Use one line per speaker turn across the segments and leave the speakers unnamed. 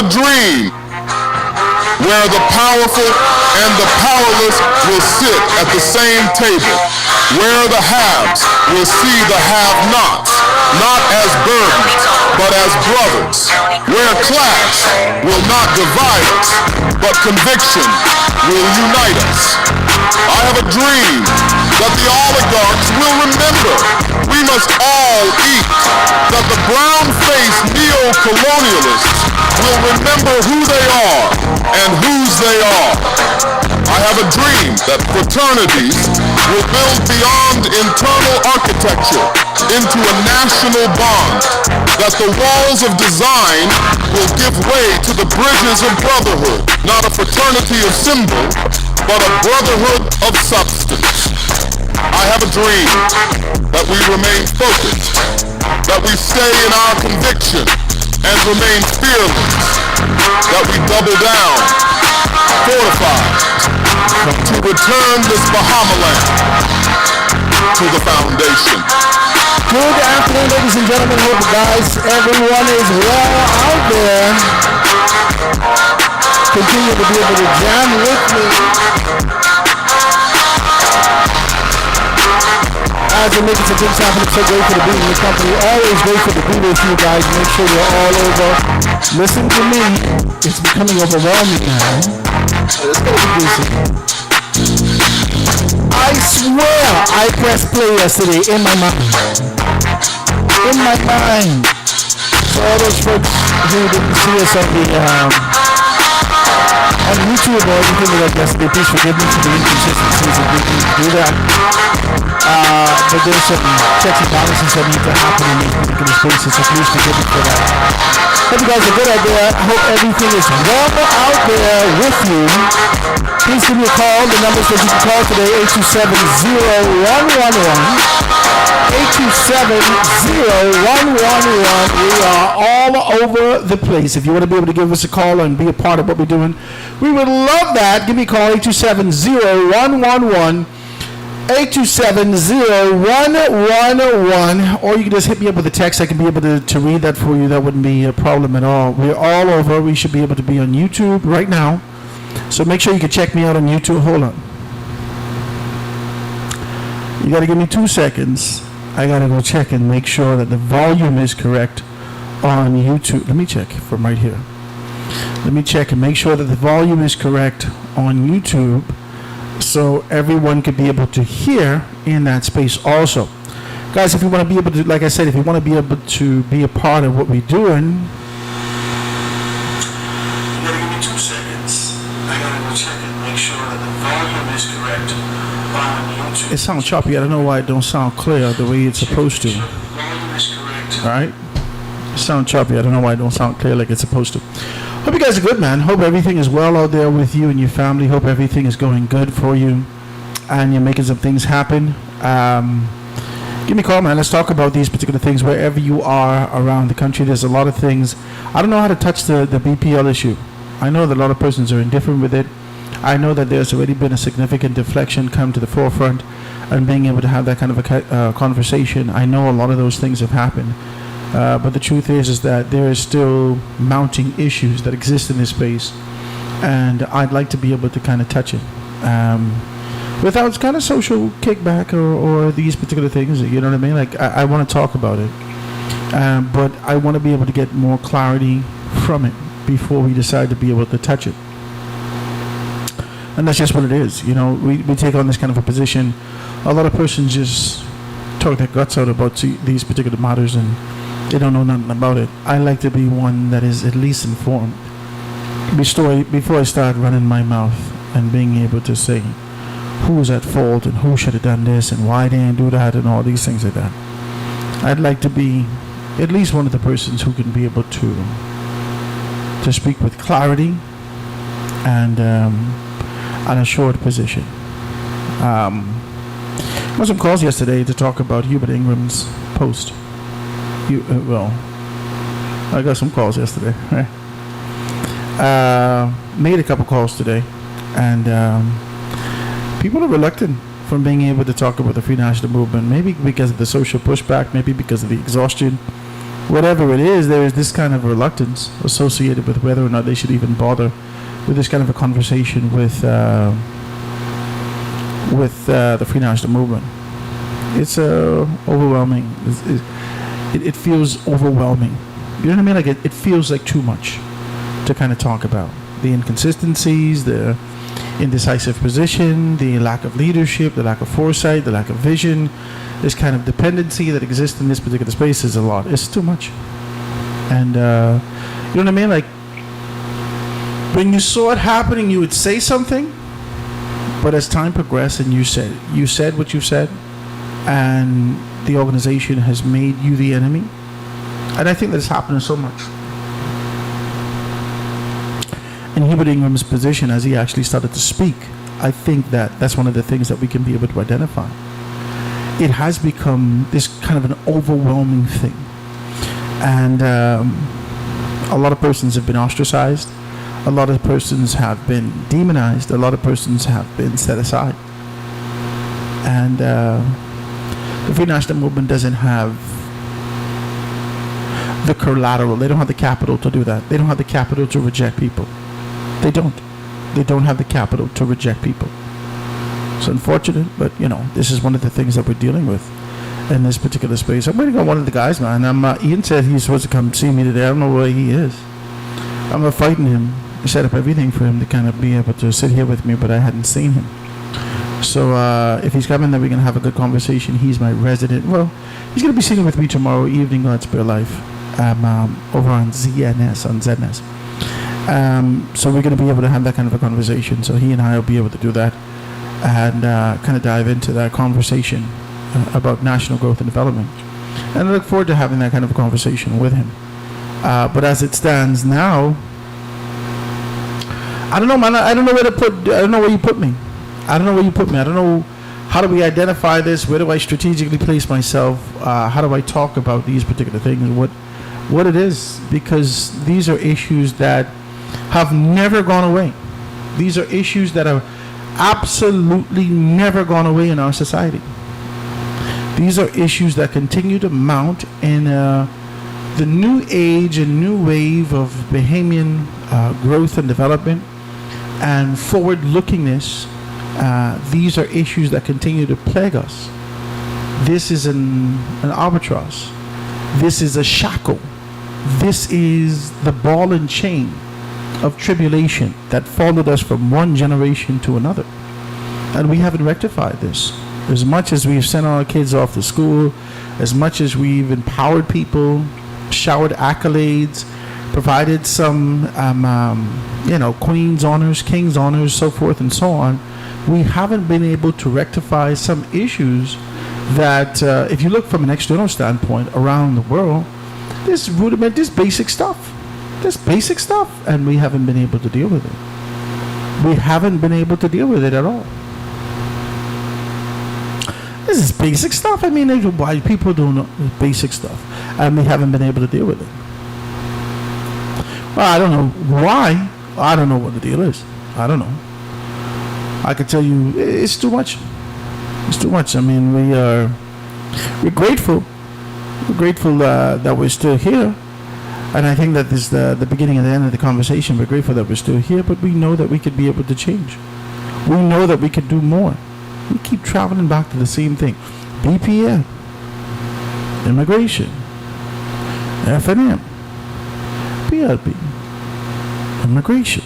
a dream where the powerful and the powerless will sit at the same table, where the haves will see the have-nots, not as burdens, but as brothers, where class will not divide us, but conviction will unite us. I have a dream that the oligarchs will remember we must all eat, that the brown-faced neo-colonialists will remember who they are and whose they are. I have a dream that fraternities will build beyond internal architecture into a national bond, that the walls of design will give way to the bridges of brotherhood, not a fraternity of symbol, but a brotherhood of substance. I have a dream that we remain focused, that we stay in our conviction and remain fearless, that we double down, fortified, to return this Bahamaland to the foundation.
Good afternoon, ladies and gentlemen. Hope guys, everyone is well out there. Continue to be able to jam with me as we're making some things happen. I'm so grateful to be in your company. Always grateful to be with you guys. Make sure you're all over. Listen to me. It's becoming overwhelming now. It's going to be decent. I swear I pressed play yesterday in my mind. In my mind. So all those folks who didn't see us on YouTube or anything like yesterday, please forgive me for the inconsistencies of being able to do that. But there's some checks and balances that need to happen in these particular spaces, so please forgive me for that. Hope you guys are good out there. I hope everything is well out there with you. Please give me a call. The numbers that you can call today, 827-0111. 827-0111. We are all over the place. If you want to be able to give us a call and be a part of what we're doing, we would love that. Give me a call, 827-0111. 827-0111, or you can just hit me up with a text. I can be able to read that for you. That wouldn't be a problem at all. We're all over. We should be able to be on YouTube right now. So make sure you can check me out on YouTube. Hold on. You got to give me 2 seconds. I got to go check and make sure that the volume is correct on YouTube. Let me check from right here. Let me check and make sure that the volume is correct on YouTube, so everyone could be able to hear in that space also. Guys, if you want to be able to, like I said, if you want to be able to be a part of what we're doing, you gotta give me 2 seconds. I gotta go check and make sure that the volume is correct on YouTube. It sounds choppy. I don't know why it don't sound clear the way it's supposed to. Alright? It sounds choppy. I don't know why it don't sound clear like it's supposed to. Hope you guys are good, man. Hope everything is well out there with you and your family. Hope everything is going good for you and you're making some things happen. Give me a call, man. Let's talk about these particular things wherever you are around the country. There's a lot of things. I don't know how to touch the BPL issue. I know that a lot of persons are indifferent with it. I know that there's already been a significant deflection come to the forefront and being able to have that kind of a conversation. I know a lot of those things have happened. But the truth is that there is still mounting issues that exist in this space, and I'd like to be able to kind of touch it without kind of social kickback or these particular things. You know what I mean? Like I want to talk about it, but I want to be able to get more clarity from it before we decide to be able to touch it. And that's just what it is. You know, we take on this kind of a position. A lot of persons just talk their guts out about these particular matters and they don't know nothing about it. I like to be one that is at least informed before I start running my mouth and being able to say who's at fault and who should have done this and why they didn't do that and all these things like that. I'd like to be at least one of the persons who can be able to speak with clarity and an assured position. I got some calls yesterday to talk about Hubert Ingram's post. I got some calls yesterday. Right? Made a couple calls today, and people are reluctant from being able to talk about the Free National Movement. Maybe because of the social pushback, maybe because of the exhaustion whatever it is, there is this kind of reluctance associated with whether or not they should even bother with this kind of a conversation with the Free National Movement. It's overwhelming. It feels overwhelming. You know what I mean? Like it feels like too much to kind of talk about. The inconsistencies, the indecisive position, the lack of leadership, the lack of foresight, the lack of vision, this kind of dependency that exists in this particular space is a lot. It's too much. And you know what I mean? Like when you saw it happening, you would say something, but as time progressed and you said what you said, and the organization has made you the enemy. And I think that's happening so much. In Hubert Ingram's position, as he actually started to speak, I think that that's one of the things that we can be able to identify. It has become this kind of an overwhelming thing. And a lot of persons have been ostracized. A lot of persons have been demonized. A lot of persons have been set aside. And the Free National Movement doesn't have the collateral. They don't have the capital to do that. They don't have the capital to reject people. They don't. They don't have the capital to reject people. It's unfortunate, but this is one of the things that we're dealing with in this particular space. I'm waiting on one of the guys, man. Ian said he's supposed to come see me today. I don't know where he is. I'm fighting him. I set up everything for him to kind of be able to sit here with me, but I hadn't seen him. So if he's coming, then we're going to have a good conversation. He's my resident. Well, he's going to be sitting with me tomorrow evening on Spirit Life over on ZNS, on ZNS. So we're going to be able to have that kind of a conversation. So he and I will be able to do that and kind of dive into that conversation about national growth and development. And I look forward to having that kind of a conversation with him. But as it stands now, I don't know, man. I don't know where to put. I don't know where you put me. I don't know where you put me. I don't know how do we identify this. Where do I strategically place myself? How do I talk about these particular things? What it is? Because these are issues that have never gone away. These are issues that have absolutely never gone away in our society. These are issues that continue to mount in the new age and new wave of Bahamian growth and development and forward-lookingness. These are issues that continue to plague us. This is an albatross. This is a shackle. This is the ball and chain of tribulation that followed us from one generation to another. And we haven't rectified this. As much as we've sent our kids off to school, as much as we've empowered people, showered accolades, provided some, queen's honors, king's honors, so forth and so on, we haven't been able to rectify some issues that, if you look from an external standpoint around the world, this rudiment, this basic stuff, and we haven't been able to deal with it. We haven't been able to deal with it at all. This is basic stuff. I mean, why people don't know basic stuff, and we haven't been able to deal with it. Well, I don't know why. I don't know what the deal is. I don't know. I can tell you, it's too much. It's too much. I mean, we're grateful. We're grateful that we're still here, and I think that this is the beginning and the end of the conversation. We're grateful that we're still here, but we know that we could be able to change. We know that we could do more. We keep traveling back to the same thing. BPM, immigration, FNM, PLP, immigration,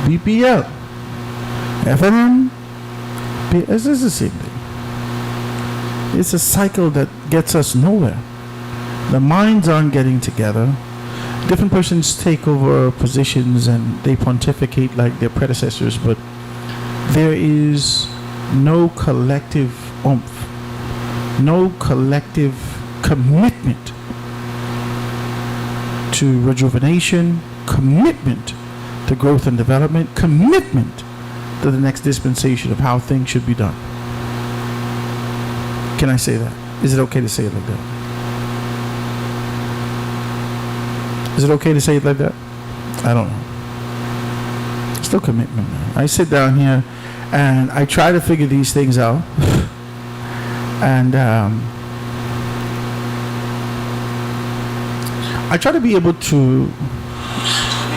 BPL, FNM, this is the same thing. It's a cycle that gets us nowhere. The minds aren't getting together. Different persons take over positions and they pontificate like their predecessors, but there is no collective oomph, no collective commitment to rejuvenation, commitment to growth and development, commitment to the next dispensation of how things should be done. Can I say that? Is it okay to say it like that? Is it okay to say it like that? I don't know. Still commitment, man. I sit down here and I try to figure these things out. I try to be able to.
Let me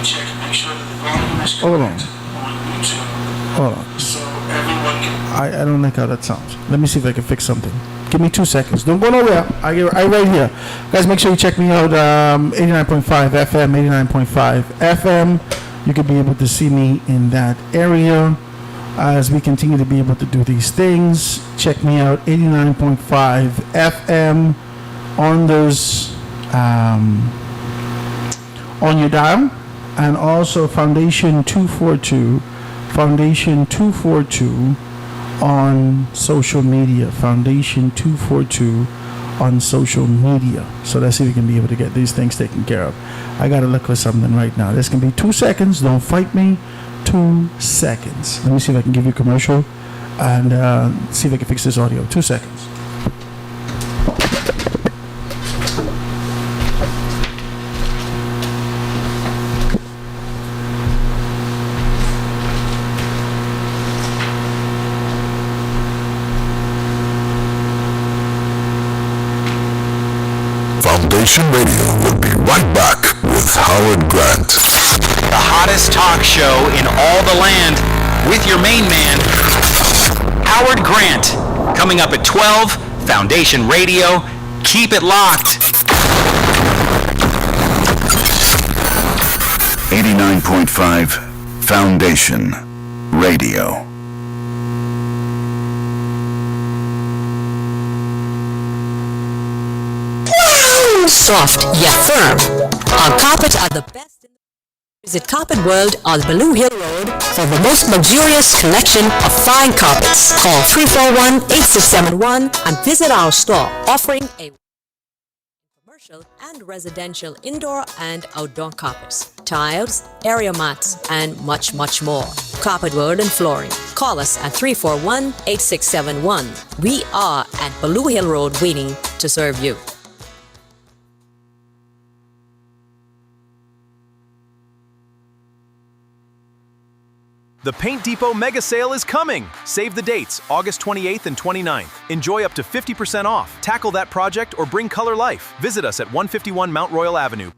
check and make sure that the volume is
Hold on.
correct on YouTube.
Hold on.
So everyone can.
I don't like how that sounds. Let me see if I can fix something. Give me 2 seconds. Don't go nowhere. I right here. Guys, make sure you check me out. 89.5 FM, 89.5 FM. You can be able to see me in that area as we continue to be able to do these things. Check me out, 89.5 FM on those on your dial, and also Foundation 242 on social media. Foundation 242 on social media. So let's see if we can be able to get these things taken care of. I gotta look for something right now. This can be 2 seconds. Don't fight me. 2 seconds. Let me see if I can give you a commercial and see if I can fix this audio. 2 seconds.
Foundation Radio will be right back with Howard Grant.
The hottest talk show in all the land with your main man, Howard Grant. Coming up at 12, Foundation Radio. Keep it locked.
89.5 Foundation Radio.
Soft yet firm. Our carpets are the best in the Visit Carpet World on Blue Hill Road for the most luxurious collection of fine carpets. Call 341-8671 and visit our store offering a commercial and residential indoor and outdoor carpets, tiles, area mats, and much, much more. Carpet World and Flooring. Call us at 341-8671. We are at Blue Hill Road waiting to serve you.
The Paint Depot Mega Sale is coming! Save the dates, August 28th and 29th. Enjoy up to 50% off. Tackle that project or bring color life. Visit us at 151 Mount Royal Avenue.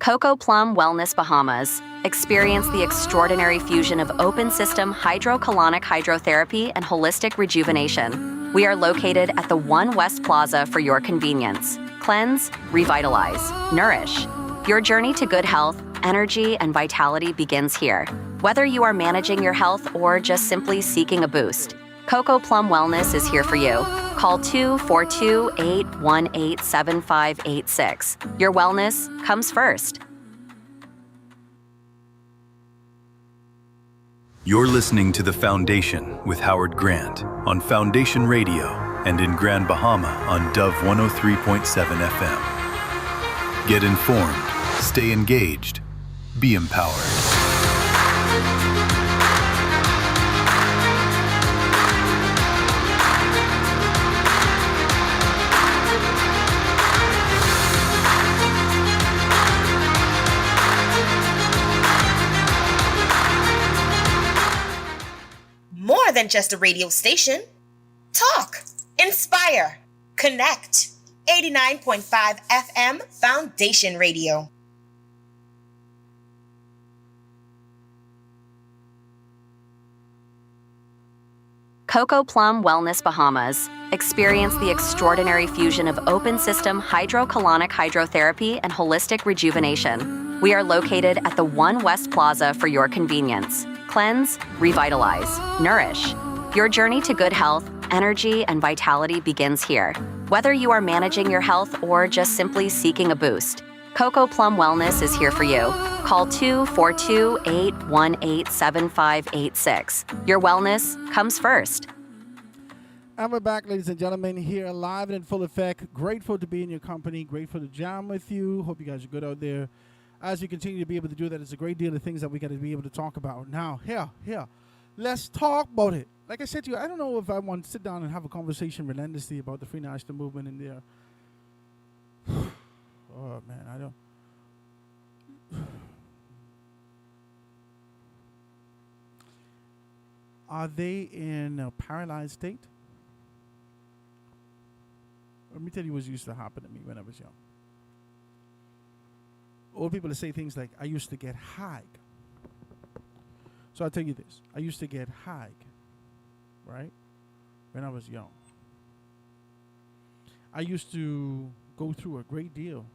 Coco Plum Wellness Bahamas. Experience the extraordinary fusion of open system hydrocolonic hydrotherapy and holistic rejuvenation. We are located at the One West Plaza for your convenience. Cleanse, revitalize, nourish. Your journey to good health, energy, and vitality begins here. Whether you are managing your health or just simply seeking a boost, Coco Plum Wellness is here for you. Call 242-818-7586. Your wellness comes first.
You're listening to The Foundation with Howard Grant on Foundation Radio and in Grand Bahama on Dove 103.7 FM. Get informed, stay engaged, be empowered.
More than just a radio station. Talk, inspire, connect. 89.5 FM Foundation Radio.
Coco Plum Wellness Bahamas. Experience the extraordinary fusion of open system hydrocolonic hydrotherapy and holistic rejuvenation. We are located at the One West Plaza for your convenience. Cleanse, revitalize, nourish. Your journey to good health, energy, and vitality begins here. Whether you are managing your health or just simply seeking a boost, Coco Plum Wellness is here for you. Call 242-818-7586. Your wellness comes first.
And we're back, ladies and gentlemen, here live and in full effect. Grateful to be in your company. Grateful to jam with you. Hope you guys are good out there. As you continue to be able to do that, it's a great deal of things that we got to be able to talk about. Now, here. Let's talk about it. Like I said to you, I don't know if I want to sit down and have a conversation relentlessly about the Free National Movement in there. Oh, man, I don't. Are they in a paralyzed state? Let me tell you what used to happen to me when I was young. Old people say things like, I used to get high. So I'll tell you this. I used to get high, right, when I was young. I used to go through a great deal.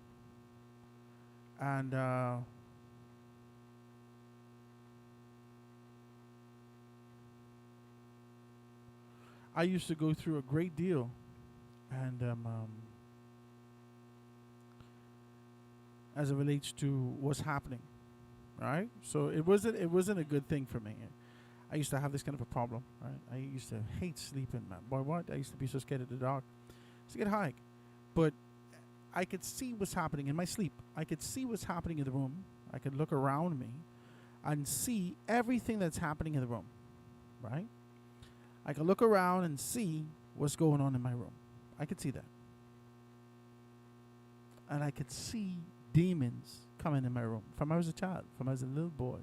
And I used to go through a great deal. And as it relates to what's happening, right? So it wasn't a good thing for me. I used to have this kind of a problem, right? I used to hate sleeping, man. Boy, what? I used to be so scared of the dark. I used to get high. But I could see what's happening in my sleep. I could see what's happening in the room. I could look around me and see everything that's happening in the room, right? I could look around and see what's going on in my room. I could see that. And I could see demons coming in my room from when I was a child, from when I was a little boy.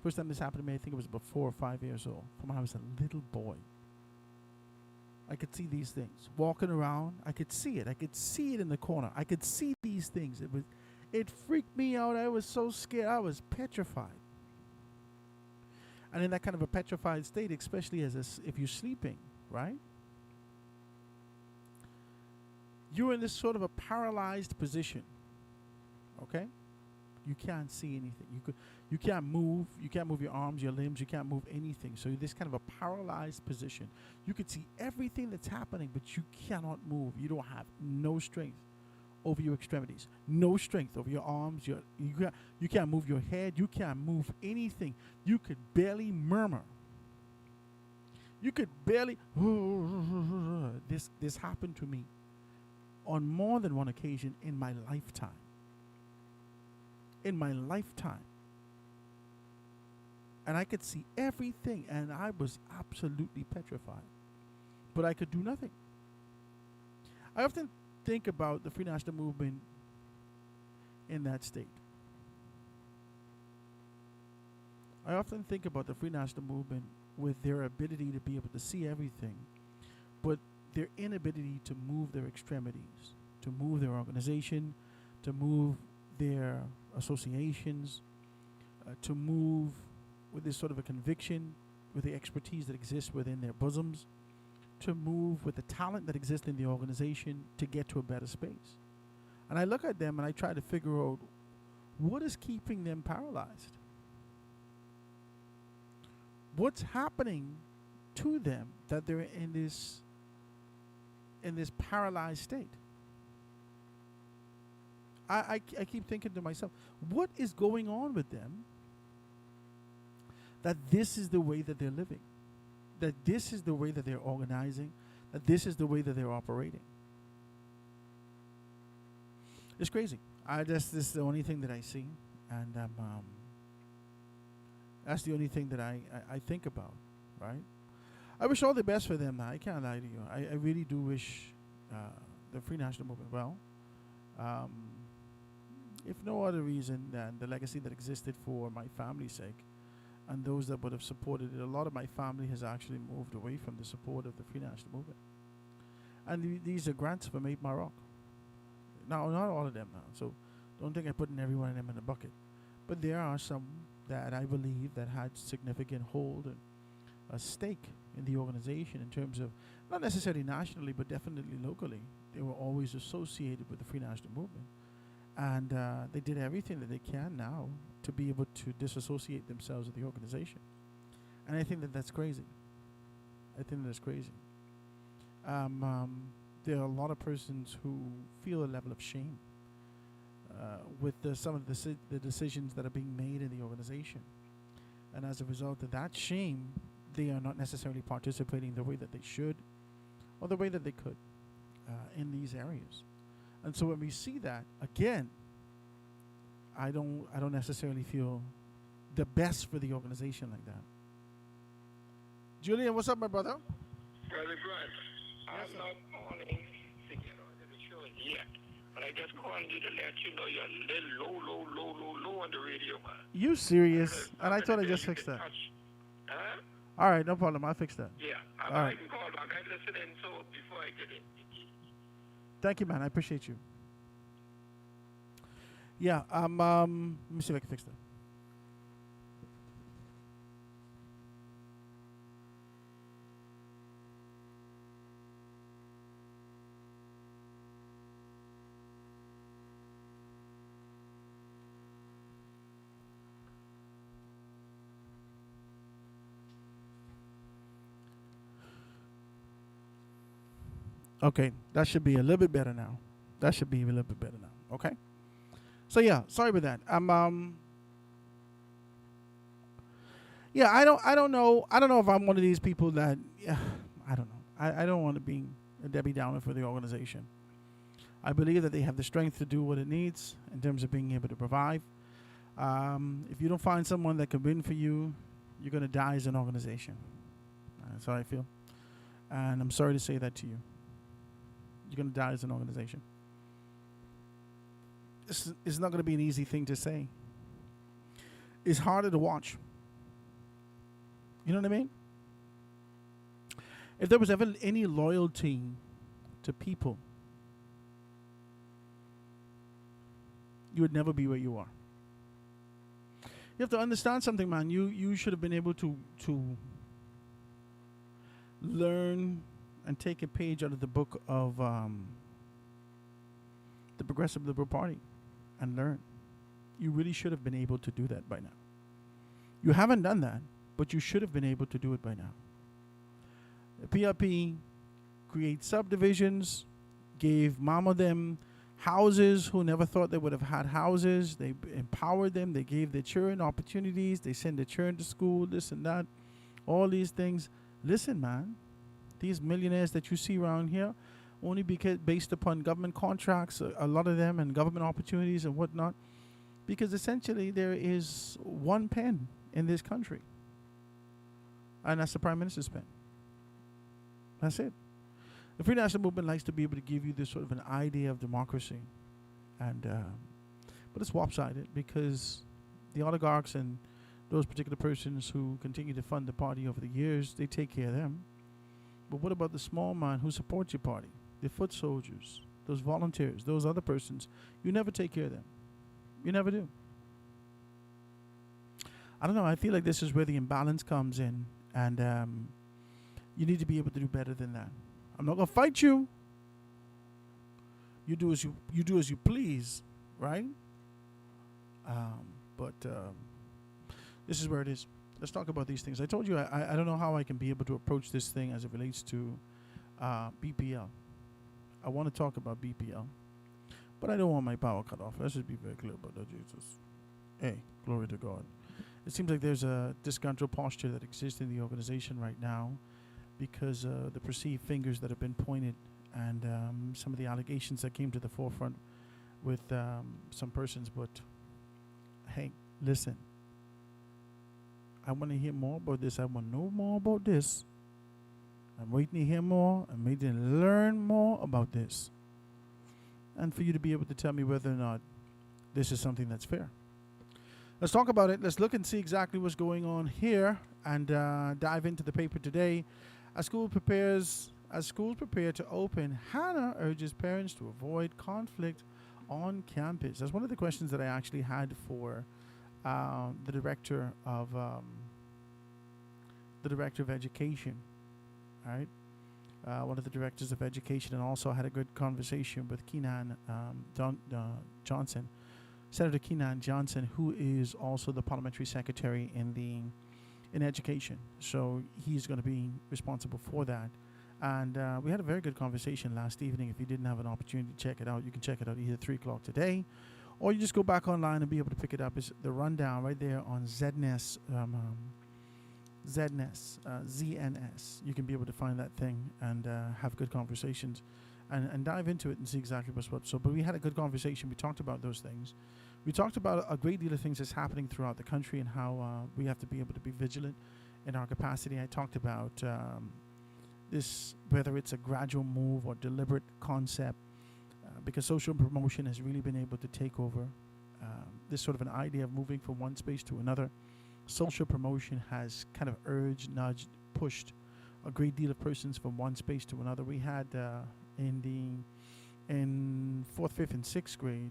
First time this happened to me, I think it was about 4 or 5 years old, from when I was a little boy. I could see these things walking around. I could see it. I could see it in the corner. I could see these things. It freaked me out. I was so scared. I was petrified. And in that kind of a petrified state, especially if you're sleeping, right? You're in this sort of a paralyzed position. Okay? You can't see anything. You can't move. You can't move your arms, your limbs. You can't move anything. So you're this kind of a paralyzed position. You can see everything that's happening, but you cannot move. You don't have no strength over your extremities, no strength over your arms. You can't move your head. You can't move anything. You could barely murmur. You could barely. This happened to me on more than one occasion in my lifetime. In my lifetime. And I could see everything, and I was absolutely petrified. But I could do nothing. I often think about the Free National Movement in that state. I often think about the Free National Movement with their ability to be able to see everything, but their inability to move their extremities, to move their organization, to move their associations, to move with this sort of a conviction, with the expertise that exists within their bosoms, to move with the talent that exists in the organization to get to a better space. And I look at them and I try to figure out what is keeping them paralyzed. What's happening to them that they're in this paralyzed state? I keep thinking to myself, what is going on with them that this is the way that they're living, that this is the way that they're organizing, that this is the way that they're operating? It's crazy. This is the only thing that I see, and that's the only thing that I think about, right? I wish all the best for them now. I can't lie to you. I really do wish the Free National Movement well. If no other reason than the legacy that existed for my family's sake and those that would have supported it. A lot of my family has actually moved away from the support of the Free National Movement. And these are grants from 8 Mile Rock. Now, not all of them now, so don't think I'm putting every one of them in a bucket. But there are some that I believe that had significant hold and a stake in the organization in terms of, not necessarily nationally, but definitely locally. They were always associated with the Free National Movement. And they did everything that they can now to be able to disassociate themselves with the organization. And I think that that's crazy. I think that's crazy. There are a lot of persons who feel a level of shame with some of the decisions that are being made in the organization. And as a result of that shame, they are not necessarily participating the way that they should or the way that they could in these areas. And so when we see that, again, I don't necessarily feel the best for the organization like that. Julian, what's up, my brother?
Brother Grant, I'm not calling to get on the show yet, but I just called you to let you know you're a little low on the radio, man.
You serious? And I thought I just fixed that.
Huh?
All right, no problem. I'll fix that.
Yeah.
All right.
I can call back. I'm listening, so before I get in.
Thank you, man. I appreciate you. Yeah. Let me see if I can fix that. Okay, that should be a little bit better now. That should be a little bit better now. Okay. So yeah, sorry about that. Yeah, I don't know if I'm one of these people that, yeah, I don't know. I don't want to be a Debbie Downer for the organization. I believe that they have the strength to do what it needs in terms of being able to provide. If you don't find someone that can win for you, you're going to die as an organization. That's how I feel. And I'm sorry to say that to you. You're going to die as an organization. It's not going to be an easy thing to say. It's harder to watch. You know what I mean? If there was ever any loyalty to people, you would never be where you are. You have to understand something, man. You should have been able to learn and take a page out of the book of the Progressive Liberal Party and learn. You really should have been able to do that by now. You haven't done that, but you should have been able to do it by now. The PRP creates subdivisions, gave mama them houses who never thought they would have had houses. They empowered them. They gave their children opportunities. They send their children to school, this and that, all these things. Listen, man. These millionaires that you see around here, only because based upon government contracts, a lot of them, and government opportunities and whatnot, because essentially there is one pen in this country, and that's the Prime Minister's pen. That's it. The Free National Movement likes to be able to give you this sort of an idea of democracy, and but it's lopsided because the oligarchs and those particular persons who continue to fund the party over the years, they take care of them. But what about the small man who supports your party? The foot soldiers, those volunteers, those other persons. You never take care of them. You never do. I don't know. I feel like this is where the imbalance comes in. And you need to be able to do better than that. I'm not going to fight you. You do as you please, right? But this is where it is. Let's talk about these things. I told you I don't know how I can be able to approach this thing as it relates to BPL. I want to talk about BPL, but I don't want my power cut off. Let's just be very clear about that, Jesus. Hey, glory to God. It seems like there's a disgruntled posture that exists in the organization right now because the perceived fingers that have been pointed and some of the allegations that came to the forefront with some persons. But hey, listen. I want to hear more about this. I want to know more about this. I'm waiting to hear more. I'm waiting to learn more about this. And for you to be able to tell me whether or not this is something that's fair. Let's talk about it. Let's look and see exactly what's going on here and dive into the paper today. As schools prepare to open, Hannah urges parents to avoid conflict on campus. That's one of the questions that I actually had for the director of education, all right? One of the directors of education, and also had a good conversation with Keenan Johnson, Senator Keenan Johnson, who is also the parliamentary secretary in education. So he's going to be responsible for that. And we had a very good conversation last evening. If you didn't have an opportunity to check it out, you can check it out either 3 o'clock today, or you just go back online and be able to pick it up. It's the rundown right there on ZNS. ZNS. You can be able to find that thing and have good conversations and dive into it and see exactly what's what. So, but we had a good conversation. We talked about those things. We talked about a great deal of things that's happening throughout the country and how we have to be able to be vigilant in our capacity. I talked about this, whether it's a gradual move or deliberate concept, because social promotion has really been able to take over this sort of an idea of moving from one space to another. Social promotion has kind of urged, nudged, pushed a great deal of persons from one space to another. We had in the in 4th, 5th, and 6th grade,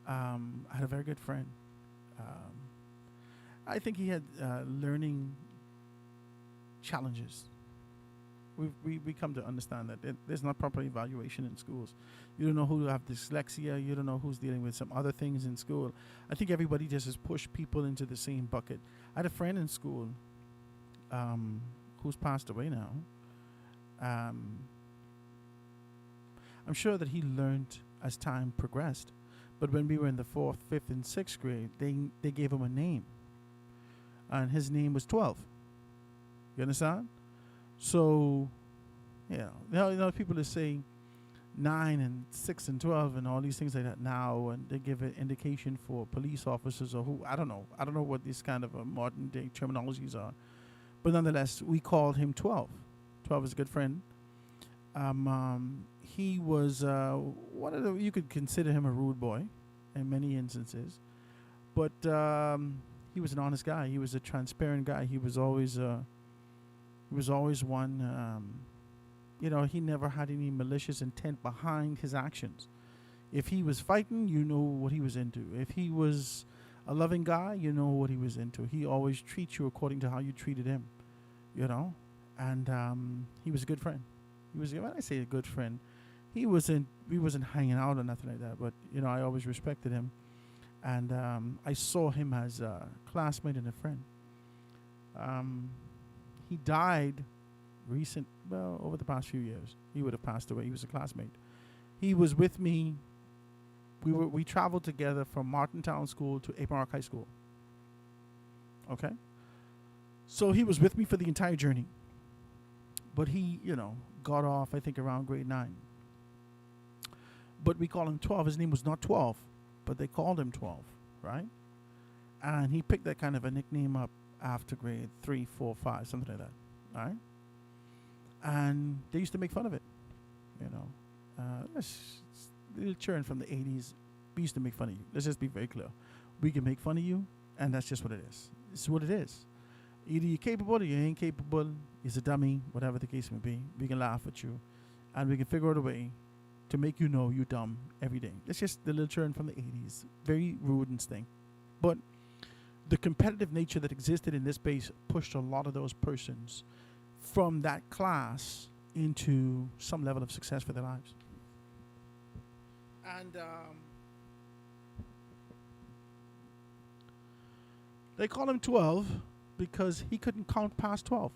I had a very good friend. I think he had learning challenges. We come to understand that there's not proper evaluation in schools. You don't know who have dyslexia. You don't know who's dealing with some other things in school. I think everybody just has pushed people into the same bucket. I had a friend in school who's passed away now. I'm sure that he learned as time progressed. But when we were in the 4th, 5th, and 6th grade, they gave him a name. And his name was 12. You understand? So, you know, people are saying 9 and 6 and 12 and all these things like that now, and they give an indication for police officers or who, I don't know what these kind of modern day terminologies are. But nonetheless, we called him 12. 12 is a good friend. He was one of the, you could consider him a rude boy in many instances, but he was an honest guy. He was a transparent guy. He was always one. You know, he never had any malicious intent behind his actions. If he was fighting, you know what he was into. If he was a loving guy, you know what he was into. He always treats you according to how you treated him, you know. And he was a good friend. He was, when I say a good friend, we wasn't hanging out or nothing like that. But you know, I always respected him, and I saw him as a classmate and a friend. He died over the past few years. He would have passed away. He was a classmate. He was with me. We traveled together from Martintown School to Ape Rock High School. Okay? So he was with me for the entire journey. But he, you know, got off, I think, around grade 9. But we call him 12. His name was not 12, but they called him 12, right? And he picked that kind of a nickname up after grade 3, 4, 5, something like that, all right? And they used to make fun of it, you know. It's a little churn from the 80s. We used to make fun of you. Let's just be very clear. We can make fun of you, and that's just what it is. It's what it is. Either you're capable or you ain't capable. You're a dummy, whatever the case may be. We can laugh at you, and we can figure out a way to make you know you're dumb every day. It's just the little churn from the 80s. Very rude and stink. But the competitive nature that existed in this space pushed a lot of those persons from that class into some level of success for their lives. And they call him 12 because he couldn't count past 12.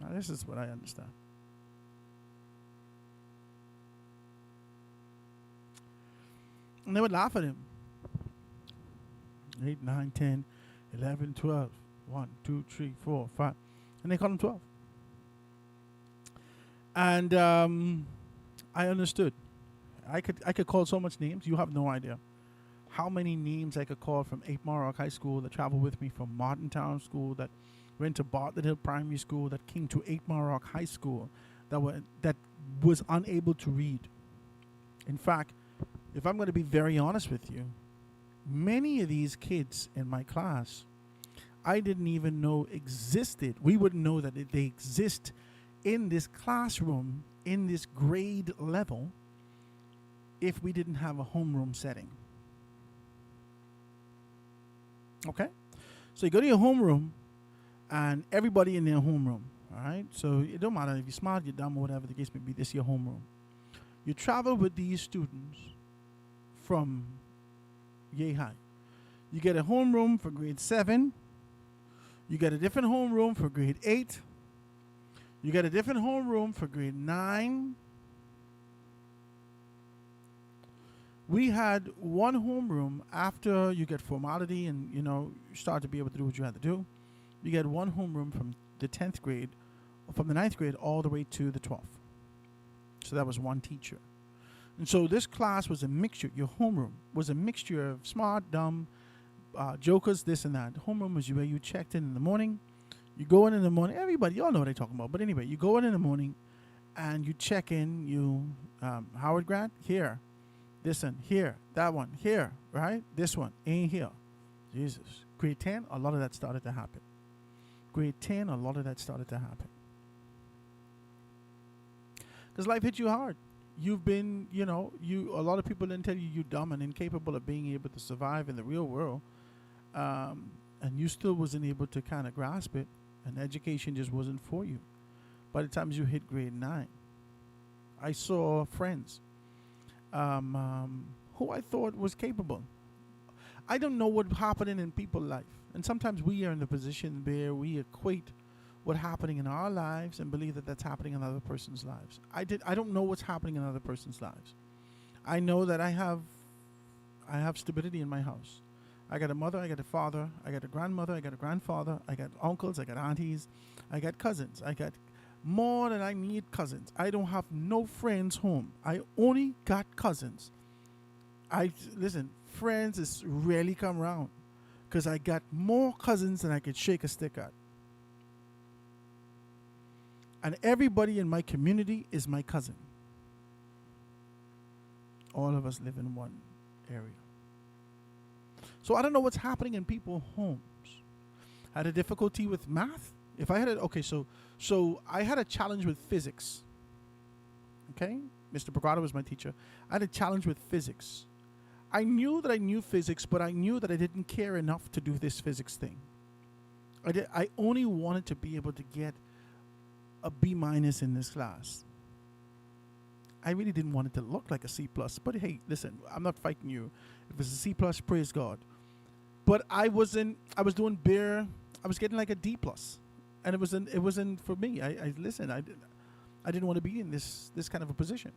Now, this is what I understand. And they would laugh at him. 8, 9, 10, 11, 12. 1, 2, 3, 4, 5. And they call him 12. And I understood. I could call so much names. You have no idea how many names I could call from 8 Mile Rock High School that traveled with me, from Martintown School, that went to Bartlett Hill Primary School, that came to 8 Mile Rock High School, that was unable to read. In fact, if I'm going to be very honest with you, many of these kids in my class, I didn't even know existed. We wouldn't know that they exist in this classroom, in this grade level, if we didn't have a homeroom setting. Okay? So you go to your homeroom, and everybody in their homeroom, all right? So it don't matter if you're smart, you're dumb, or whatever the case may be, this is your homeroom. You travel with these students from yay high. You get a homeroom for grade 7. You get a different homeroom for grade 8. You get a different homeroom for grade 9. We had one homeroom after you get formality and, you know, you start to be able to do what you had to do. You get one homeroom from the 10th grade, from the 9th grade all the way to the 12th. So that was one teacher. And so this class was a mixture. Your homeroom was a mixture of smart, dumb, jokers, this and that. Homeroom was where you checked in the morning. You go in the morning. Everybody, y'all know what I'm talking about. But anyway, you go in the morning, and you check in. You Howard Grant here, this one here, that one here, right? This one ain't here. Jesus. Grade 10, a lot of that started to happen. Grade 10, a lot of that started to happen.
because life hit you hard. You've been, a lot of people didn't tell you you're dumb and incapable of being able to survive in the real world. And you still wasn't able to kind of grasp it, and education just wasn't for you. By the time you hit grade 9, I saw friends who I thought was capable. I don't know what's happening in people's life. And sometimes we are in the position where we equate what's happening in our lives and believe that that's happening in other person's lives. I don't know what's happening in other person's lives. I know that I have stability in my house. I got a mother, I got a father, I got a grandmother, I got a grandfather, I got uncles, I got aunties, I got cousins. I got more than I need cousins. I don't have no friends home. I only got cousins. Listen, friends is rarely come around because I got more cousins than I could shake a stick at. And everybody in my community is my cousin. All of us live in one area. So I don't know what's happening in people's homes. I had a difficulty with math. If I had so I had a challenge with physics. Okay? Mr. Bragado was my teacher. I had a challenge with physics. I knew that I knew physics, but I knew that I didn't care enough to do this physics thing. I only wanted to be able to get a B- in this class. I really didn't want it to look like a C+, but hey, listen, I'm not fighting you. If it's a C+, praise God. But I was doing beer, I was getting like a D+. And it wasn't for me. I didn't want to be in this kind of a position.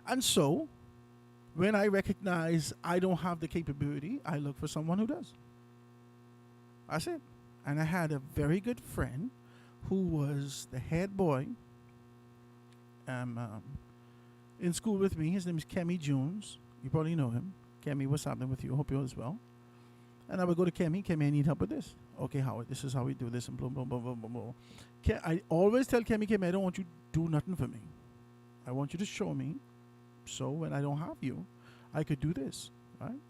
And so, when I recognize I don't have the capability, I look for someone who does. That's it. And I had a very good friend who was the head boy in school with me. His name is Kemi Jones. You probably know him. Kemi, what's happening with you? Hope you're as well. And I would go to Kemi. Kemi, I need help with this. Okay, Howard, this is how we do this, and blah, blah, blah, blah, blah, blah. I always tell Kemi, I don't want you to do nothing for me. I want you to show me, so when I don't have you, I could do this, right?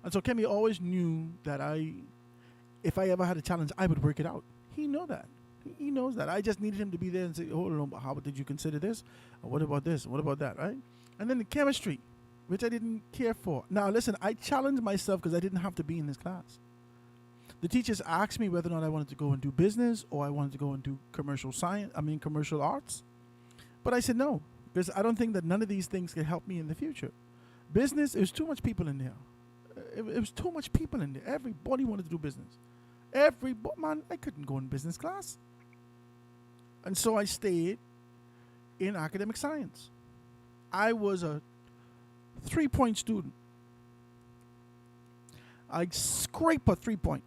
And so Kemi always knew that if I ever had a challenge, I would work it out. He knows that. He knows that. I just needed him to be there and say, hold on, how did you consider this? Or what about this? What about that, right? And then the chemistry, which I didn't care for. Now, listen, I challenged myself because I didn't have to be in this class. The teachers asked me whether or not I wanted to go and do business or I wanted to go and do commercial arts. But I said no, because I don't think that none of these things can help me in the future. Business, there's too much people in there. It was too much people in there. Everybody wanted to do business. Man, I couldn't go in business class. And so I stayed in academic science. I was a 3-point student. I scrape a 3-point.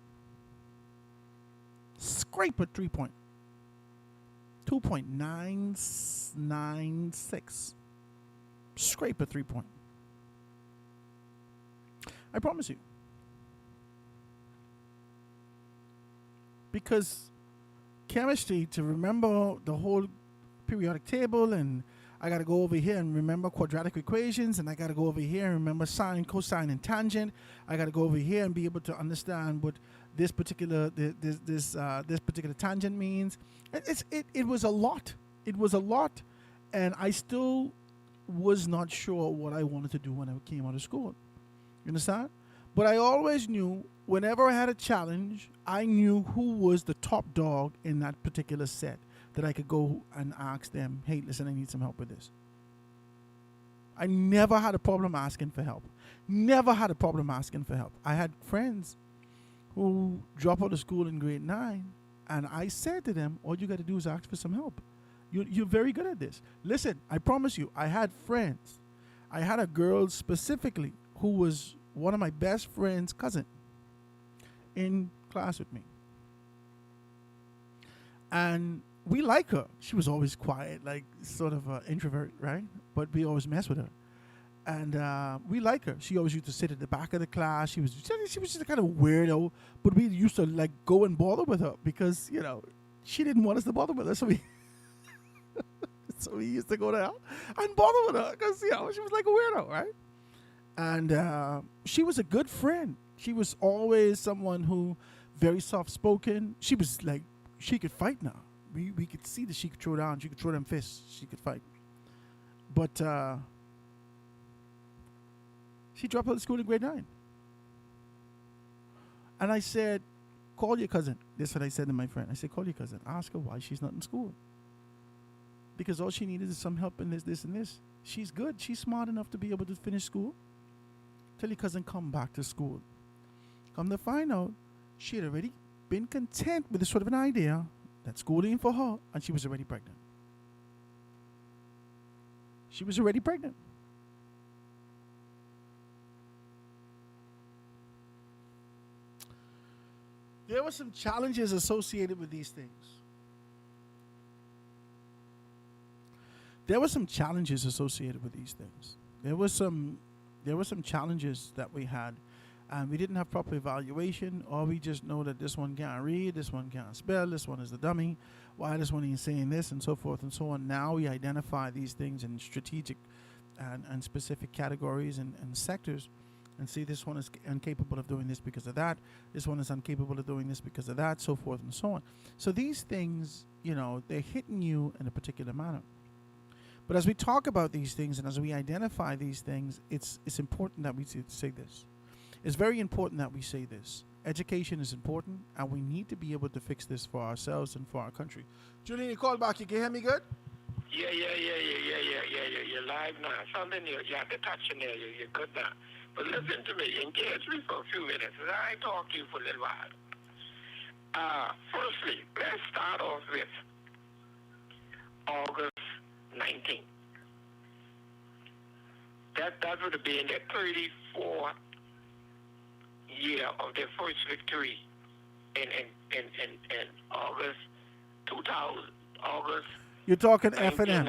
Scrape a 3-point. 2.996. Scrape a 3-point. I promise you. Because chemistry, to remember the whole periodic table, and I got to go over here and remember quadratic equations, and I got to go over here and remember sine, cosine, and tangent. I got to go over here and be able to understand what this particular particular tangent means. It was a lot. It was a lot, and I still was not sure what I wanted to do when I came out of school. You understand? But I always knew whenever I had a challenge, I knew who was the top dog in that particular set that I could go and ask them, hey, listen, I need some help with this. I never had a problem asking for help. Never had a problem asking for help. I had friends who dropped out of school in grade 9, and I said to them, all you got to do is ask for some help. You're very good at this. Listen, I promise you, I had friends. I had a girl specifically who was one of my best friend's cousin in class with me. And we like her. She was always quiet, like sort of an introvert, right? But we always mess with her. And we like her. She always used to sit at the back of the class. She was just a kind of weirdo, but we used to like go and bother with her because, she didn't want us to bother with her. So we used to go there and bother with her because, she was like a weirdo, right? And she was a good friend. She was always someone who very soft-spoken. She was like, she could fight now. we could see that she could throw down. She could throw them fists. She could fight. But she dropped out of school in grade 9. And I said, call your cousin. That's what I said to my friend. I said, call your cousin. Ask her why she's not in school. Because all she needed is some help in this, and this. She's good. She's smart enough to be able to finish school. Tell your cousin come back to school. Come to find out, she had already been content with this sort of an idea that school ain't for her, and she was already pregnant. She was already pregnant. There were some challenges associated with these things. There were some challenges associated with these things. There were some challenges that we had, and we didn't have proper evaluation, or we just know that this one can't read, this one can't spell, this one is the dummy, why this one ain't saying this, and so forth and so on. Now we identify these things in strategic and specific categories and sectors, and see this one is incapable of doing this because of that, this one is incapable of doing this because of that, so forth and so on. So these things, they're hitting you in a particular manner. But as we talk about these things and as we identify these things, it's important that we say this. It's very important that we say this. Education is important, and we need to be able to fix this for ourselves and for our country. Julian, you called back. You can hear me good?
Yeah. You're live now. Something you have to touch in there. You're good now. But listen to me. Engage me for a few minutes. I talk to you for a little while. Firstly, let's start off with August 19th. That would have been the 34th year of their first victory in August 2000. August.
You're talking F&M.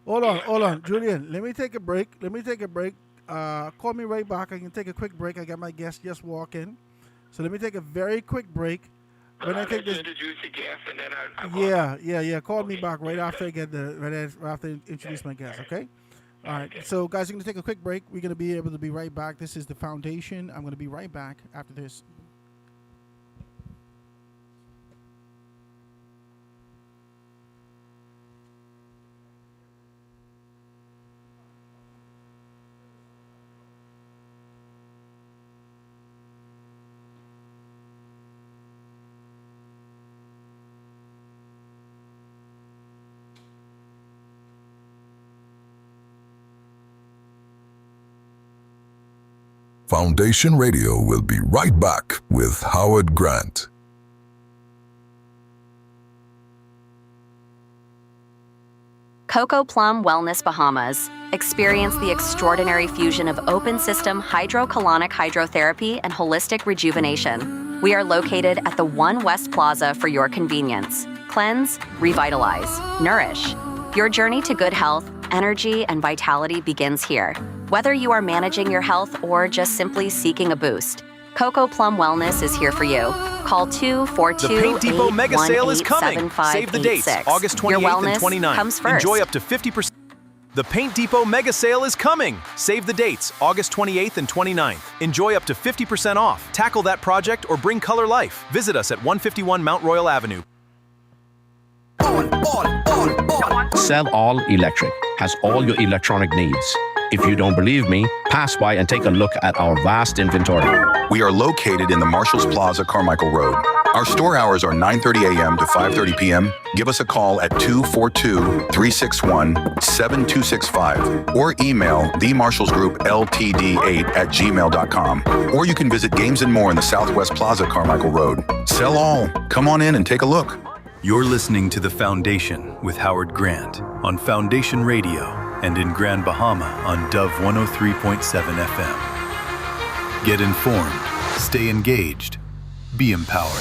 Hold on, Julian. Let me take a break. Call me right back. I can take a quick break. I got my guest just walk in, so let me take a very quick break. When I take this,
introduce the guest, and then
yeah. Call me back right after I get after I introduce my guest. Okay. All right. So, guys, we're gonna take a quick break. We're gonna be able to be right back. This is the Foundation. I'm gonna be right back after this.
Foundation Radio will be right back with Howard Grant.
Coco Plum Wellness Bahamas. Experience the extraordinary fusion of open system hydrocolonic hydrotherapy and holistic rejuvenation. We are located at the One West Plaza for your convenience. Cleanse, revitalize, nourish. Your journey to good health, energy, and vitality begins here. Whether you are managing your health or just simply seeking a boost, Coco Plum Wellness is here for you. Call 242-818-7586.
The Paint Depot Mega Sale is coming. Save the dates, August 28th and 29th.
Comes first.
Enjoy up to 50%. The Paint Depot Mega Sale is coming. Save the dates, August 28th and 29th. Enjoy up to 50% off. Tackle that project or bring color life. Visit us at 151 Mount Royal Avenue.
Sell All Electric has all your electronic needs. If you don't believe me, pass by and take a look at our vast inventory.
We are located in the Marshalls Plaza, Carmichael Road. Our store hours are 9:30 a.m. to 5:30 p.m. Give us a call at 242-361-7265 or email themarshallsgroupltd8@gmail.com. Or you can visit Games and More in the Southwest Plaza, Carmichael Road. Sell all. Come on in and take a look.
You're listening to The Foundation with Howard Grant on Foundation Radio and in Grand Bahama on Dove 103.7 FM. Get informed, stay engaged, be empowered.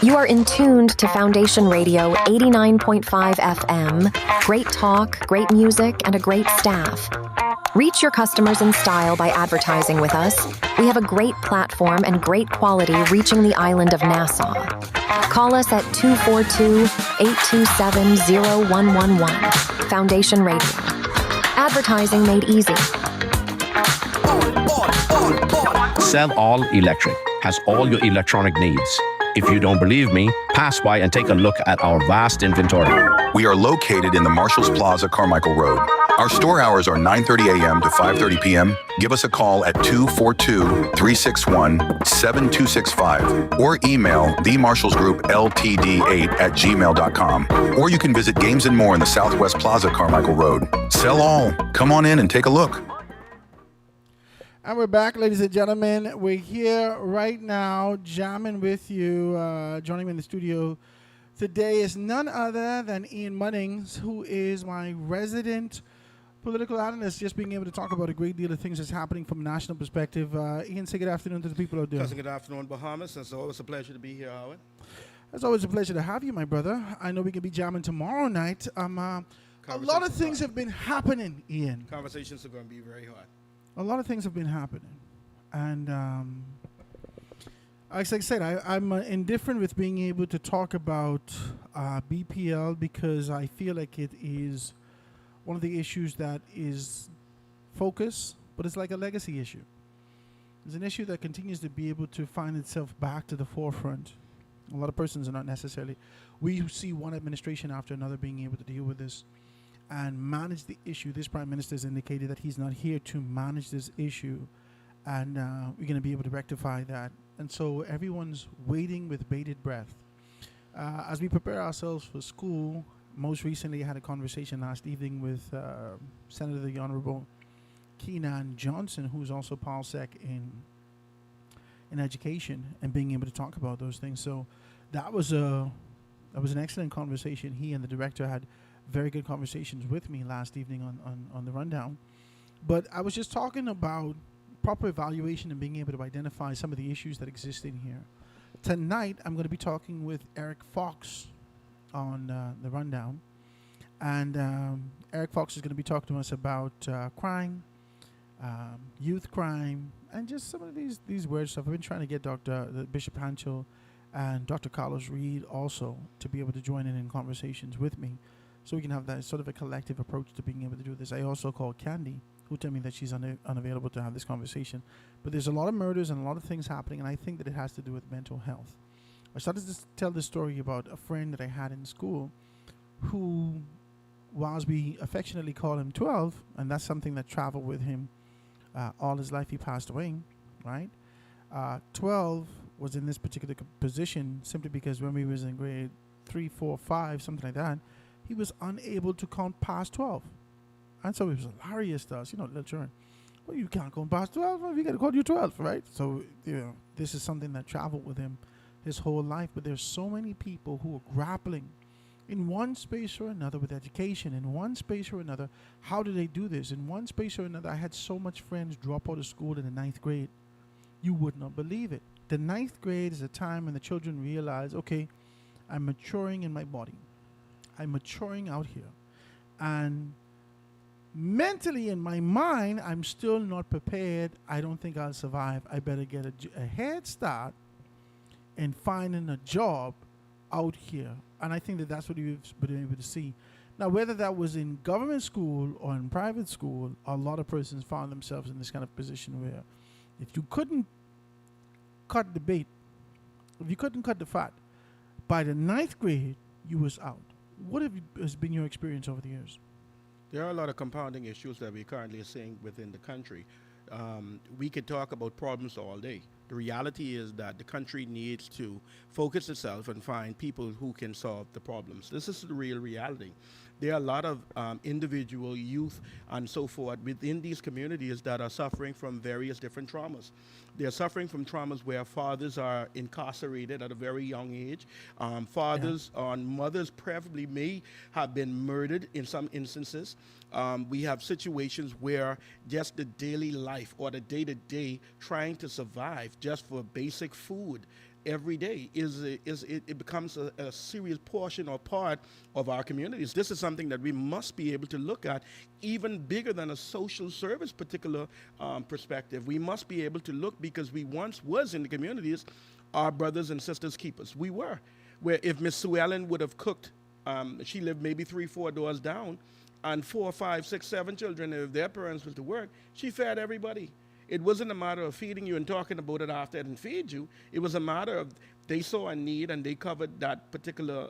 You are in tuned to Foundation Radio 89.5 FM. Great talk, great music, and a great staff. Reach your customers in style by advertising with us. We have a great platform and great quality reaching the island of Nassau. Call us at 242-827-0111. Foundation Radio. Advertising made easy.
Sell All Electric has all your electronic needs. If you don't believe me, pass by and take a look at our vast inventory.
We are located in the Marshalls Plaza, Carmichael Road. Our store hours are 9:30 a.m. to 5:30 p.m. Give us a call at 242-361-7265 or email themarshallsgroupltd8@gmail.com. Or you can visit Games and More in the Southwest Plaza, Carmichael Road. Sell all. Come on in and take a look.
And we're back, ladies and gentlemen. We're here right now jamming with you. Joining me in the studio today is none other than Ian Munnings, who is my resident political analyst, just being able to talk about a great deal of things that's happening from a national perspective. Ian, say good afternoon to the people out there.
Cousin, good afternoon, Bahamas. It's always a pleasure to be here, Howard.
It's always a pleasure to have you, my brother. I know we can be jamming tomorrow night. A lot of things have been happening, Ian.
Conversations are going to be very hard.
A lot of things have been happening. And like I said, I'm indifferent with being able to talk about BPL because I feel like it is one of the issues that is focus, but it's like a legacy issue. It's an issue that continues to be able to find itself back to the forefront. A lot of persons are not necessarily. We see one administration after another being able to deal with this and manage the issue. This Prime Minister has indicated that he's not here to manage this issue, and we're going to be able to rectify that. And so everyone's waiting with bated breath. As we prepare ourselves for school, most recently I had a conversation last evening with Senator the Honorable Keenan Johnson, who's also PALSEC in education, and being able to talk about those things. So that was an excellent conversation. He and the director had very good conversations with me last evening on the rundown. But I was just talking about proper evaluation and being able to identify some of the issues that exist in here. Tonight, I'm going to be talking with Eric Fox on the rundown. And Eric Fox is going to be talking to us about crime, youth crime, and just some of these weird stuff. I've been trying to get Bishop Hanchel and Dr. Carlos Reed also to be able to join in conversations with me, so we can have that sort of a collective approach to being able to do this. I also called Candy, who told me that she's unavailable to have this conversation. But there's a lot of murders and a lot of things happening, and I think that it has to do with mental health. I started to tell this story about a friend that I had in school who, whilst we affectionately call him 12, and that's something that traveled with him all his life. He passed away, right? 12 was in this particular position simply because when we was in grade 3, 4, 5, something like that, he was unable to count past 12. And so it was hilarious to us, little children. Well, you can't count past 12, well, we got to call you 12, right? So, this is something that traveled with him his whole life. But there's so many people who are grappling in one space or another with education, in one space or another. How do they do this? In one space or another, I had so much friends drop out of school in the 9th grade. You would not believe it. The 9th grade is a time when the children realize, okay, I'm maturing in my body. I'm maturing out here. And mentally in my mind, I'm still not prepared. I don't think I'll survive. I better get a head start in finding a job out here. And I think that that's what you've been able to see. Now, whether that was in government school or in private school, a lot of persons found themselves in this kind of position where if you couldn't cut the bait, if you couldn't cut the fat, by the 9th grade, you was out. What has been your experience over the years?
There are a lot of compounding issues that we're currently seeing within the country. We could talk about problems all day. The reality is that the country needs to focus itself and find people who can solve the problems. This is the real reality. There are a lot of individual youth and so forth within these communities that are suffering from various different traumas. They're suffering from traumas where fathers are incarcerated at a very young age. Fathers and mothers preferably may have been murdered in some instances. We have situations where just the daily life or the day-to-day trying to survive just for basic food every day it becomes a serious portion or part of our communities. This is something that we must be able to look at even bigger than a social service particular perspective. We must be able to look, because we once was in the communities our brothers and sisters keepers. We were. Where if Miss Sue Ellen would have cooked, she lived maybe 3-4 doors down, and 4, 5, 6, 7 children, if their parents was to work, she fed everybody. It wasn't a matter of feeding you and talking about it after and feed you. It was a matter of they saw a need and they covered that particular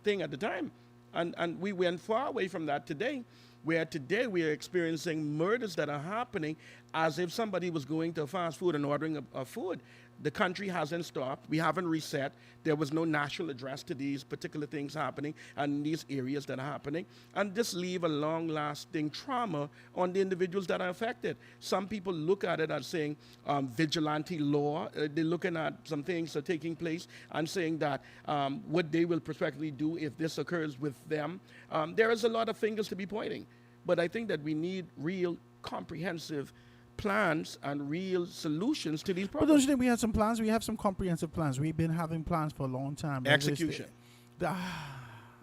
thing at the time. And we went far away from that today, where today we are experiencing murders that are happening as if somebody was going to fast food and ordering a food. The country hasn't stopped. We haven't reset. There was no national address to these particular things happening and these areas that are happening. And this leave a long-lasting trauma on the individuals that are affected. Some people look at it as saying vigilante law. They're looking at some things that are taking place and saying that what they will prospectively do if this occurs with them. There is a lot of fingers to be pointing. But I think that we need real comprehensive plans and real solutions to these
But
problems.
don't you think we had some plans? We have some comprehensive plans. We've been having plans for a long time.
Execution.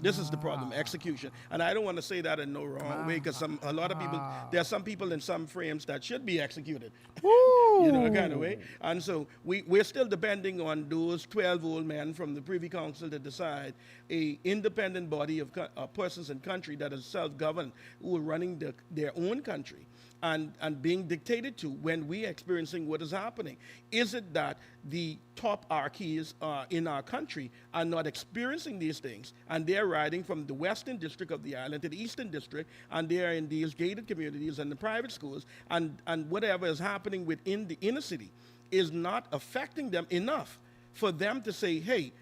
This is the problem, execution. And I don't want to say that in no wrong way, because a lot of people, there are some people in some frames that should be executed, you know, kind of way. And so we're still depending on those 12 old men from the Privy Council to decide a independent body of persons and country that is self-governed, who are running their own country. And being dictated to when we are experiencing what is happening. Is it that the top archies in our country are not experiencing these things, and they're riding from the western district of the island to the eastern district, and they are in these gated communities and the private schools, and whatever is happening within the inner city is not affecting them enough for them to say, hey,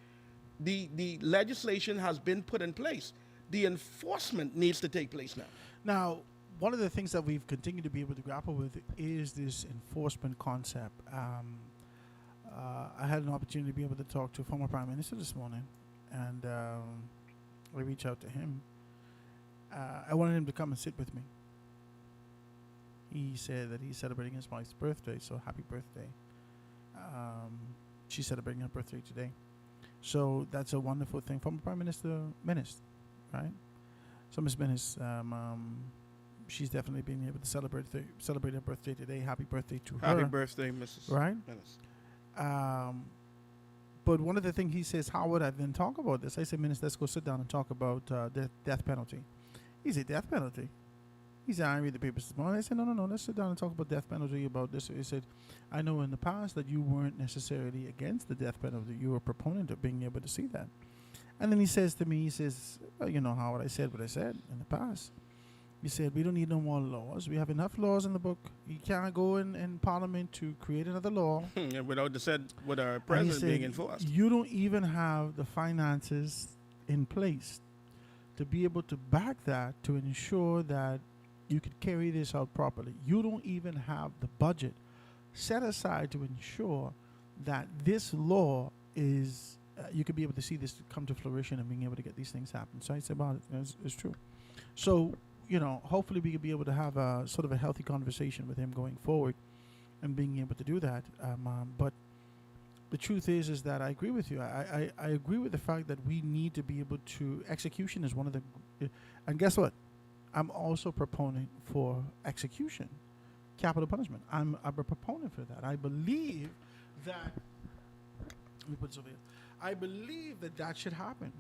the legislation has been put in place. The enforcement needs to take place now.
Now, one of the things that we've continued to be able to grapple with is this enforcement concept. I had an opportunity to be able to talk to former Prime Minister this morning, and I reached out to him. I wanted him to come and sit with me. He said that he's celebrating his wife's birthday, so happy birthday. She's celebrating her birthday today. So that's a wonderful thing. Former Prime Minister Menace, right? So Ms. Menace, she's definitely being able to celebrate her birthday today. Happy birthday to her.
Happy birthday, Mrs.
Right?
Menace.
But one of the things he says, how would I then talk about this? I said, Minister, let's go sit down and talk about death penalty. He said, death penalty? He said, I read the papers this morning. I said, no, let's sit down and talk about death penalty, about this. He said, I know in the past that you weren't necessarily against the death penalty. You were a proponent of being able to see that. And then he says to me, he says, well, you know, Howard, I said what I said in the past. He said, we don't need no more laws. We have enough laws in the book. You can't go in Parliament to create another law.
Without with our president being enforced.
You don't even have the finances in place to be able to back that, to ensure that you could carry this out properly. You don't even have the budget set aside to ensure that this law is, you could be able to see this come to fruition and being able to get these things happen. So I said, well, it's true. So, you know, hopefully we could be able to have a sort of a healthy conversation with him going forward and being able to do that. But the truth is that I agree with you. I agree with the fact that we need to be able to, execution is one of the, and guess what? I'm also a proponent for execution, capital punishment. I'm a proponent for that. I believe that, let me put this over here. I believe that should happen.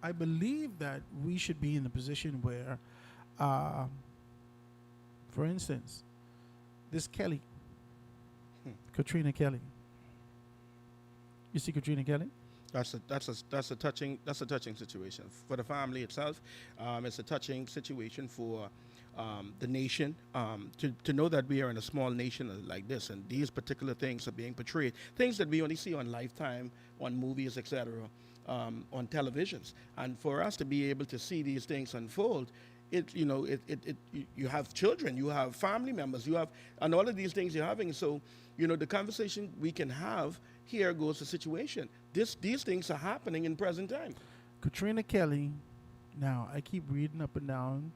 I believe that we should be in the position where, for instance, this Kelly, Katrina Kelly. You see Katrina Kelly?
That's a touching situation for the family itself. It's a touching situation for the nation to know that we are in a small nation like this, and these particular things are being portrayed, things that we only see on Lifetime, on movies, etc., on televisions, and for us to be able to see these things unfold. You have children, you have family members, and all of these things you're having. So, the conversation we can have, here goes the situation. These things are happening in present time.
Katrina Kelly, now I keep reading up and down.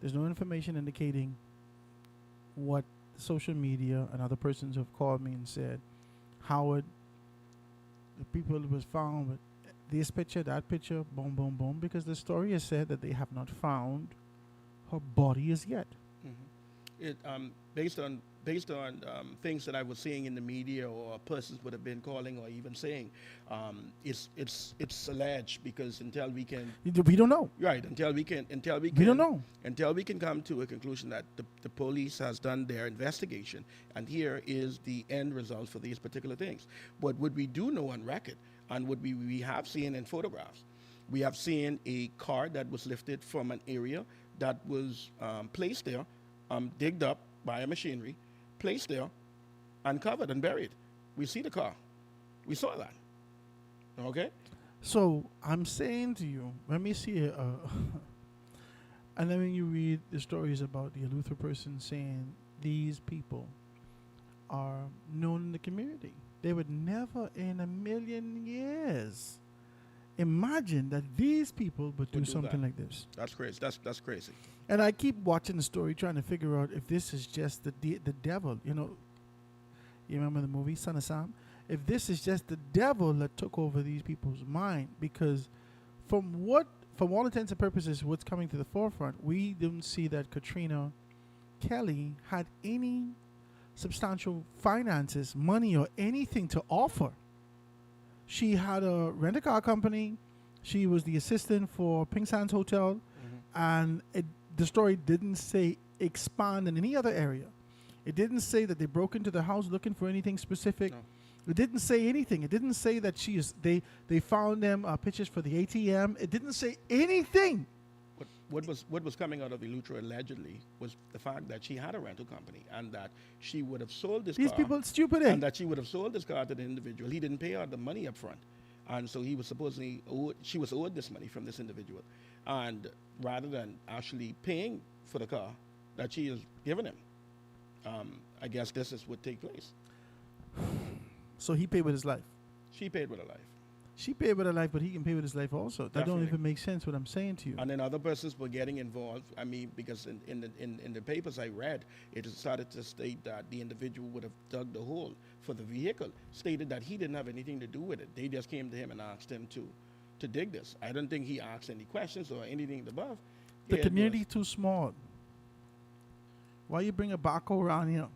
There's no information indicating what social media and other persons have called me and said, Howard, the people was found with this picture, that picture, boom, boom, boom, because the story has said that they have not found her body as yet.
It based on things that I was seeing in the media or persons would have been calling or even saying, it's alleged because until we can
we don't know.
Right, until we can
we don't know.
Until we can come to a conclusion that the police has done their investigation and here is the end result for these particular things. But what we do know on record and what we have seen in photographs, we have seen a car that was lifted from an area that was placed there, digged up by a machinery, placed there, uncovered and buried. We see the car. We saw that. Okay?
So I'm saying to you, let me see and then when you read the stories about the Eleuthera person saying these people are known in the community. They would never in a million years imagine that these people would do something like this.
That's crazy. That's crazy.
And I keep watching the story, trying to figure out if this is just the devil. You know, you remember the movie Son of Sam? If this is just the devil that took over these people's mind, because from all intents and purposes, what's coming to the forefront, we don't see that Katrina Kelly had any substantial finances, money, or anything to offer. She had a rent-a-car company. She was the assistant for Pink Sands Hotel, and the story didn't say expand in any other area. It didn't say that they broke into the house looking for anything specific. No. It didn't say anything. It didn't say that they found them pictures for the ATM. It didn't say anything.
What was coming out of Eleuthera allegedly was the fact that she had a rental company and that she would have sold this car.
These people stupid,
and that she would have sold this car to the individual. He didn't pay her the money up front, and so he was supposedly she was owed this money from this individual, and rather than actually paying for the car that she has given him, I guess this is what take place.
So he paid with his life.
She paid with her life.
She paid with her life, but he can pay with his life also. That don't even make sense what I'm saying to you.
And then other persons were getting involved. I mean, because in the papers I read, it started to state that the individual would have dug the hole for the vehicle, stated that he didn't have anything to do with it. They just came to him and asked him to dig this. I don't think he asked any questions or anything above.
The community too small. Why you bring a Baco around here?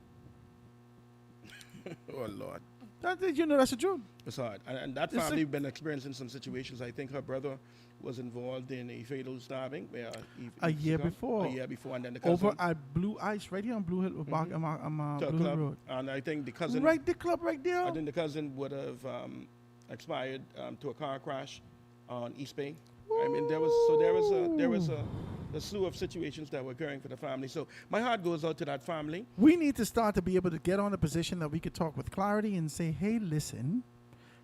Oh, Lord.
That's the truth.
It's hard. And that family been experiencing some situations. I think her brother was involved in a fatal stabbing. Where
a year before.
And then the cousin.
Over at Blue Ice, right here on Blue Hill, Blue Hill Road.
And I think the cousin.
Right, the club right there.
I think the cousin would have expired to a car crash on East Bay. Ooh. I mean, there was a slew of situations that were occurring for the family. So my heart goes out to that family.
We need to start to be able to get on a position that we could talk with clarity and say, hey, listen,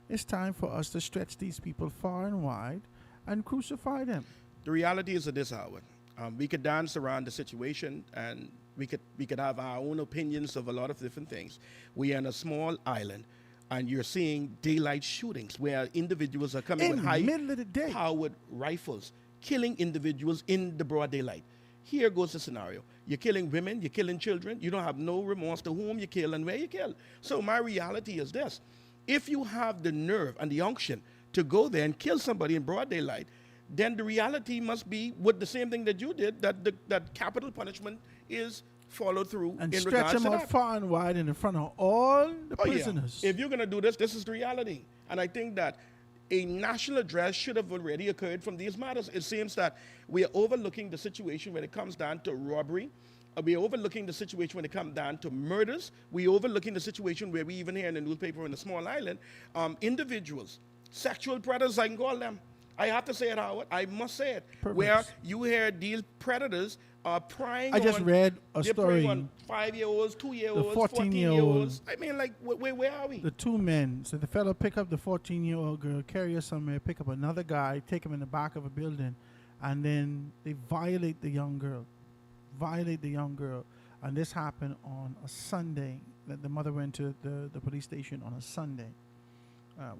it's time for us to stretch these people far and wide and crucify them.
The reality is this, Howard. We could dance around the situation and we could have our own opinions of a lot of different things. We are in a small island. And you're seeing daylight shootings where individuals are coming with high-powered rifles, killing individuals in the broad daylight. Here goes the scenario. You're killing women, you're killing children, you don't have no remorse to whom you kill and where you kill. So my reality is this. If you have the nerve and the unction to go there and kill somebody in broad daylight, then the reality must be with the same thing that you did, that capital punishment is followed through
and
in
stretch them out far and wide in front of all the prisoners.
Yeah. If you're going to do this, this is the reality. And I think that a national address should have already occurred from these matters. It seems that we are overlooking the situation when it comes down to robbery. We are overlooking the situation when it comes down to murders. We are overlooking the situation where we even hear in the newspaper in a small island, individuals, sexual predators, I can call them. I have to say it, Howard. I must say it.
Perfect.
Where you hear these predators are prying
I just read a story.
On 5-year-olds, 2-year-olds, 14-year-olds. I mean, like, where are we?
The two men. So the fellow pick up the 14-year-old girl, carry her somewhere, pick up another guy, take him in the back of a building, and then they violate the young girl. And this happened on a Sunday. That the mother went to the police station on a Sunday.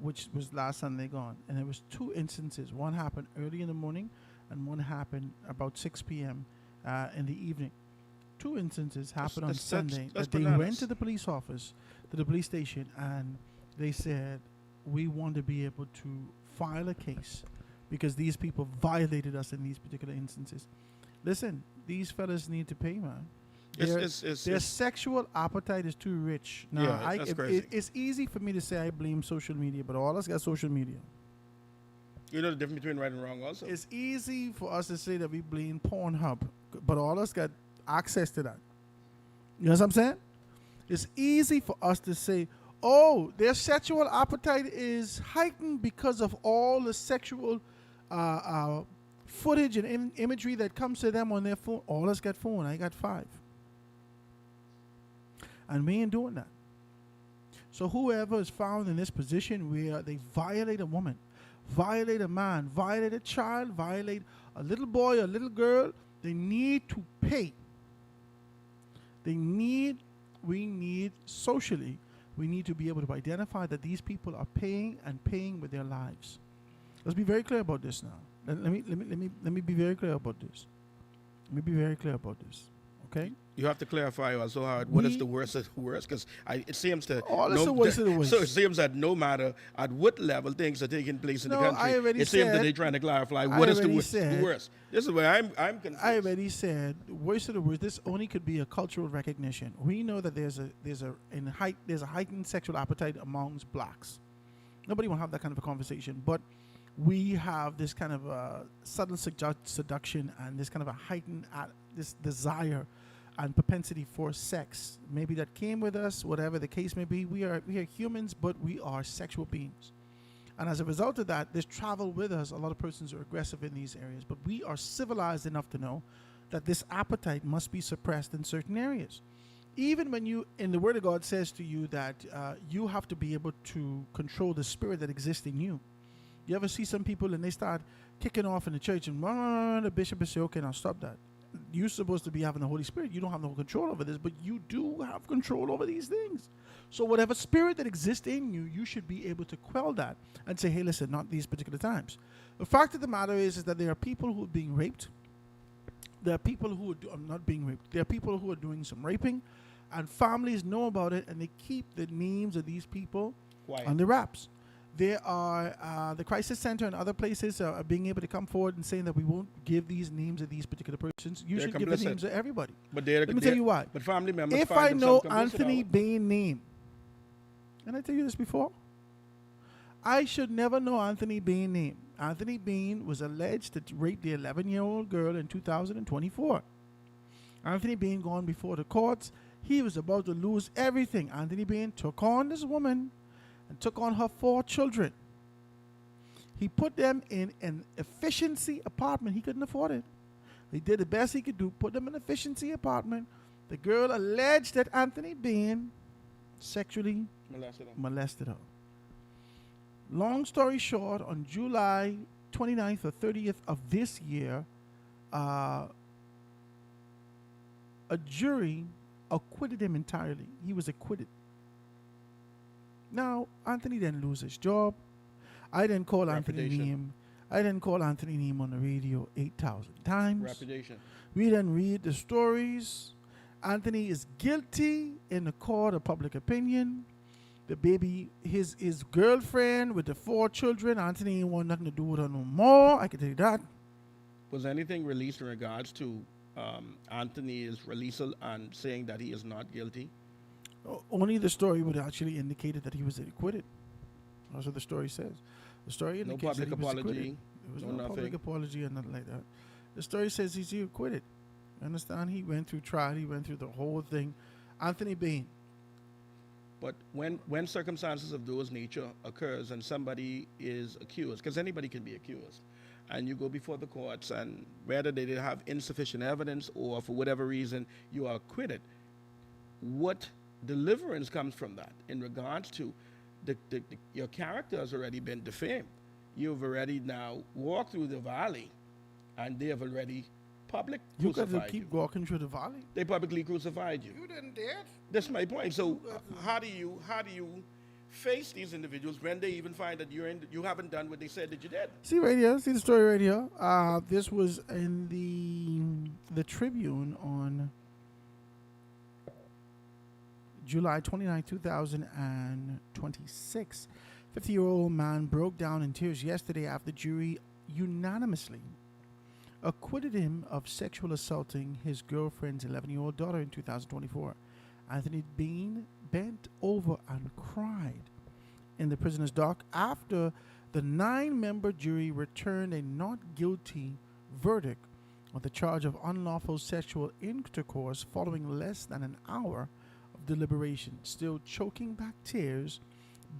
Which was last Sunday gone. And there was two instances. One happened early in the morning and one happened about 6 p.m. In the evening. Two instances happened on Sunday that they went to the police office, to the police station, and they said, we want to be able to file a case because these people violated us in these particular instances. Listen, these fellas need to pay, man. Their sexual appetite is too rich. Now,
Yeah, that's crazy.
It's easy for me to say I blame social media, but all of us got social media.
You know the difference between right and wrong also.
It's easy for us to say that we blame Pornhub, but all of us got access to that. You know what I'm saying? It's easy for us to say, oh, their sexual appetite is heightened because of all the sexual footage and imagery that comes to them on their phone. All of us got phone. I got 5. And we ain't doing that. So whoever is found in this position where they violate a woman, violate a man, violate a child, violate a little boy or little girl, they need to pay. We need socially, we need to be able to identify that these people are paying and paying with their lives. Let's be very clear about this now. Let me be very clear about this. Let me be very clear about this. Okay?
You have to clarify also how what is the worst of the worst, because it seems to
that's the worst of the worst.
So it seems that no matter at what level things are taking place in the country, it seems that they're trying to clarify what is the worst. This is where I'm confused.
I already said the worst of the worst. This only could be a cultural recognition. We know that there's a heightened sexual appetite amongst blacks. Nobody will have that kind of a conversation, but we have this kind of subtle seduction and this kind of a heightened this desire and propensity for sex. Maybe that came with us, whatever the case may be. We are humans, but we are sexual beings. And as a result of that, there's travel with us. A lot of persons are aggressive in these areas, but we are civilized enough to know that this appetite must be suppressed in certain areas. Even when in the Word of God says to you that you have to be able to control the spirit that exists in you. You ever see some people and they start kicking off in the church and the bishop will say, okay, now stop that. You're supposed to be having the Holy Spirit. You don't have no control over this, but you do have control over these things. So whatever spirit that exists in you, you should be able to quell that and say, hey, listen, not these particular times. The fact of the matter is that there are people who are being raped. There are people who are not being raped. There are people who are doing some raping, and families know about it, and they keep the names of these people under wraps. There are the crisis center and other places are being able to come forward and saying that we won't give these names of these particular persons. You should give the names of everybody.
But
let me tell you why.
But family members.
If I know Anthony Bain name, and I tell you this before, I should never know Anthony Bain name. Anthony Bain was alleged to rape the 11-year-old girl in 2024. Anthony Bain gone before the courts. He was about to lose everything. Anthony Bain took on this woman and took on her 4 children. He put them in an efficiency apartment. He couldn't afford it. He did the best he could do, put them in an efficiency apartment. The girl alleged that Anthony Bain sexually molested her. Long story short, on July 29th or 30th of this year, a jury acquitted him entirely. He was acquitted. Now, Anthony didn't lose his job. I didn't call Anthony name. I didn't call Anthony name on the radio 8,000 times.
Reputation.
We didn't read the stories. Anthony is guilty in the court of public opinion. The baby, his girlfriend with the 4 children, Anthony ain't want nothing to do with her no more. I can tell you that.
Was anything released in regards to Anthony's releasal and saying that he is not guilty?
Only the story would actually indicate that he was acquitted. That's what the story says. The story indicates that he was acquitted. There was no public apology or nothing like that. The story says he's acquitted. You understand? He went through trial. He went through the whole thing. Anthony Bain.
But when circumstances of those nature occurs and somebody is accused, because anybody can be accused, and you go before the courts, and whether they have insufficient evidence or for whatever reason you are acquitted, what deliverance comes from that in regards to your character has already been defamed. You've already now walked through the valley, and they have already
You got to keep walking through the valley.
They publicly crucified you.
You didn't dare.
That's my point. So how do you face these individuals when they even find that you haven't done what they said that you did?
See right here. See the story right here. This was in the Tribune on July 29, 2026. 50-year-old man broke down in tears yesterday after the jury unanimously acquitted him of sexual assaulting his girlfriend's 11-year-old daughter in 2024. Anthony Bean bent over and cried in the prisoner's dock after the 9-member jury returned a not guilty verdict on the charge of unlawful sexual intercourse following less than an hour of deliberation. Still choking back tears,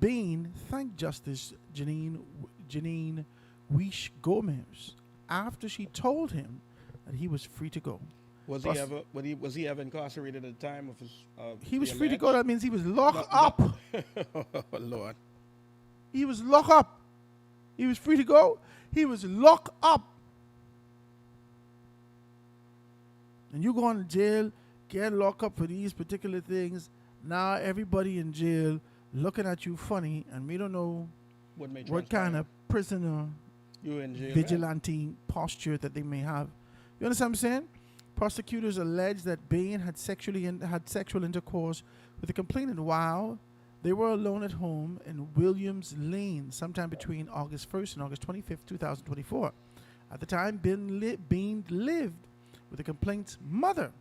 Bean thanked Justice Janine Weish Gomez after she told him that he was free to go.
Was he ever incarcerated at the time of his?
He was free to go. That means he was locked up.
Oh, Lord.
He was locked up. He was free to go. He was locked up. And you go to jail, get locked up for these particular things. Now everybody in jail looking at you funny, and we don't know what kind of prisoner vigilante posture that they may have. You understand what I'm saying? Prosecutors allege that Bain had sexual intercourse with the complainant while they were alone at home in Williams Lane sometime between August 1st and August 25th, 2024. At the time, Bain lived with the complainant's mother,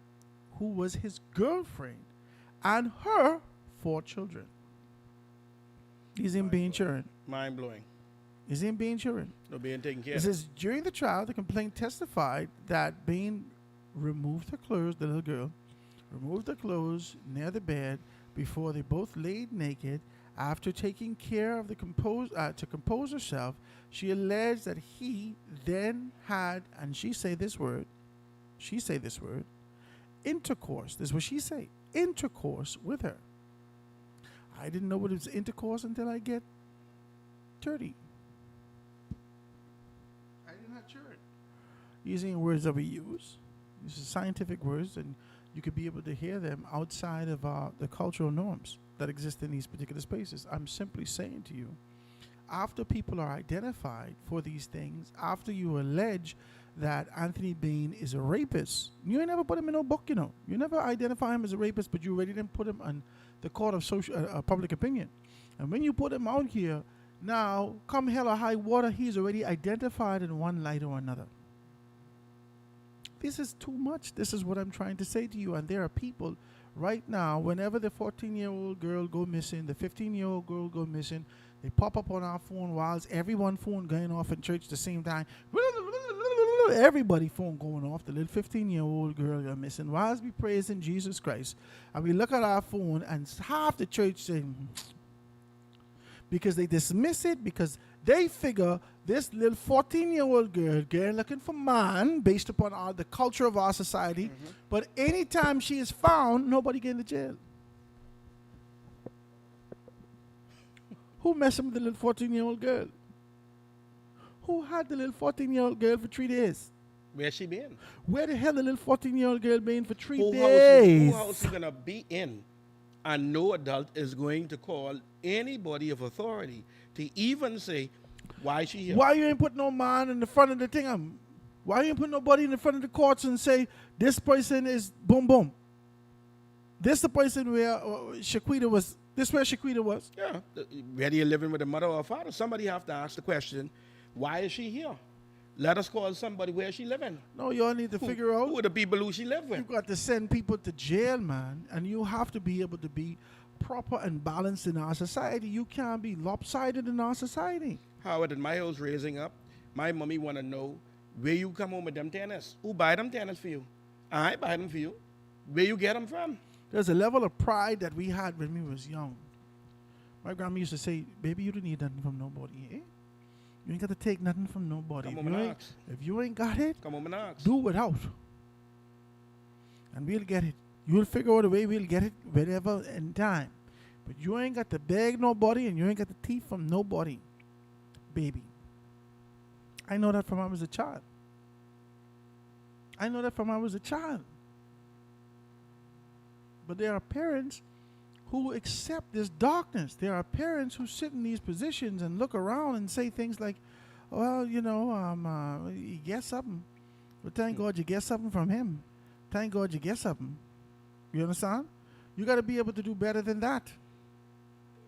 who was his girlfriend, and her 4 children. He's in being children.
Mind blowing.
Is in being children.
No being taken care
of. It says during the trial, the complainant testified that Bain removed her clothes, the little girl, removed her clothes near the bed before they both laid naked. After taking care of to compose herself, she alleged that he then had, and she say this word, intercourse. This is what she say, intercourse with her. I didn't know what it was intercourse until I get 30. I didn't have children. Using words that we use. These are scientific words, and you could be able to hear them outside of the cultural norms that exist in these particular spaces. I'm simply saying to you, after people are identified for these things, after you allege that Anthony Bain is a rapist, you ain't never put him in no book, you know. You never identify him as a rapist, but you already didn't put him on the court of public opinion. And when you put him out here, now, come hell or high water, he's already identified in one light or another. This is too much. This is what I'm trying to say to you. And there are people right now, whenever the 14-year-old girl go missing, the 15-year-old girl go missing, they pop up on our phone whilst everyone phone going off in church at the same time. Everybody phone going off. The little 15-year-old girl got missing. Whilst we praising Jesus Christ, and we look at our phone, and half the church saying, because they dismiss it, because they figure this little 14-year-old girl looking for man based upon the culture of our society, but anytime she is found, nobody get into jail. Who messing with the little 14-year-old girl? Who had the little 14-year-old girl for 3 days?
Where she been?
Where the hell the little 14-year-old girl been for 3 days?
Who house is going to be in? And no adult is going to call anybody of authority to even say, why is she here?
Why you ain't put no man in the front of the thing? Why you ain't put nobody in the front of the courts and say, this person is boom boom? This the person where Shaquita was. This where Shaquita was.
Yeah. Whether you're living with a mother or a father, somebody have to ask the question, why is she here? Let us call somebody where she living.
No, you all need to figure out
who are the people who she live with.
You got to send people to jail, man, and you have to be able to be proper and balanced in our society. You can't be lopsided in our society.
Howard, in my house raising up, my mommy want to know where you come home with them tennis. Who buy them tennis for you? I buy them for you. Where you get them from?
There's a level of pride that we had when we was young. My grandma used to say, baby, you don't need nothing from nobody, eh? You ain't got to take nothing from nobody. If you ain't got it,
come home and ask.
Do without. And we'll get it. You'll figure out a way we'll get it whenever in time. But you ain't got to beg nobody, and you ain't got to thief from nobody, baby. I know that from when I was a child. But there are parents who accept this darkness. There are parents who sit in these positions and look around and say things like, well, you get something. But thank God you get something from him. Thank God you get something. You understand? You got to be able to do better than that.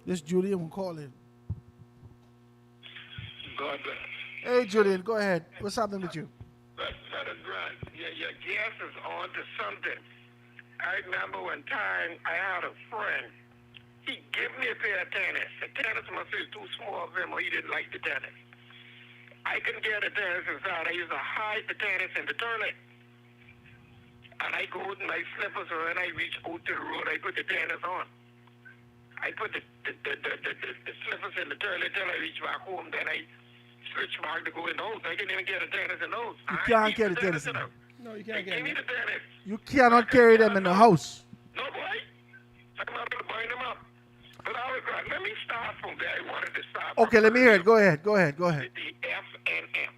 This Julian will call in.
God bless.
Hey, Julian, go ahead. What's happening with you?
Brother Grant, your guess is on to something. I remember one time I had a friend. He gave me a pair of tennis. The tennis must be too small for him, or he didn't like the tennis. I couldn't get the tennis inside. I used to hide the tennis in the toilet. And I go with my slippers, and when I reach out to the road, I put the tennis on. I put the slippers in the toilet till I reach back home. Then I switch back to go in the house. I can't even get a tennis in the house.
You can't get a tennis in the house.
No, you can't get
Give me the tennis.
You cannot carry them in the house.
No, boy. I'm not going to bind them up. But let me start from where I wanted to start.
Okay, let me hear it. Go ahead.
The FNM.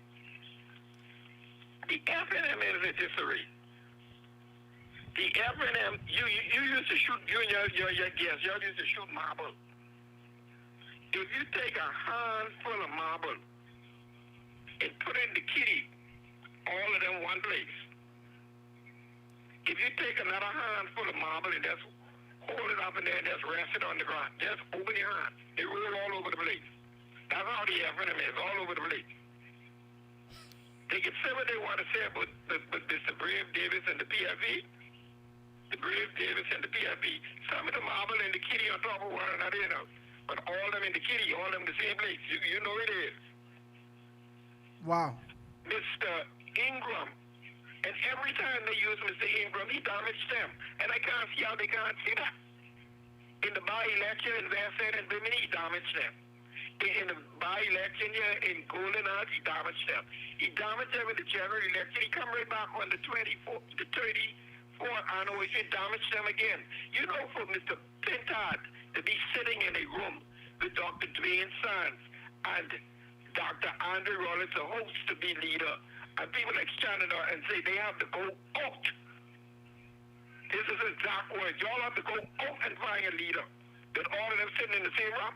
The FNM is a disarray. The FNM, you used to shoot, you and your guests, y'all used to shoot marble. If you take a handful of marble and put it in the kitty, all of them one place. If you take another handful of marble and just hold it up in there and just rest it on the ground, just open your hand. It roll all over the place. That's how the FNM is, all over the place. They can say what they want to say about Mr. Brave Davis and the PFE. The Brave Davis and the PFE. Some of the marble and the kitty on top of one another, you know. But all of them in the kitty, all of them in the same place. You know it is.
Wow.
Mr. Ingram. And every time they use Mr. Ingram, he damaged them. And I can't see how they can't see that. In the by-election in West and Bimini, he damaged them. In the by-election here in Golden Arch, he damaged them. He damaged them in the general election. He come right back on the 34th anniversary, damaged them again. You know, for Mr. Pintard to be sitting in a room with Dr. Dwayne Sands and Dr. Andrew Rollins, the host, to be leader, and people like Canada and say they have to go out. This is exact words. Y'all have to go out and find a leader. That all of them sitting in the same room.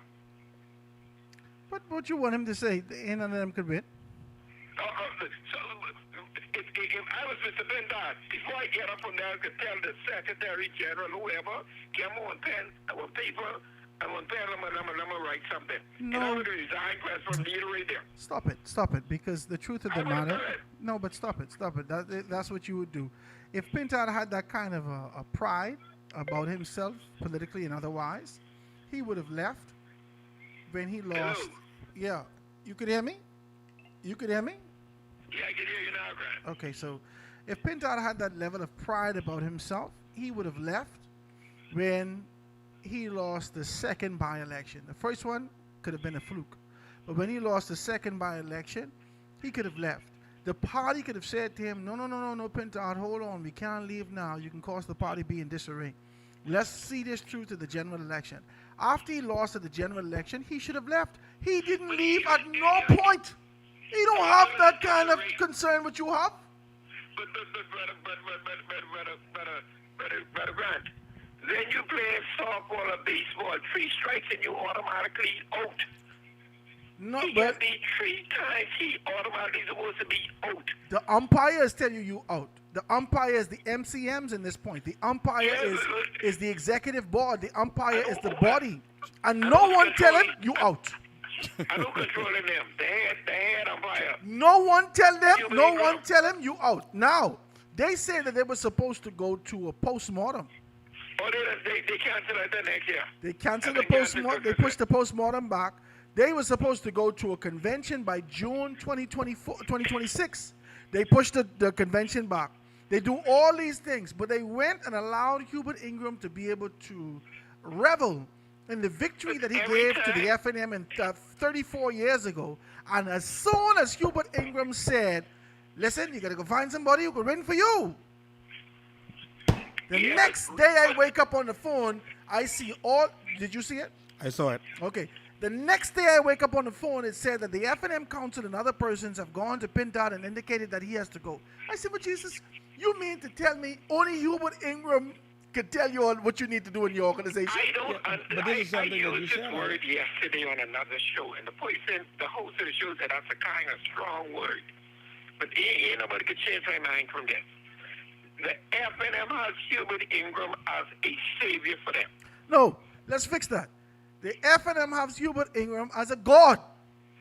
But what you want him to say? None of them could win.
So if I was Mr. Bendard, before I get up from there, I could tell the Secretary General, whoever, get me one pen, one paper, and one pen, let me write something.
No.
And I would resign from leader right there.
Stop it, because the truth of the matter. No, but stop it. That's what you would do. If Pintard had that kind of a pride about himself, politically and otherwise, he would have left when he lost.
Hello?
Yeah, you could hear me? You could hear me?
Yeah, I can hear you now, Grant.
Okay, so if Pintard had that level of pride about himself, he would have left when he lost the second by-election. The first one could have been a fluke. But when he lost the second by-election, he could have left. The party could have said to him, no, Pintard, hold on. We can't leave now. You can cause the party be in disarray. Let's see this through to the general election. After he lost at the general election, he should have left. He didn't leave at no point. He don't have that kind of concern what you have.
But Grant, then you play softball or baseball, 3 strikes and you automatically out.
No,
he
but
can be 3 times, he automatically supposed to be out.
The umpires tell you out. The umpire is the MCMs in this point. The umpire is the executive board. The umpire is the body. And no one tell him you out.
I don't controlling them. The head umpire.
No one tell him you out. Now, they say that they were supposed to go to a postmortem.
Oh, they canceled it the next year.
They canceled the postmortem. They pushed the postmortem back. They were supposed to go to a convention by June 2026. They pushed the convention back. They do all these things, but they went and allowed Hubert Ingram to be able to revel in the victory that he gave to the FNM in 34 years ago. And as soon as Hubert Ingram said, listen, you got to go find somebody who can win for you. The next day I wake up on the phone, I see all, did you see it?
I saw it.
Okay. The next day I wake up on the phone, it said that the FNM Council and other persons have gone to Pintard and indicated that he has to go. I said, but Jesus, you mean to tell me only Hubert Ingram could tell you all what you need to do in your organization?
I don't. I used this word yesterday on another show, and the person, the host of the show said that's a kind of strong word. But ain't nobody could change my mind from this. The FNM has Hubert Ingram as a savior for them.
No, let's fix that. The FNM has Hubert Ingram as a god.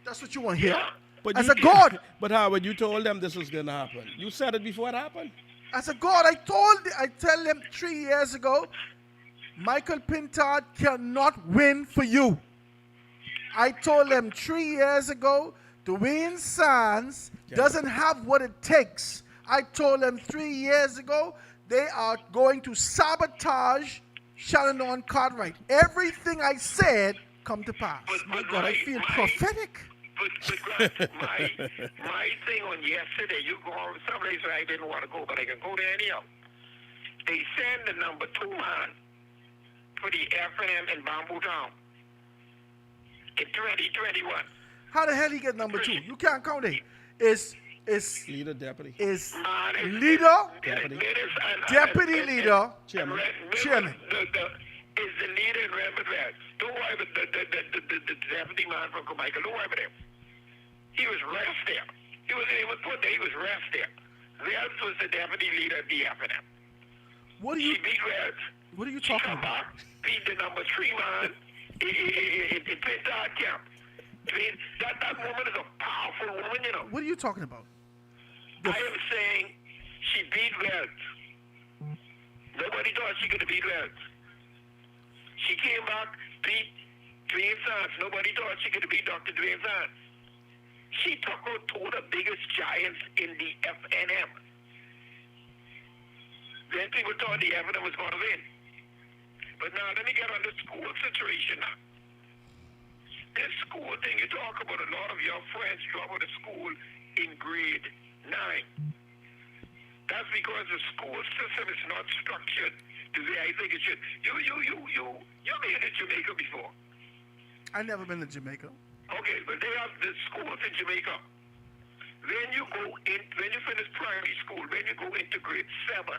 That's what you want to hear.
But
As
you
a God.
But Howard, you told them this was going to happen. You said it before it happened.
As a God, I tell them 3 years ago, Michael Pintard cannot win for you. I told them 3 years ago, Dwayne Sands doesn't have what it takes. I told them 3 years ago, they are going to sabotage Shannon Cartwright. Everything I said come to pass. My God, I feel prophetic.
But my thing on yesterday, you go on someplace where I didn't want to go, but I can go there anyhow. They send the number 2 man for the FNM in Bamboo Town in 2021.
How the hell he get number 2? You can't count it. It's
leader, deputy.
Is leader, deputy leader,
chairman.
Is the leader in Redmond West. Don't worry about the deputy man from Carmichael. Don't worry about him. He was rest there. He wasn't even put there. He was rest there. Wells was the deputy leader of the FNM. She beat Wells.
What are you talking about?
Beat the number 3 man in Pintard camp. That woman is a powerful woman, you know.
What are you talking about?
I am saying she beat Wells. Nobody thought she could have beat Wells. She came back, beat Dwayne Sands. Nobody thought she could have beat Dr. Dwayne Sands. She took out 2 of the biggest giants in the FNM. Then people thought the FNM was going to win. But now let me get on the school situation now. This school thing you talk about, a lot of your friends drop out of school in grade 9. That's because the school system is not structured the way I think it should. You've been in Jamaica before.
I never been to Jamaica.
Okay, but they have the schools in Jamaica. When you finish primary school, when you go into grade 7,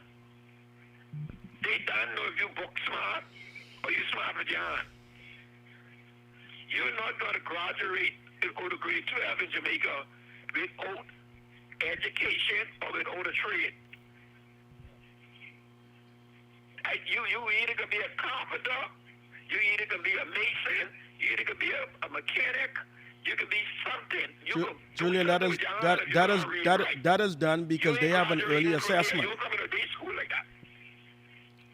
they don't know if you book smart or you smart with your hand. You're not going to graduate and go to grade 12 in Jamaica without education or without a trade. You either going to be a carpenter, you either going to be a mason, you either going to be a mechanic, you can be something.
Julian, that is done because they have an early assessment.
You come to a day school like that.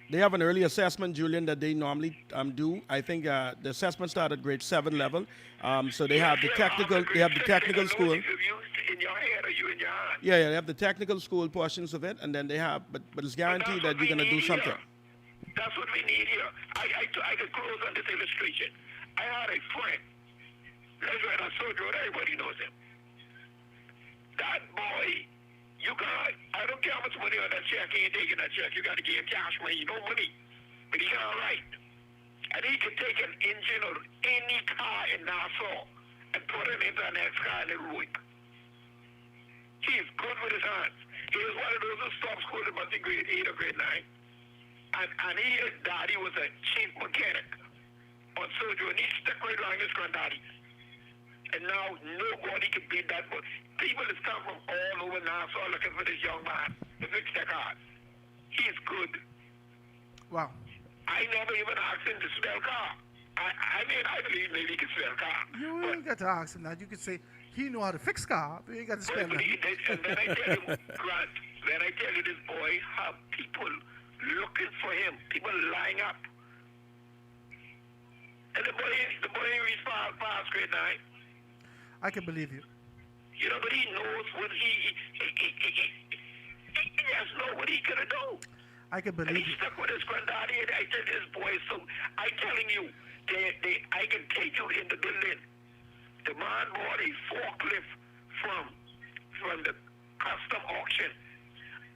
They have an early assessment, Julian, that they normally do. I think the assessment starts at grade 7 level. So they have the technical. They have the technical school.
In your head or you in your hand.
Yeah, they have the technical school portions of it, and then they have. But it's guaranteed that you're gonna do something.
That's what we need here. I could close on this illustration. I had a friend. That's right. I saw Joe. Everybody knows him. That boy. I don't care how much money on that check. He ain't taking that check. You got to give him cash money. No money. But he all right. And he can take an engine or any car in Nassau and put it into the next car and it'll work. He's good with his hands. He was one of those who stopped school in must be grade 8 or grade 9. And his daddy was a chief mechanic on Sojo, and he stuck right along his granddaddy. And now nobody can beat that. But people has come from all over Nassau looking for this young man to fix their cars. He's good.
Wow.
I never even asked him to spell car. I believe maybe he can spell car.
You ain't got to ask him that. You could say he know how to fix car, but you ain't got to spell that.
And then I tell you, Grant, then I tell you this boy have people looking for him, people lining up. And the boy reached past grade 9.
I can believe you.
You know, but he knows what he just know what he gonna do.
I can believe
you. He stuck with his granddaddy, and I tell this boy, so I'm telling you, I can take you in the building. The man bought a forklift from the custom auction,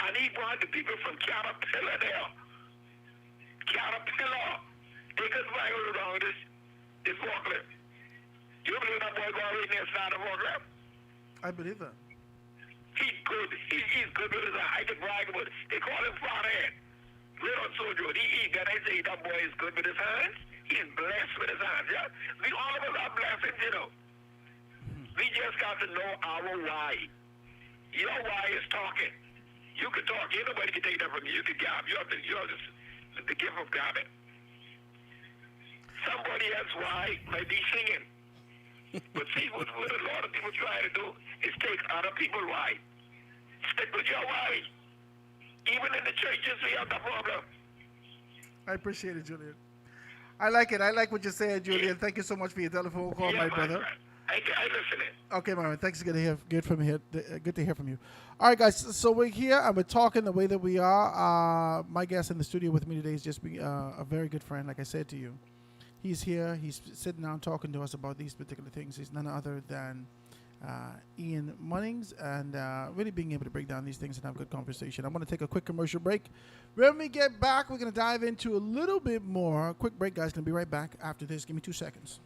and he brought the people from Caterpillar there. Caterpillar, they could buy around this forklift. You believe that boy go right there and start a forklift?
I believe that.
He's good. He's good with his eye. I can brag about it. They call him Fatherhead. We're on Sojo. Can I say that boy is good with his hands? He's blessed with his hands, yeah? All of us are blessings, you know. We just got to know our why. Your why is talking. You can talk. Nobody can take that from you. You can gab. You have the gift of gabbing. Somebody else why might be singing. But see, with a what people try to do is take other people's wife. Stick with your wife. Even in the churches, we have the problem.
I appreciate it, Julian. I like it. I like what you said, Julian. Thank you so much for your telephone call, my brother.
I listen in.
Okay, my man. Thanks. Good to hear from you. Good to hear from you. All right, guys. So we're here and we're talking the way that we are. My guest in the studio with me today is just a very good friend, like I said to you. He's here. He's sitting down talking to us about these particular things. He's none other than Ian Munnings, and really being able to break down these things and have a good conversation. I'm going to take a quick commercial break. When we get back, we're going to dive into a little bit more. Quick break, guys. Going to be right back after this. Give me 2 seconds.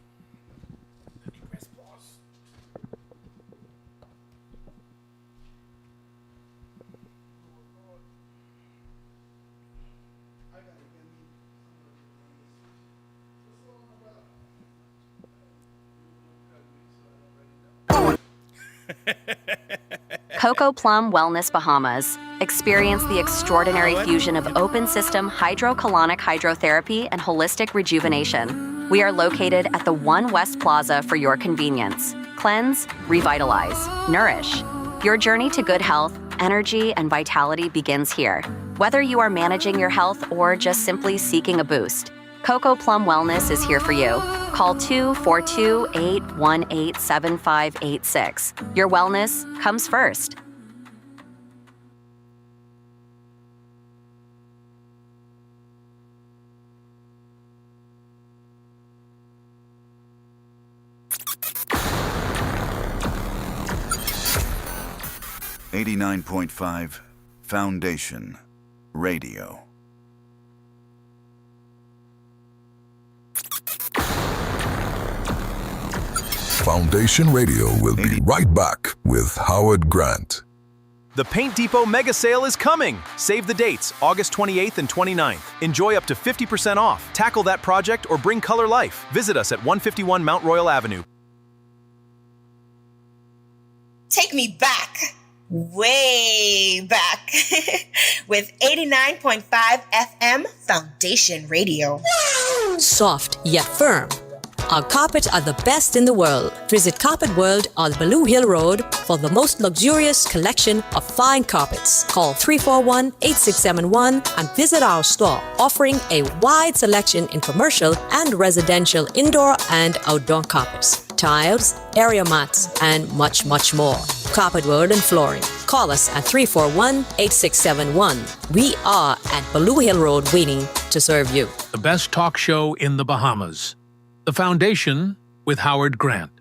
Coco Plum Wellness Bahamas. Experience the extraordinary fusion of open system hydrocolonic hydrotherapy and holistic rejuvenation. We are located at the One West Plaza for your convenience. Cleanse, revitalize, nourish. Your journey to good health, energy, and vitality begins here. Whether you are managing your health or just simply seeking a boost, Coco Plum Wellness is here for you. Call 242-818-7586. Your wellness comes first.
.5 Foundation Radio.
Foundation Radio will be right back with Howard Grant.
The Paint Depot Mega Sale is coming! Save the dates, August 28th and 29th. Enjoy up to 50% off. Tackle that project or bring color life. Visit us at 151 Mount Royal Avenue.
Take me back, way back, with 89.5 FM Foundation Radio.
Soft yet firm. Our carpets are the best in the world. Visit Carpet World on Baloo Hill Road for the most luxurious collection of fine carpets. Call 341-8671 and visit our store, offering a wide selection in commercial and residential indoor and outdoor carpets, tiles, area mats, and much, much more. Carpet World and Flooring. Call us at 341-8671. We are at Baloo Hill Road waiting to serve you.
The best talk show in the Bahamas. The Foundation with Howard Grant.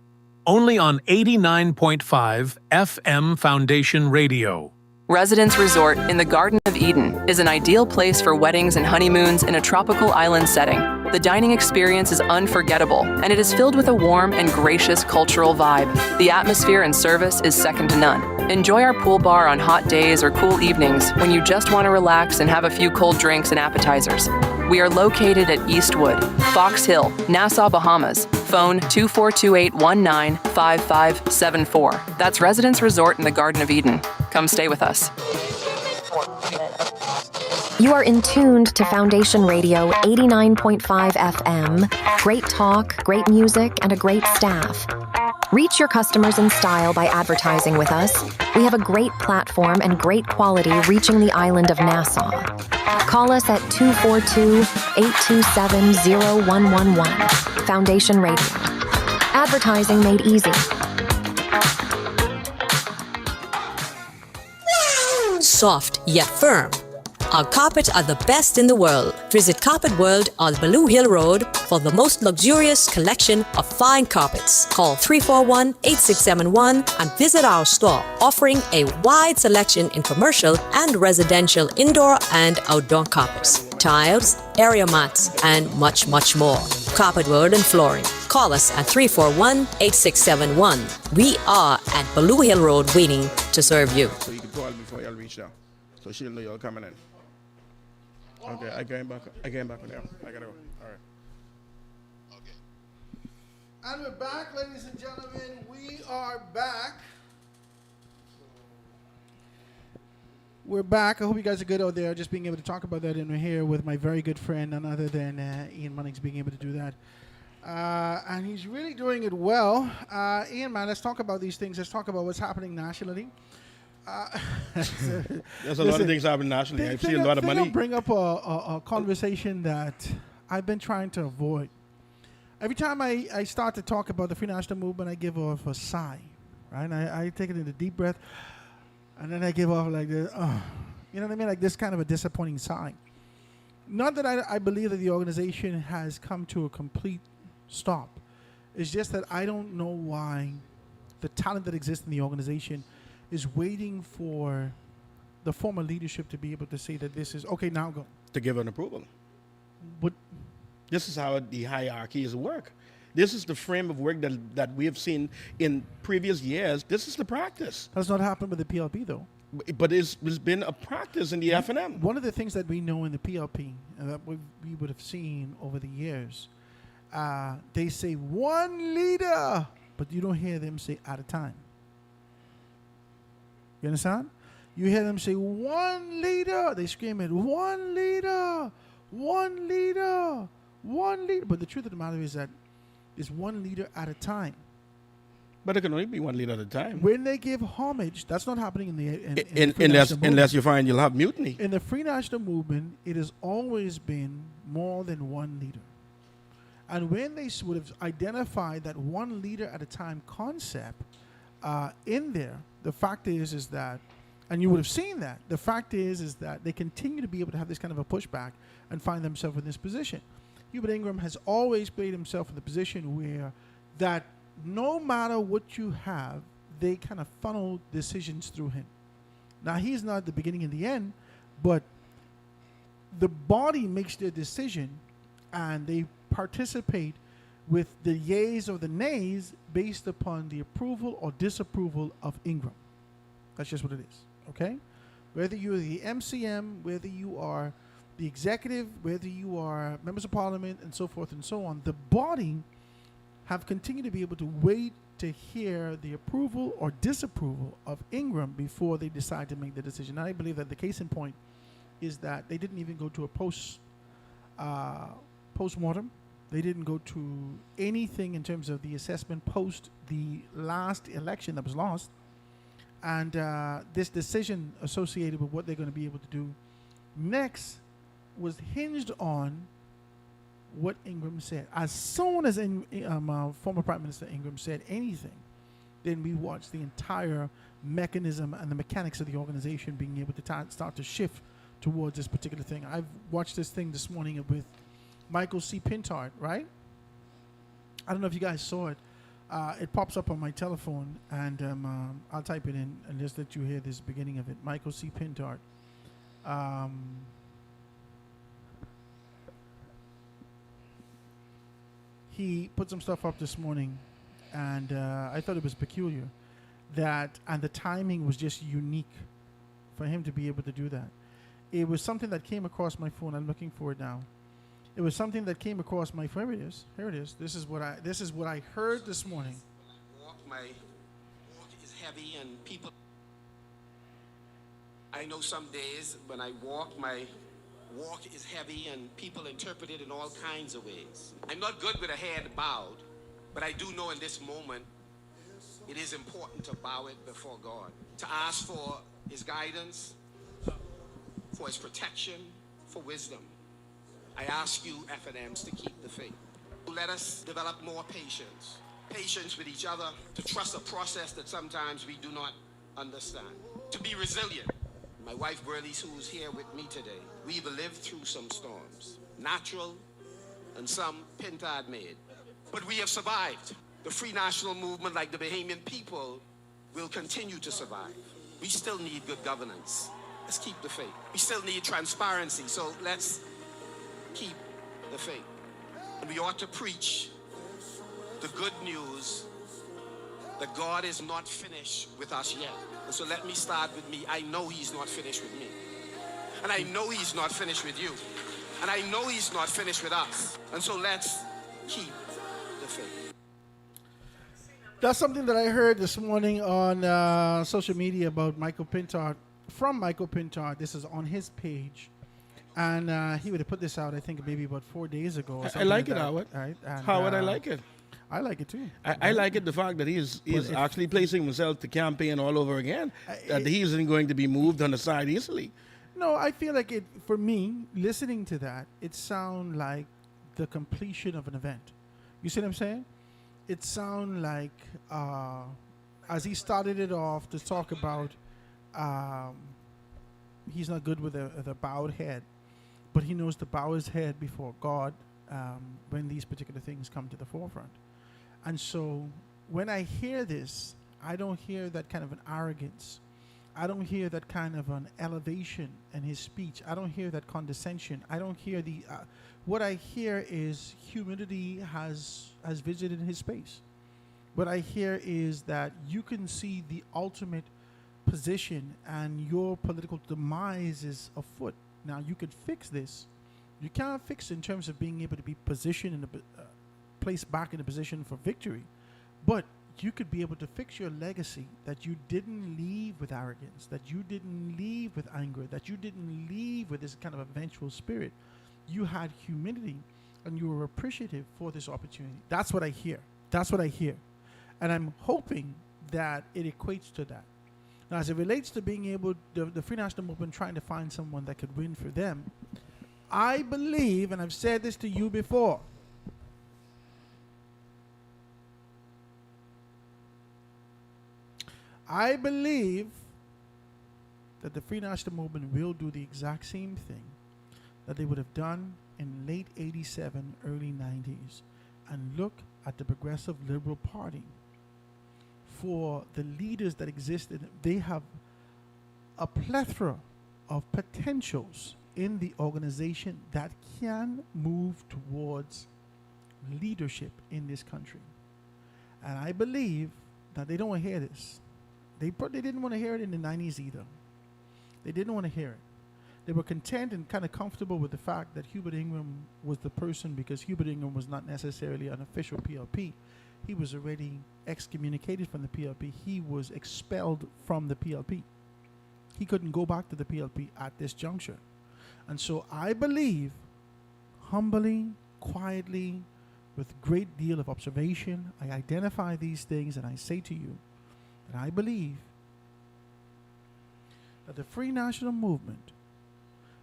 Only on 89.5 FM Foundation Radio.
Residence Resort in the Garden of Eden is an ideal place for weddings and honeymoons in a tropical island setting. The dining experience is unforgettable, and it is filled with a warm and gracious cultural vibe. The atmosphere and service is second to none. Enjoy our pool bar on hot days or cool evenings when you just want to relax and have a few cold drinks and appetizers. We are located at Eastwood, Fox Hill, Nassau, Bahamas. Phone 242-819-5574. That's Residence Resort in the Garden of Eden. Come stay with us.
You are in tuned to Foundation Radio 89.5 FM. Great talk, great music, and a great staff. Reach your customers in style by advertising with us. We have a great platform and great quality reaching the island of Nassau. Call us at 242-827-0111. Foundation Radio. Advertising made easy.
Soft yet firm. Our carpets are the best in the world. Visit Carpet World on Baloo Hill Road for the most luxurious collection of fine carpets. Call 341-8671 and visit our store, offering a wide selection in commercial and residential indoor and outdoor carpets, tiles, area mats, and much, much more. Carpet World and Flooring. Call us at 341-8671. We are at Baloo Hill Road waiting to serve you.
So you can call before y'all reach down, so she'll know y'all coming in. Okay, I came back on there. I gotta go. All right.
And we're back, ladies and gentlemen. We are back. We're back. I hope you guys are good out there. Just being able to talk about that, and we're here with my very good friend, none other than Ian Munnings, being able to do that. And he's really doing it well. Ian, man, let's talk about these things. Let's talk about what's happening nationally.
There's a lot of things happening nationally. I see a lot of money.
I'll bring up a conversation that I've been trying to avoid. Every time I start to talk about the Free National Movement, I give off a sigh, right? I take it in a deep breath, and then I give off like this, you know what I mean? Like this kind of a disappointing sigh. Not that I believe that the organization has come to a complete stop. It's just that I don't know why the talent that exists in the organization is waiting for the former leadership to be able to say that this is, okay, now go.
To give an approval.
But
this is how the hierarchies work. This is the frame of work that we have seen in previous years. This is the practice.
That's not happened with the PLP, though.
But it's been a practice in the FNM.
One of the things that we know in the PLP, and that we would have seen over the years, they say one leader, but you don't hear them say at a time. You understand? You hear them say one leader. They scream it, one leader, one leader, one leader. But the truth of the matter is that it's one leader at a time.
But it can only be one leader at a time.
When they give homage, that's not happening in the
unless you find you'll have mutiny.
In the Free National Movement, it has always been more than one leader. And when they would have identified that one leader at a time concept in there, the fact is that, and you would have seen that, the fact is that they continue to be able to have this kind of a pushback and find themselves in this position. Hubert Ingram has always played himself in the position where that no matter what you have, they kind of funnel decisions through him. Now, he's not the beginning and the end, but the body makes their decision and they participate with the yays or the nays based upon the approval or disapproval of Ingram. That's just what it is, okay? Whether you're the MCM, whether you are the executive, whether you are members of parliament, and so forth and so on, the body have continued to be able to wait to hear the approval or disapproval of Ingram before they decide to make the decision. And I believe that the case in point is that they didn't even go to a post-mortem. They didn't go to anything in terms of the assessment post the last election that was lost. And this decision associated with what they're going to be able to do next was hinged on what Ingram said. As soon as former Prime Minister Ingram said anything, then we watched the entire mechanism and the mechanics of the organization being able to start to shift towards this particular thing. I've watched this thing this morning with Michael C. Pintard, right? I don't know if you guys saw it. It pops up on my telephone, and I'll type it in and just let you hear this beginning of it. Michael C. Pintard. He put some stuff up this morning, and I thought it was peculiar and the timing was just unique for him to be able to do that. It was something that came across my phone. I'm looking for it now. It was something that came across my phone. Here it is. Here it is. This is what I heard this morning.
My walk is heavy, and people. I know some days when I walk, my walk is heavy, and people interpret it in all kinds of ways. I'm not good with a head bowed, but I do know in this moment it is important to bow it before God, to ask for His guidance, for His protection, for wisdom. I ask you, FNMs, to keep the faith. Let us develop more patience with each other, to trust a process that sometimes we do not understand, to be resilient. My wife, Burleys, who's here with me today, we've lived through some storms, natural and some Pintard-made. But we have survived. The Free National Movement, like the Bahamian people, will continue to survive. We still need good governance. Let's keep the faith. We still need transparency, so let's keep the faith. And we ought to preach the good news that God is not finished with us yet. And so let me start with me. I know He's not finished with me. And I know He's not finished with you. And I know He's not finished with us. And so let's keep the faith.
That's something that I heard this morning on social media about Michael Pintard. From Michael Pintard, this is on his page. And he would have put this out, I think, maybe about 4 days ago. Or
I
something
like it,
that,
Howard.
Right? And,
Howard, I like it.
I like it too.
I like it, the fact that he's actually placing himself to campaign all over again, that he isn't going to be moved on the side easily.
No, I feel like it, for me, listening to that, it sounds like the completion of an event. You see what I'm saying? It sounds like, as he started it off to talk about, he's not good with the bowed head, but he knows to bow his head before God when these particular things come to the forefront. And so when I hear this, I don't hear that kind of an arrogance. I don't hear that kind of an elevation in his speech. I don't hear that condescension. I don't hear the... what I hear is humility has visited his space. What I hear is that you can see the ultimate position and your political demise is afoot. Now, you could fix this. You can't fix it in terms of being able to be positioned in a placed back in a position for victory, but you could be able to fix your legacy, that you didn't leave with arrogance, that you didn't leave with anger, that you didn't leave with this kind of a vengeful spirit. You had humility and you were appreciative for this opportunity. That's what I hear. That's what I hear. And I'm hoping that it equates to that. Now, as it relates to being able, the Free National Movement trying to find someone that could win for them, I believe, and I've said this to you before, I believe that the Free National Movement will do the exact same thing that they would have done in late 87, early 90s, and look at the Progressive Liberal Party. For the leaders that existed, they have a plethora of potentials in the organization that can move towards leadership in this country. And I believe that they don't want to hear this. They didn't want to hear it in the 90s either. They didn't want to hear it. They were content and kind of comfortable with the fact that Hubert Ingram was the person, because Hubert Ingram was not necessarily an official PLP. He was already excommunicated from the PLP. He was expelled from the PLP. He couldn't go back to the PLP at this juncture. And so I believe, humbly, quietly, with great deal of observation, I identify these things and I say to you that I believe that the Free National Movement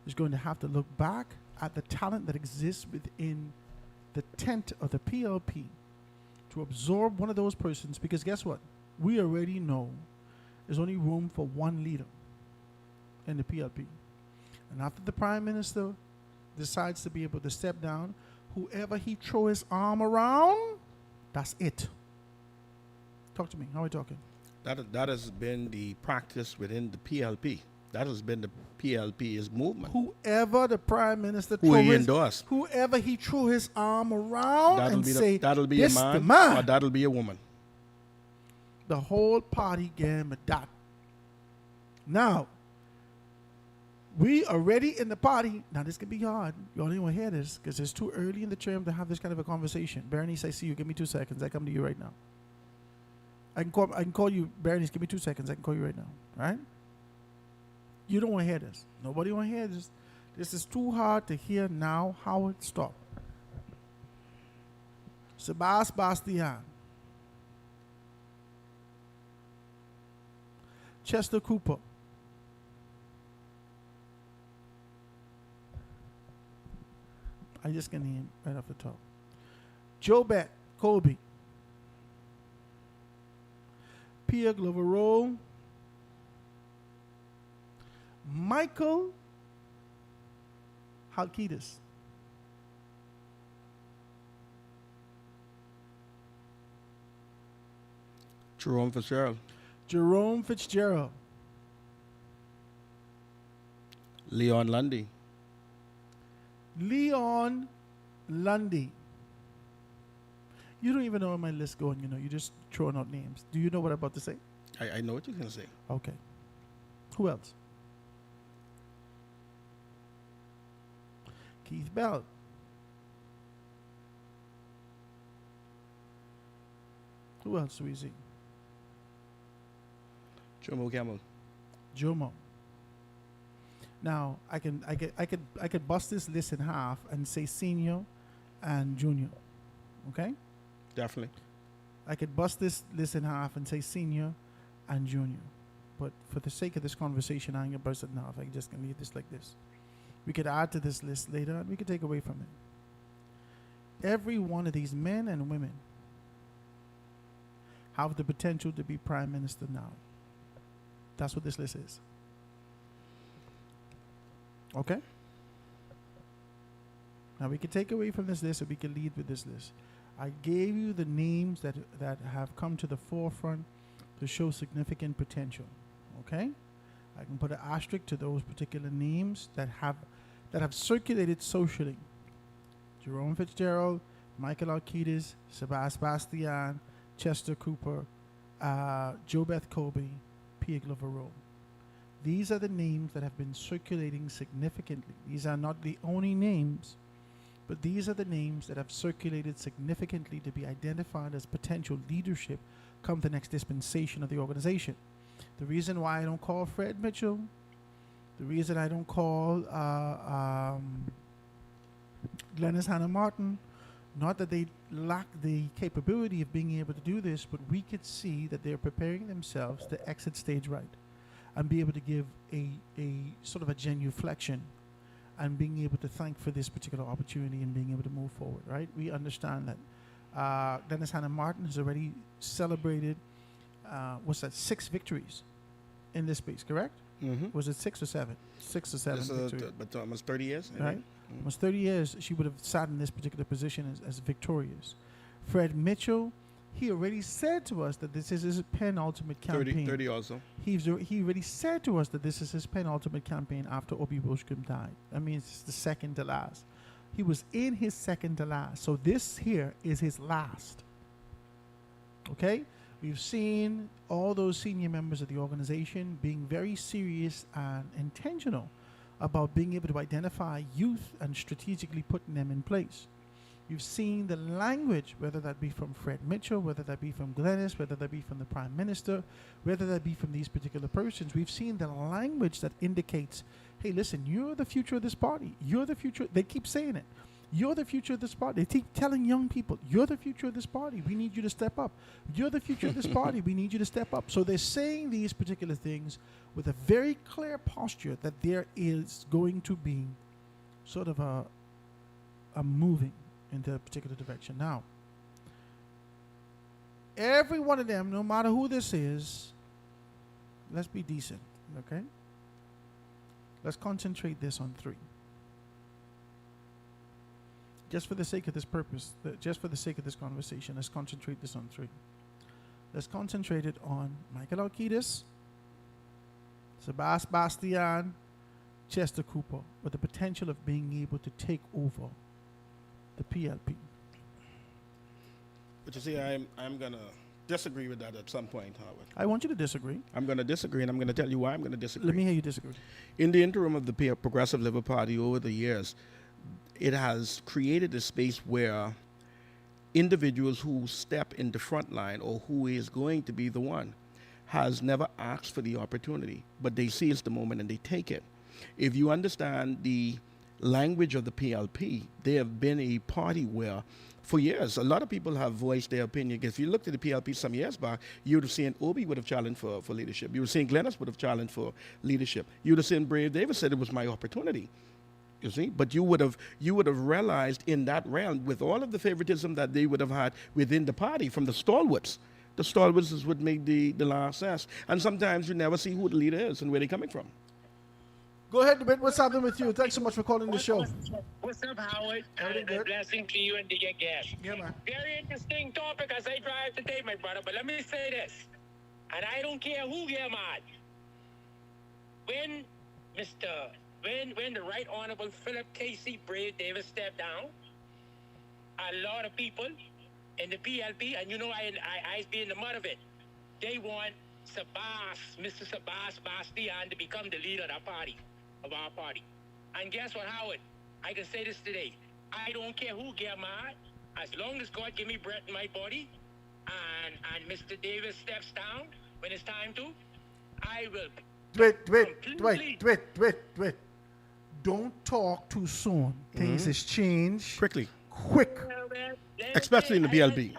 is going to have to look back at the talent that exists within the tent of the PLP to absorb one of those persons, because guess what? We already know there's only room for one leader in the PLP. And after the Prime Minister decides to be able to step down, whoever he throw his arm around, that's it. Talk to me. How are we talking?
That has been the practice within the PLP. That has been the PLP's movement.
Whoever the Prime Minister whoever he threw his arm around
that'll be
this
a man,
the man,
or that'll be a woman.
The whole party game at that. Now, we already in the party. Now, this can be hard. You only want to hear this because it's too early in the term to have this kind of a conversation. Bernice, I see you. Give me 2 seconds. I come to you right now. I can call you, Bernice. Give me 2 seconds. I can call you right now. Right? You don't want to hear this. Nobody want to hear this. This is too hard to hear now. Howard, stop. Sebastian. Chester Cooper. I just can name right off the top. Joe Beck, Colby. Pierre Gloverot. Michael Halkitis.
Jerome Fitzgerald.
Jerome Fitzgerald.
Leon Lundy.
Leon Lundy. You don't even know where my list going, you know. You're just throwing out names. Do you know what I'm about to say?
I know what you're going to say.
Okay. Who else? Keith Bell. Who else do we see?
Jomo Camel.
Jomo. Now I could bust this list in half and say senior and junior. Okay?
Definitely.
I could bust this list in half and say senior and junior. But for the sake of this conversation, I'm going to bust it in half. I'm just going to leave this like this. We could add to this list later and we could take away from it. Every one of these men and women have the potential to be prime minister now. That's what this list is. Okay? Now we could take away from this list or we could lead with this list. I gave you the names that have come to the forefront to show significant potential. Okay? I can put an asterisk to those particular names that have circulated socially. Jerome Fitzgerald, Michael Alcides, Sebastian, Chester Cooper, JoBeth Kobe, Pia Glover Rowe. These are the names that have been circulating significantly. These are not the only names, but these are the names that have circulated significantly to be identified as potential leadership come the next dispensation of the organization. The reason why I don't call Fred Mitchell, the reason I don't call Glennis Hannah Martin, not that they lack the capability of being able to do this, but we could see that they're preparing themselves to exit stage right and be able to give a sort of a genuflection and being able to thank for this particular opportunity and being able to move forward, right? We understand that Glennis Hannah Martin has already celebrated, 6 victories in this space, correct?
Mm-hmm.
Was it 6 or 7? 6 or 7 victories.
But almost 30 years.
Right? Mm-hmm. Almost 30 years, she would have sat in this particular position as victorious. Fred Mitchell, he already said to us that this is his penultimate campaign.
30 also.
He already said to us that this is his penultimate campaign after Obi Wilshcombe died. I mean, it's the second to last. He was in his second to last. So this here is his last. Okay? We've seen all those senior members of the organization being very serious and intentional about being able to identify youth and strategically putting them in place. You've seen the language, whether that be from Fred Mitchell, whether that be from Glennis, whether that be from the Prime Minister, whether that be from these particular persons. We've seen the language that indicates, hey, listen, you're the future of this party. You're the future. They keep saying it. You're the future of this party. They keep telling young people, you're the future of this party. We need you to step up. You're the future of this party. We need you to step up. So they're saying these particular things with a very clear posture that there is going to be sort of a moving into a particular direction. Now, every one of them, no matter who this is, let's be decent, okay? Let's concentrate this on 3. Just for the sake of this purpose, just for the sake of this conversation, let's concentrate this on 3. Let's concentrate it on Michael Alcides, Sebastian, Chester Cooper, with the potential of being able to take over the PLP.
But you see, I'm going to disagree with that at some point, Howard.
I want you to disagree.
I'm going to disagree, and I'm going to tell you why I'm going to disagree.
Let me hear you disagree.
In the interim of the Progressive Labour Party over the years, it has created a space where individuals who step in the front line or who is going to be the one has never asked for the opportunity, but they seize the moment and they take it. If you understand the language of the PLP, they have been a party where for years a lot of people have voiced their opinion. If you looked at the PLP some years back, you would have seen Obi would have challenged for leadership. You would have seen Glennis would have challenged for leadership. You would have seen Brave Davis said it was my opportunity. You see, but you would have realized in that realm, with all of the favoritism that they would have had within the party from the stalwarts is what made the last S. And sometimes you never see who the leader is and where they're coming from.
Go ahead, Debate. What's happening with you? Thanks so much for calling the show.
What's up, Howard?
Everything
And a
good?
blessing to you and to your guest.
Yeah, man.
Very interesting topic as I drive today, my brother. But let me say this, and I don't care who get mad. When the Right Honorable Philip Casey Brave Davis stepped down, a lot of people in the PLP, and you know I be in the mud of it, they want Mr. Sebastian to become the leader of our party. And guess what, Howard? I can say this today. I don't care who get mad, as long as God give me breath in my body, and Mr. Davis steps down when it's time to, I will
Wait. don't talk too soon. Things is change
quickly.
Quick.
Especially in the PLP.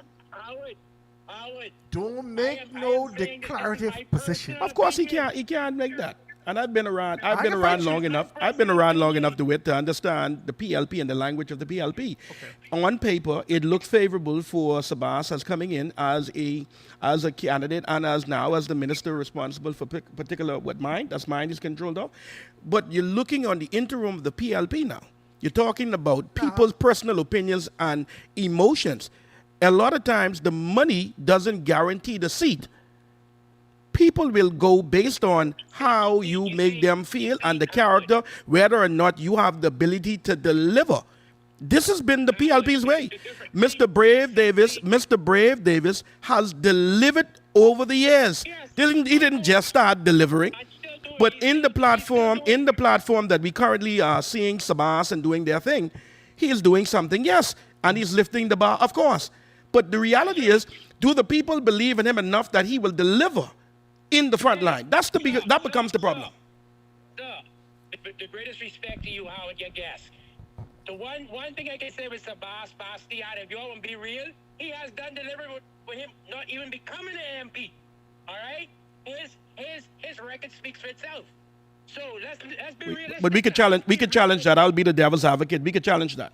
Don't make no declarative position.
Of course he can't make that. And I've been around long enough. I've been around long enough to understand the PLP and the language of the PLP. Okay. On paper, it looks favorable for Sabas as coming in as a candidate and as the minister responsible for particular what mine is controlled of. But you're looking on the interim of the PLP now. You're talking about people's personal opinions and emotions. A lot of times the money doesn't guarantee the seat. People will go based on how you make them feel and the character, whether or not you have the ability to deliver. This has been the PLP's way. Mr. Brave Davis has delivered over the years. He didn't just start delivering, but in the platform that we currently are seeing Sabas and doing their thing, he is doing something, yes, and he's lifting the bar, of course. But the reality is, do the people believe in him enough that he will deliver in the front line? That becomes the problem.
Sir, with the greatest respect to you, Howard, your guest. The one thing I can say with Sabas Bastian, if you all want to be real, he has done delivery with him not even becoming an MP. All right? His record speaks for itself. So let's be realistic.
But we could challenge that. I'll be the devil's advocate. We could challenge that.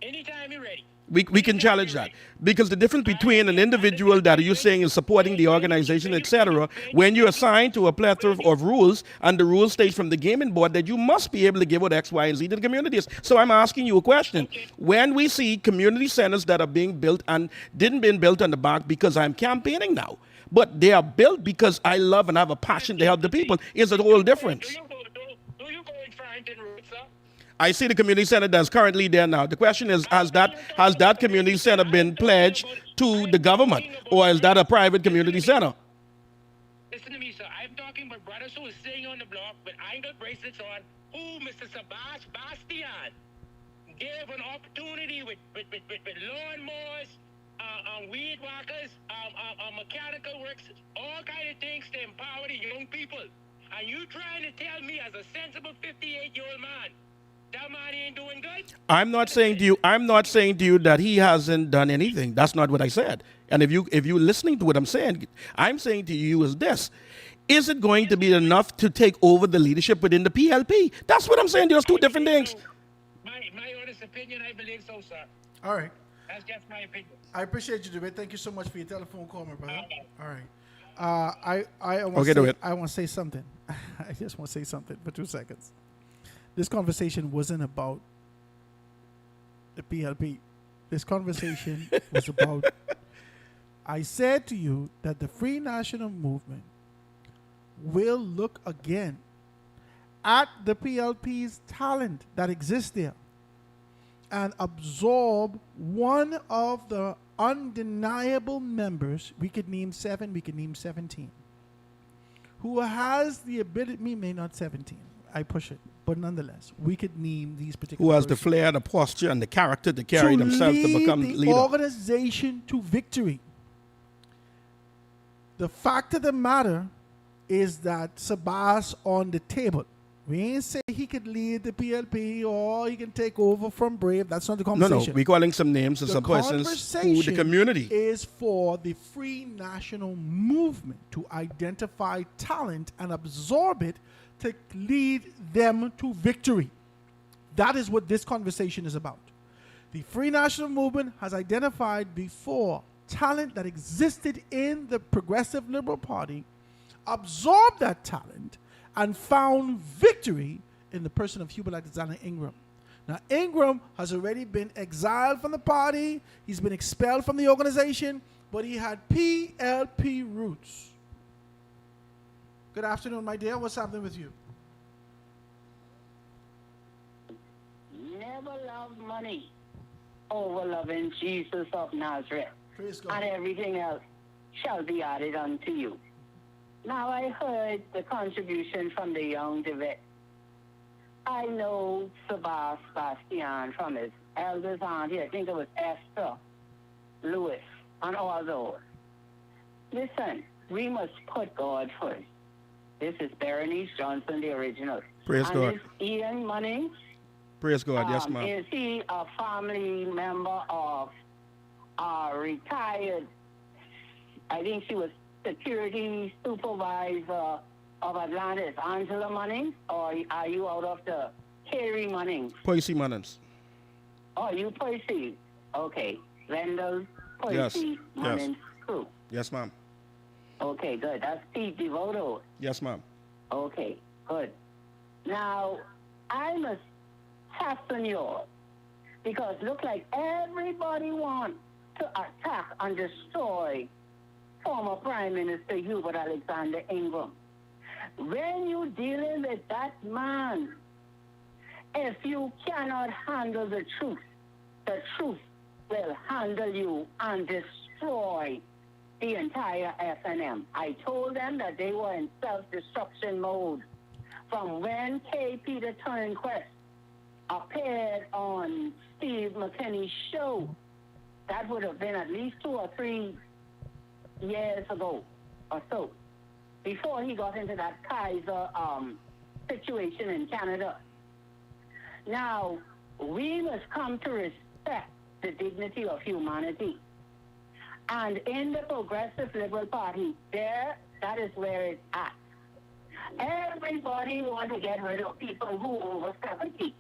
Anytime you're ready.
We can challenge that, because the difference between an individual that you're saying is supporting the organization, etc., when you're assigned to a plethora of rules, and the rules state from the gaming board that you must be able to give out X, Y, and Z to the communities. So I'm asking you a question. When we see community centers that are being built and didn't been built on the back because I'm campaigning now, but they are built because I love and have a passion to help the people, is a whole difference. I see the community center that's currently there now. The question is, has that community center been pledged to the government, or is that a private community center?
Listen to me, sir. I'm talking about brothers who are sitting on the block with ankle bracelets on, who Mr. Sabas Bastian gave an opportunity with lawnmowers, weed whackers, mechanical works, all kind of things to empower the young people. And you trying to tell me as a sensible 58-year-old man, that man ain't doing good?
I'm not saying to you that he hasn't done anything. That's not what I said. And if you're listening to what I'm saying to you is this. Is it going to be enough to take over the leadership within the PLP? That's what I'm saying. There's two different things.
My honest opinion, I believe so, sir.
All right.
That's just my opinion.
I appreciate you, David. Thank you so much for your telephone call, my brother. All right. I want to say something. I just want to say something for 2 seconds. This conversation wasn't about the PLP. This conversation was about, I said to you that the Free National Movement will look again at the PLP's talent that exists there and absorb one of the undeniable members, we could name 7, we could name 17, who has the ability, me may not 17, I push it, but nonetheless, we could name these particular
who has the flair, the posture, and the character to carry themselves to become
the
leader.
Organization to victory. The fact of the matter is that Sabas on the table. We ain't say he could lead the PLP or he can take over from Brave. That's not the conversation.
No, we're calling some names and some persons who the community
is for the Free National Movement to identify talent and absorb it to lead them to victory. That is what this conversation is about. The Free National Movement has identified before talent that existed in the Progressive Liberal Party, absorbed that talent, and found victory in the person of Hubert Alexander Ingram. Now, Ingram has already been exiled from the party. He's been expelled from the organization, but he had PLP roots. Good afternoon, my dear. What's happening with you?
Never loved money over loving Jesus of Nazareth.
Praise God.
And everything else shall be added unto you. Now, I heard the contribution from the young David. I know Sabas Bastian from his elders auntie. I think it was Esther, Lewis, and all those. Listen, we must put God first. This is Berenice Johnson, the original.
Praise
and
God.
This Ian Money.
Praise God. Yes, ma'am.
Is he a family member of a retired, I think she was security supervisor of Atlantis, Angela Money? Or are you out of the Kerry Money?
Poissy Munnings.
Oh, you Poissy. Okay. Vendors, Poissy
Yes.
Munnings crew.
Yes, ma'am.
Okay, good. That's Pete Devoto.
Yes, ma'am.
Okay, good. Now, I must hasten yours because look like everybody wants to attack and destroy former Prime Minister Hubert Alexander Ingram. When you're dealing with that man, if you cannot handle the truth will handle you and destroy the entire FNM. I told them that they were in self-destruction mode from when K. Peter Turnquest appeared on Steve McKinney's show. That would have been at least 2 or 3 years ago or so, before he got into that Kaiser situation in Canada. Now, we must come to respect the dignity of humanity. And in the Progressive Liberal Party, that is where it's at. Everybody wants to get rid of people who are over 70.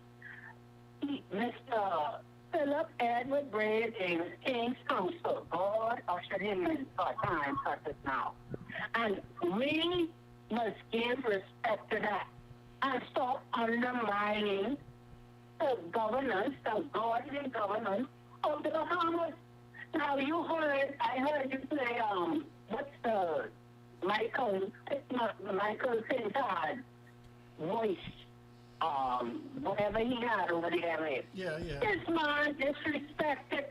Mr. Philip Edward Bray Davis, King's Counsel, God ushered him in for time such as now. And we must give respect to that and stop undermining the governance, the godly governance of the Bahamas. Now I heard you play, what's the Michael Pintard voice, whatever he had over there.
Yeah.
This man disrespected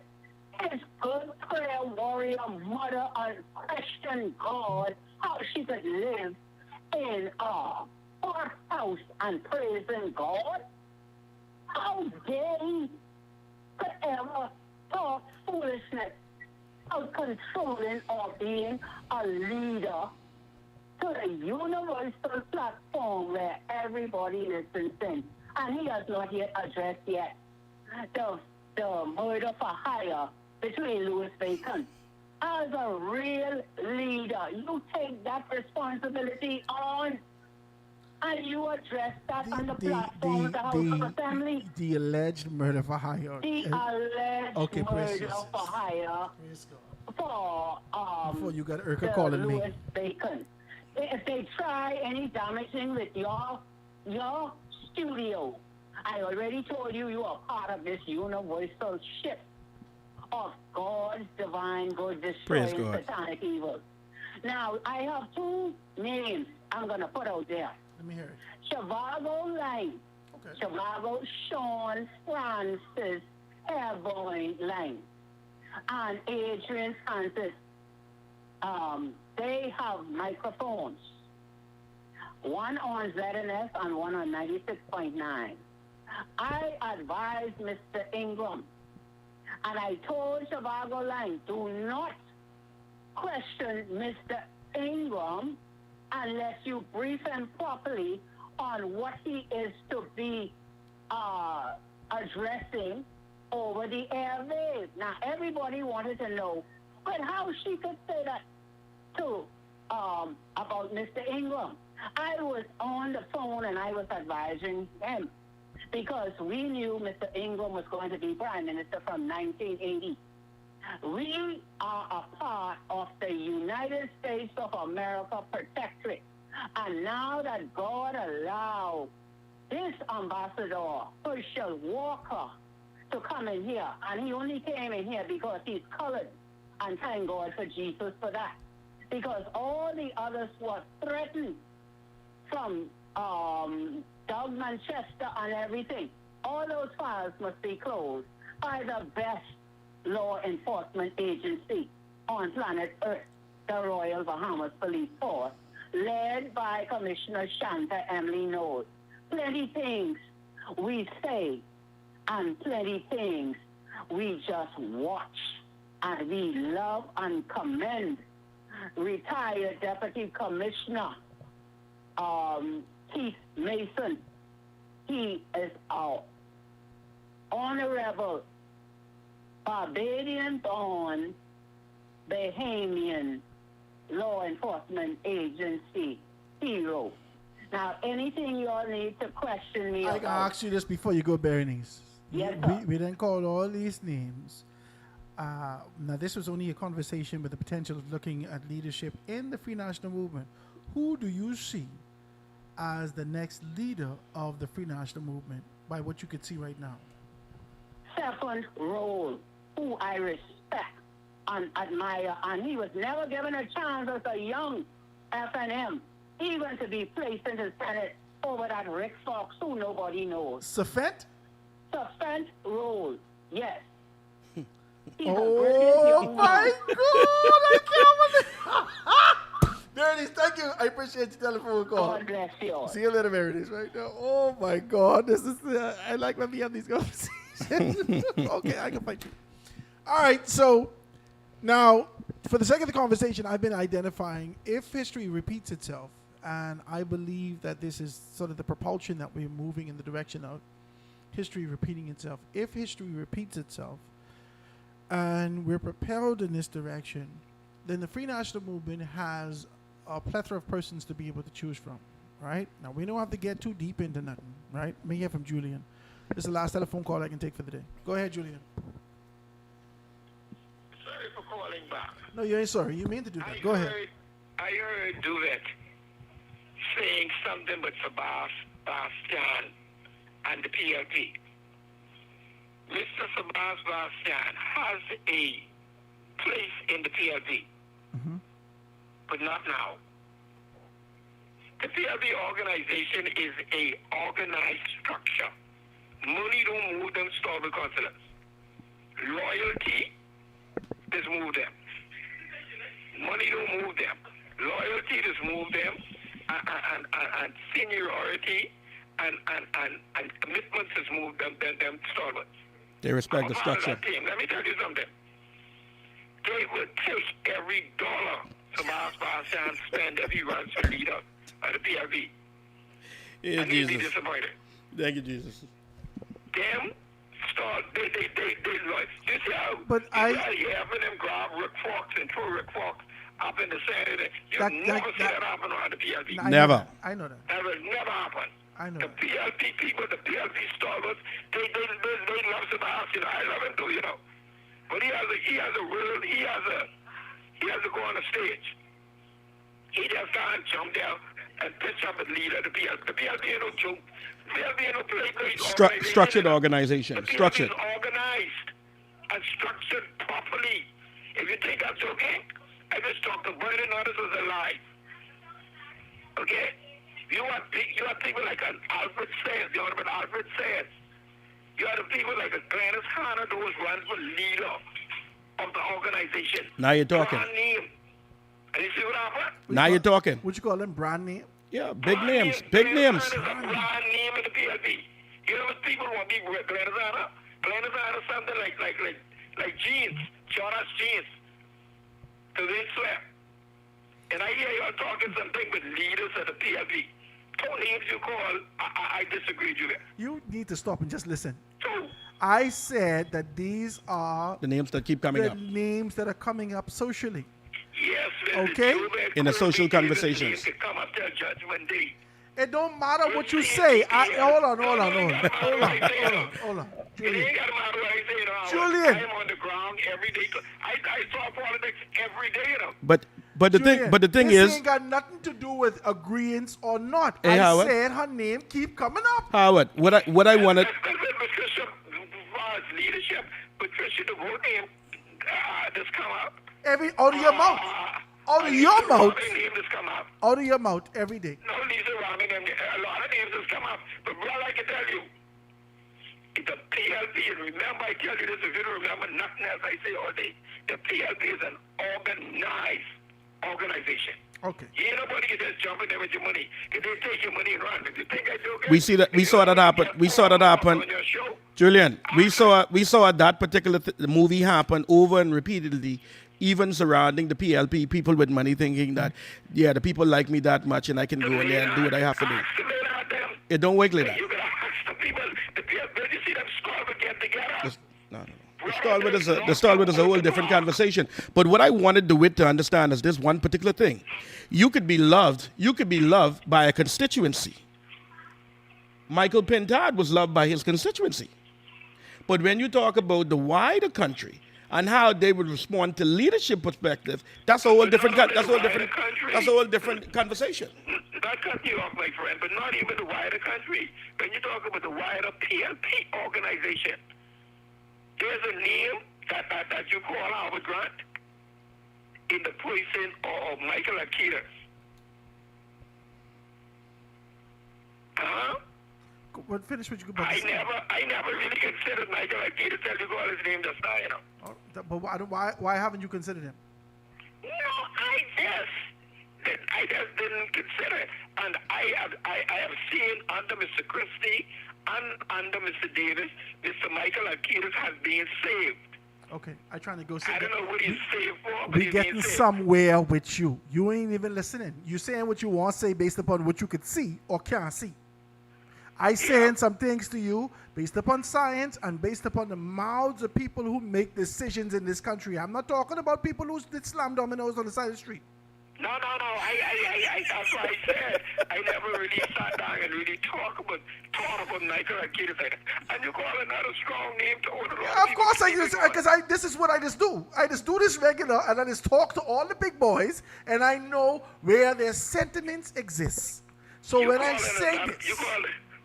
his good prayer warrior mother and questioned God, how she could live in a poorhouse and praising God. How dare he could ever talk foolishness of controlling or being a leader to the universal platform where everybody listens in. And he has not yet addressed yet the murder for hire between Louis Bacon. As a real leader, you take that responsibility on and you address that on the platform of the House of Assembly.
The alleged murder for hire.
The alleged murder for hire for
before you got Urkel calling me.
Louis Bacon. If they try any damaging with your studio, I already told you you are part of this universal shift of God's divine good destroying satanic evil. Now, I have 2 names I'm going to put out there.
Let me hear it.
Chavago Line. Okay. Chavago Sean Francis Airborne Line. And Adrian Francis. They have microphones. One on ZNS and one on 96.9. I advised Mr. Ingram, and I told Chavago Line, do not question Mr. Ingram unless you brief him properly on what he is to be addressing over the airwaves. Now, everybody wanted to know, but how she could say that to about Mr. Ingram. I was on the phone and I was advising him because we knew Mr. Ingram was going to be Prime Minister from 1980. We are a part of the United States of America Protectorate. And now that God allowed this ambassador, Herschel Walker, to come in here, and he only came in here because he's colored, and thank God for Jesus for that. Because all the others were threatened from Doug Manchester and everything. All those files must be closed by the best law enforcement agency on planet Earth, the Royal Bahamas Police Force, led by Commissioner Shanta Emily Knowles. Plenty things we say and plenty things we just watch, and we love and commend retired Deputy Commissioner Keith Mason. He is our honorable Barbadian-born Bahamian law enforcement agency hero. Now, anything you all need to question me
I
about?
can ask you this before you go, Berenice.
Yes,
we didn't call all these names. Now, this was only a conversation with the potential of looking at leadership in the Free National Movement. Who do you see as the next leader of the Free National Movement by what you could see right now?
Second role, who I respect and admire, and he was never given a chance as a young FNM, even to be placed in the Senate over that Rick Fox, who nobody knows.
Safet?
Safet role, yes. He's
Oh my God! I can't believe. Berenice, thank you. I appreciate your telephone call.
God bless you all.
See you later, Berenice. Right now. Oh my God, this is. I like when we have these conversations. Okay, I can fight you. All right, so now for the sake of the conversation, I've been identifying if history repeats itself, and I believe that this is sort of the propulsion that we're moving in the direction of history repeating itself. If history repeats itself, and we're propelled in this direction, then the Free National Movement has a plethora of persons to be able to choose from, right? Now, we don't have to get too deep into nothing, right? Let me hear from Julian. This is the last telephone call I can take for the day. Go ahead, Julian.
Sorry for calling back.
No, you ain't sorry. You mean to do that. Go ahead.
I heard Duvet saying something but Sebastian and the PLP. Mr. Sebastian has a place in the PLP, but not now. The PLP organization is a organized structure. Money don't move them stable councillors. Loyalty does move them. Money don't move them. Loyalty does move them, and seniority and commitments has moved them stalwarts.
They respect the structure.
Let me tell you something. They will take every dollar Sebastian spend if he runs for leader of the PLP.
Yeah,
and he'll be
Jesus.
disappointed.
Thank you, Jesus.
Them start, they like, this how,
but
you have them grab Rick Fox and throw Rick Fox up in the Senate. You never see that happen on the PLP.
Never.
I know that.
That will never happen.
I know
the PLP people, the PLP stalwarts, they love Sebastian. I love him too, you know. But he has to go on the stage. He just can't jump down and pitch up and lead the PLP. The PLP ain't no joke. The PLP ain't no play.
Structured organization.
The PLP
Structured.
is organized and structured properly. If you think I'm joking, I just talked to Biden, others was alive. Okay? You have people like an Alfred Sayers, the Honorable Alfred Sayers. You have the people like a Glennis Hanna, those runs for leader of the organization.
Now you're talking.
Brand name. And you see what happened?
Now you're talking.
What you call them? Brand name?
Yeah, big names. Big names.
Brand name in the PLP. You know what people want to be with Glennis Hanna? Glennis Hanna something like jeans, Jonas jeans. So they sweat. And I hear y'all talking something with leaders of the PLP. Two names you call, I disagree with you there.
You need to stop and just listen. I said that these are
The names that keep coming
the
up
names that are coming up socially.
Yes,
Okay?
in the social conversations.
to come up till Judgment Day.
It don't matter what you say. Hold on.
It ain't got to matter what I say, you know.
Julian.
I'm on the ground every day. I saw politics every day, you know.
But the thing
this
is,
ain't got nothing to do with agreeance or not.
Hey,
I
Howard.
said her name keep coming up.
Howard, what I wanted.
Patricia, as leadership, Patricia, the vote name just come up.
Every out of your mouth. Out of your mouth.
Name just come up.
Out of your mouth every day.
No, Lisa Robin, a lot of names just come up. But brother, I can tell you, the PLP, and remember I tell you this, if you don't remember nothing else I say all day, the PLP is an organized organization.
Okay.
You ain't nobody can just jump in there with your money. If they take your money and run, if you think I joke,
We saw that happen. We saw that happen. Julian, we saw that particular movie happen over and repeatedly even surrounding the PLP, people with money thinking that, yeah, the people like me that much and I can go in there and do what I have to do. It don't work like that.
You gotta ask the people, the PLP, you see them Stalwart get together.
No. The Stalwart is a whole different conversation. But what I wanted DeWitt to understand is this one particular thing. You could be loved by a constituency. Michael Pintard was loved by his constituency. But when you talk about the wider country and how they would respond to leadership perspective, that's a whole different conversation.
Not cut you off, my friend, but not even the wider country. When you talk about the wider PLP organization, there's a name that you call Howard Grant in the person of Michael Akitas.
Well, finish what you could.
I never really considered Michael Akitas till you call his name just now, you know.
But why haven't you considered him?
No, I just didn't consider it. And I have seen under Mr. Christie and under Mr. Davis, Mr. Michael Akitas has been saved.
Okay, I trying to go.
I don't know what he's saved for, but
We're
he's
getting
being saved.
somewhere with you. You ain't even listening. You saying what you want to say based upon what you could see or can't see. I saying some things to you based upon science and based upon the mouths of people who make decisions in this country. I'm not talking about people who did slam dominoes on the side of the street.
No. That's what I said. I never really sat down and really thought about Michael Akitas. And you call another strong name to order.
Of course, this is what I just do. I just do this regular, and I just talk to all the big boys, and I know where their sentiments exist. So when I say this,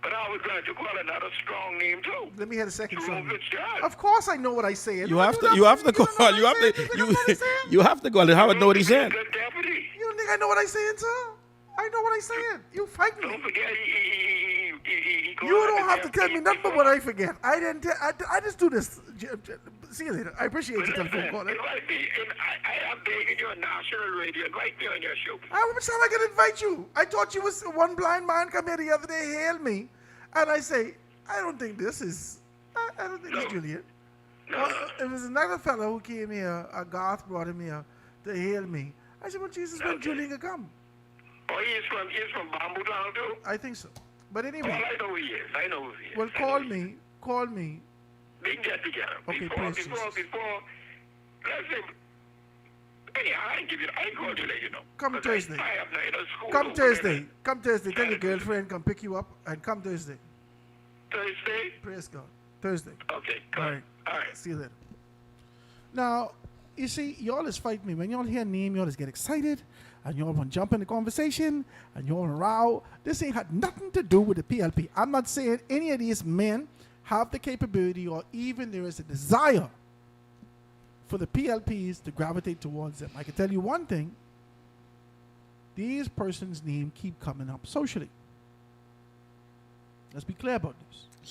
but I was glad you call another strong name too.
Let me hear the second song. Of course, I know what I say.
You have to call. You have to call. Howard know what he's saying.
You don't think I know what I saying, sir? I know what I saying. You fight me.
Don't forget,
you don't have to tell me nothing but what I forget. I didn't. I just do this. See you later. I appreciate your telephone call.
I am begging you on national radio. Invite me on your show.
How much time I can invite you? I thought you was one blind man come here the other day, hail me, and I say, I don't think this is. I don't think this is Juliet.
No.
It was another fellow who came here. A Garth brought him here to hail me. I said, well, Jesus, when Julian can come?
Oh, he's from Bamboo Town too?
I think so. But anyway.
Well, I know who he is.
Well, call me.
We can get together.
Okay,
before, let's say, anyhow, I call you, let you know.
Come Thursday.
I have school.
Come Thursday. Come Thursday. Tell your girlfriend come pick you up and come Thursday.
Thursday?
Praise God. Thursday.
Okay,
All right. See you later. Now, you see, y'all is fight me. When y'all hear name, y'all just get excited and y'all want to jump in the conversation and y'all want to row. This ain't had nothing to do with the PLP. I'm not saying any of these men have the capability or even there is a desire for the PLPs to gravitate towards them. I can tell you one thing. These persons' name keep coming up socially. Let's be clear about this.
You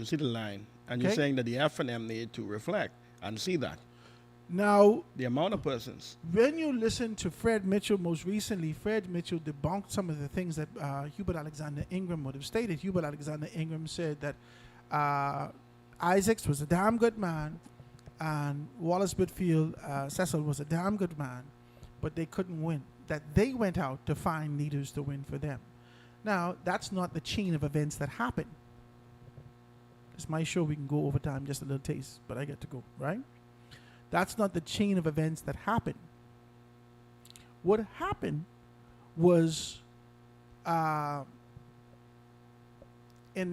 see the line. And you're saying that the FNM need to reflect and see that.
Now,
the amount of persons.
When you listen to Fred Mitchell most recently, Fred Mitchell debunked some of the things that Hubert Alexander Ingram would have stated. Hubert Alexander Ingram said that Isaacs was a damn good man and Wallace Whitfield, Cecil was a damn good man, but they couldn't win. That they went out to find leaders to win for them. Now, that's not the chain of events that happened. It's my show. We can go over time, just a little taste, but I get to go, right? That's not the chain of events that happened. What happened was in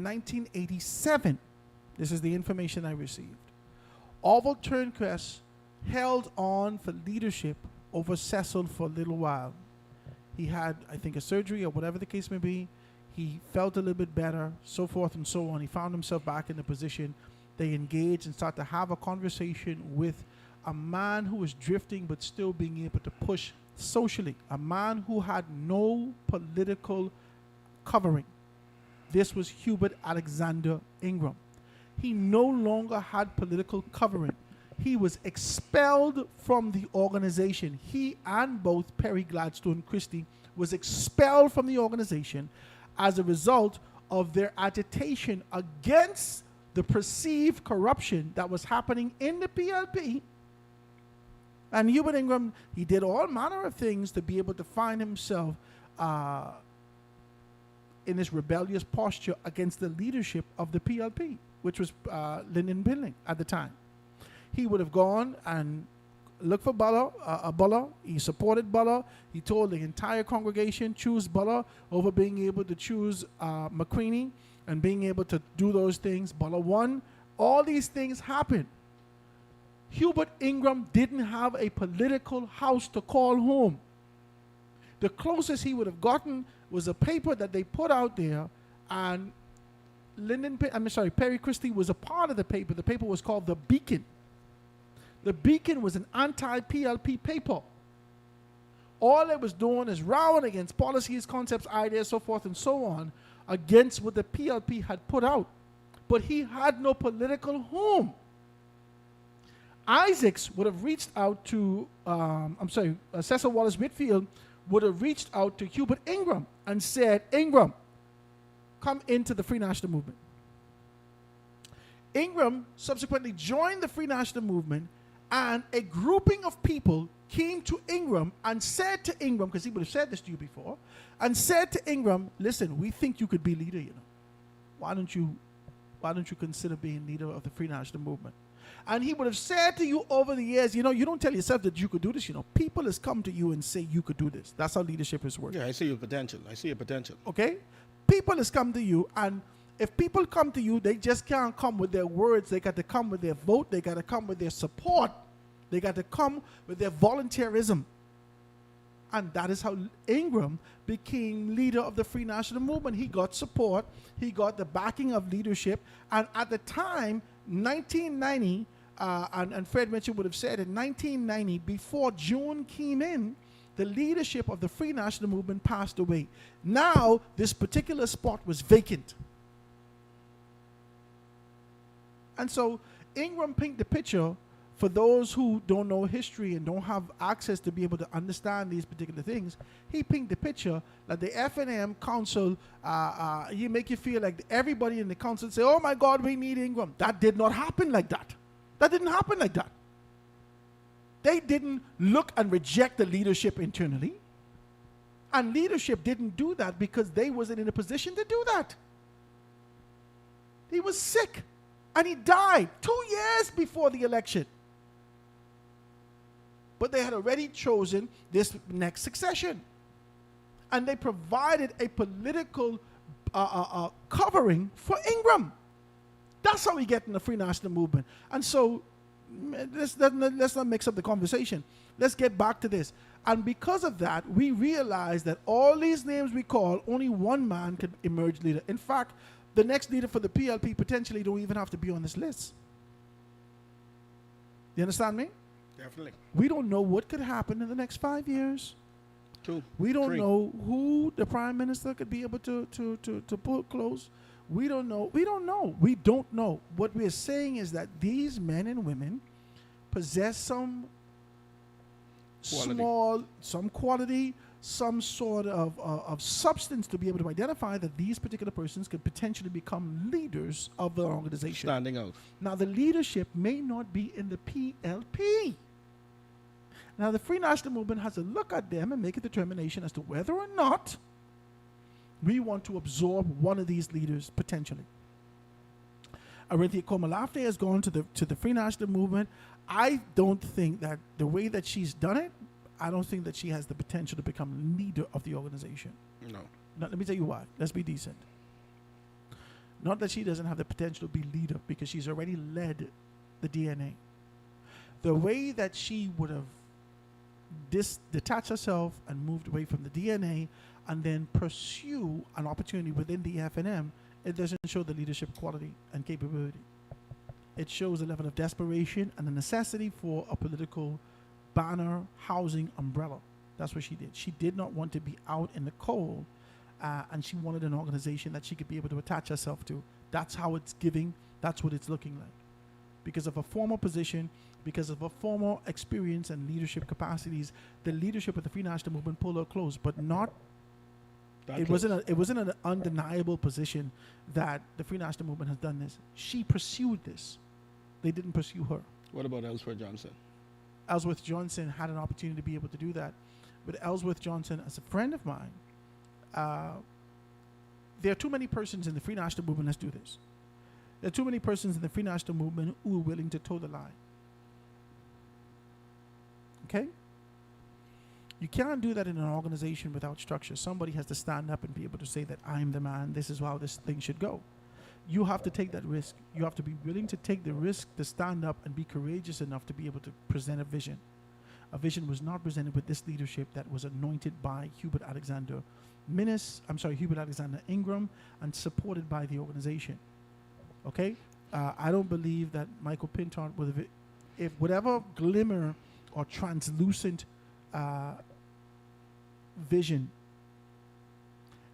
1987, this is the information I received, Orville Turnquest held on for leadership over Cecil for a little while. He had, I think, a surgery or whatever the case may be. He felt a little bit better, so forth and so on. He found himself back in the position. They engaged and started to have a conversation with a man who was drifting but still being able to push socially. A man who had no political covering. This was Hubert Alexander Ingram. He no longer had political covering. He was expelled from the organization. He and both Perry Gladstone Christie was expelled from the organization as a result of their agitation against the perceived corruption that was happening in the PLP And Hubert Ingram, he did all manner of things to be able to find himself in this rebellious posture against the leadership of the PLP, which was Lyndon Billing at the time. He would have gone and looked for Buller. He supported Buller. He told the entire congregation, choose Buller over being able to choose McCreaney and being able to do those things. Buller won. All these things happened. Hubert Ingram didn't have a political house to call home. The closest he would have gotten was a paper that they put out there, and Perry Christie was a part of the paper. The paper was called The Beacon. The Beacon was an anti-PLP paper. All it was doing is rowing against policies, concepts, ideas, so forth and so on, against what the PLP had put out. But he had no political home. Isaacs would have reached out to, Cecil Wallace Whitfield would have reached out to Hubert Ingram and said, Ingram, come into the Free National Movement. Ingram subsequently joined the Free National Movement, and a grouping of people came to Ingram and said to Ingram, because he would have said this to you before, and said to Ingram, listen, we think you could be leader, Why don't you consider being leader of the Free National Movement? And he would have said to you over the years, you don't tell yourself that you could do this, People has come to you and say you could do this. That's how leadership is working.
Yeah, I see your potential.
Okay? People has come to you, and if people come to you, they just can't come with their words. They got to come with their vote. They got to come with their support. They got to come with their volunteerism. And that is how Ingram became leader of the Free National Movement. He got support. He got the backing of leadership. And at the time, 1990, and Fred Mitchell would have said in 1990, before June came in, the leadership of the Free National Movement passed away. Now, this particular spot was vacant. And so Ingram painted the picture for those who don't know history and don't have access to be able to understand these particular things. He painted the picture that the FNM Council, he make you feel like everybody in the council say, oh my God, we need Ingram. That did not happen like that. That didn't happen like that. They didn't look and reject the leadership internally. And leadership didn't do that because they wasn't in a position to do that. He was sick and he died 2 years before the election. But they had already chosen this next succession. And they provided a political covering for Ingram. That's how we get in the Free National Movement. And so, let's not mix up the conversation. Let's get back to this. And because of that, we realize that all these names we call, only one man could emerge leader. In fact, the next leader for the PLP potentially don't even have to be on this list. You understand me?
Definitely.
We don't know what could happen in the next 5 years.
2.
We don't
3.
know who the prime minister could be able to pull close. We don't know. We don't know. We don't know. What we're saying is that these men and women possess some quality, some sort of substance to be able to identify that these particular persons could potentially become leaders of the organization.
Standing out.
Now, the leadership may not be in the PLP. Now, the Free National Movement has to look at them and make a determination as to whether or not we want to absorb one of these leaders potentially. Arinthia Komalafe has gone to the Free National Movement. I don't think that the way that she's done it, I don't think that she has the potential to become leader of the organization.
No.
Now, let me tell you why. Let's be decent. Not that she doesn't have the potential to be leader, because she's already led the DNA. The way that she would have detached herself and moved away from the DNA and then pursue an opportunity within the FNM, it doesn't show the leadership quality and capability. It shows a level of desperation and the necessity for a political banner, housing, umbrella. That's what she did. She did not want to be out in the cold, and she wanted an organization that she could be able to attach herself to. That's how it's giving. That's what it's looking like. Because of a former position, because of a former experience and leadership capacities, the leadership of the Free National Movement pulled her close, but not. It wasn't an undeniable position that the Free National Movement has done this. She pursued this. They didn't pursue her.
What about Ellsworth Johnson?
Ellsworth Johnson had an opportunity to be able to do that. But Ellsworth Johnson, as a friend of mine, there are too many persons in the Free National Movement. Let's do this. There are too many persons in the Free National Movement who are willing to toe the line. Okay? You can't do that in an organization without structure. Somebody has to stand up and be able to say that I'm the man, this is how this thing should go. You have to take that risk. You have to be willing to take the risk to stand up and be courageous enough to be able to present a vision. A vision was not presented with this leadership that was anointed by Hubert Alexander Ingram, and supported by the organization. Okay? I don't believe that Michael Pintard would have, if whatever glimmer or translucent vision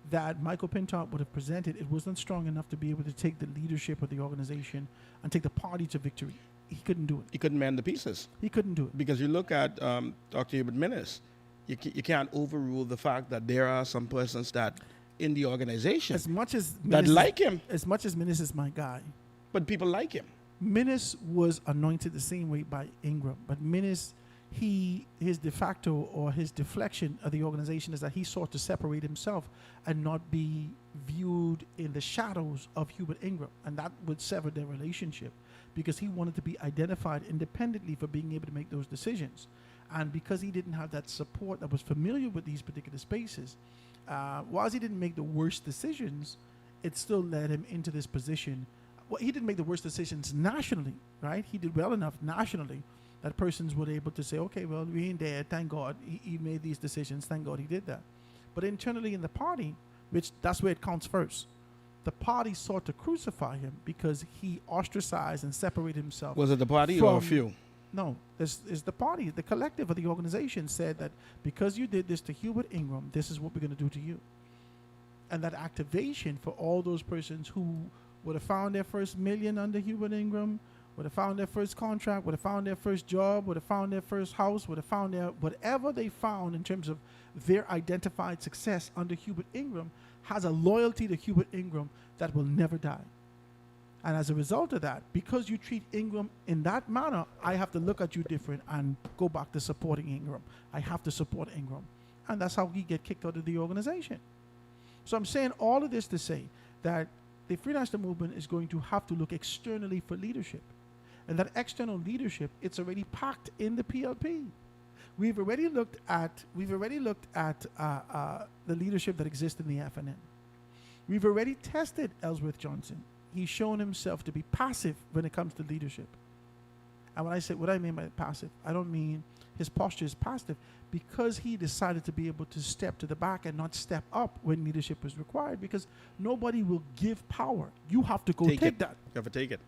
that Michael Pintard would have presented, it wasn't strong enough to be able to take the leadership of the organization and take the party to victory. He couldn't do it.
He couldn't mend the pieces.
He couldn't do it.
Because you look at Dr. Hubert Minnis, you can't overrule the fact that there are some persons that in the organization
as much as
that like him.
As much as Minnis is my guy.
But people like him.
Minnis was anointed the same way by Ingram. But Minnis, his de facto or his deflection of the organization is that he sought to separate himself and not be viewed in the shadows of Hubert Ingram. And that would sever their relationship because he wanted to be identified independently for being able to make those decisions. And because he didn't have that support that was familiar with these particular spaces, whilst he didn't make the worst decisions, it still led him into this position. Well, he didn't make the worst decisions nationally, right? He did well enough nationally that persons were able to say, okay, well, we ain't there. Thank God he made these decisions. Thank God he did that. But internally in the party, which that's where it counts first, the party sought to crucify him because he ostracized and separated himself.
Was it the party or a few?
No, this is the party. The collective of the organization said that because you did this to Hubert Ingram, this is what we're going to do to you. And that activation for all those persons who would have found their first million under Hubert Ingram, would have found their first contract, would have found their first job, would have found their first house, would have found their whatever they found in terms of their identified success under Hubert Ingram has a loyalty to Hubert Ingram that will never die. And as a result of that, because you treat Ingram in that manner, I have to look at you different and go back to supporting Ingram. I have to support Ingram. And that's how he get kicked out of the organization. So I'm saying all of this to say that the Free National Movement is going to have to look externally for leadership. And that external leadership, it's already packed in the PLP. We've already looked at the leadership that exists in the FNN. We've already tested Ellsworth Johnson. He's shown himself to be passive when it comes to leadership. And when I say what I mean by passive, I don't mean his posture is passive because he decided to be able to step to the back and not step up when leadership is required, because nobody will give power. You have to go take that.
You have to take it.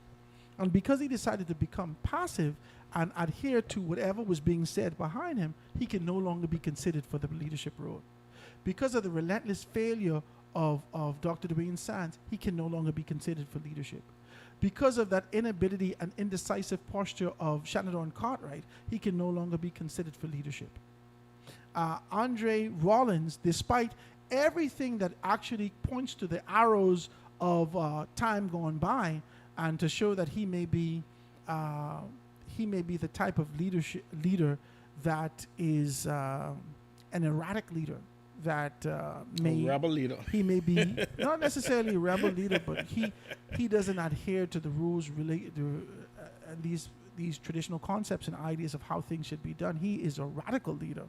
And because he decided to become passive and adhere to whatever was being said behind him, he can no longer be considered for the leadership role. Because of the relentless failure of Dr. Dwayne Sands, he can no longer be considered for leadership. Because of that inability and indecisive posture of Shannon Cartwright, he can no longer be considered for leadership. Andre Rollins, despite everything that actually points to the arrows of time gone by, and to show that he may be the type of leader that is an erratic leader, that may
rebel leader.
He may be not necessarily a rebel leader, but he doesn't adhere to the rules related to these traditional concepts and ideas of how things should be done. He is a radical leader.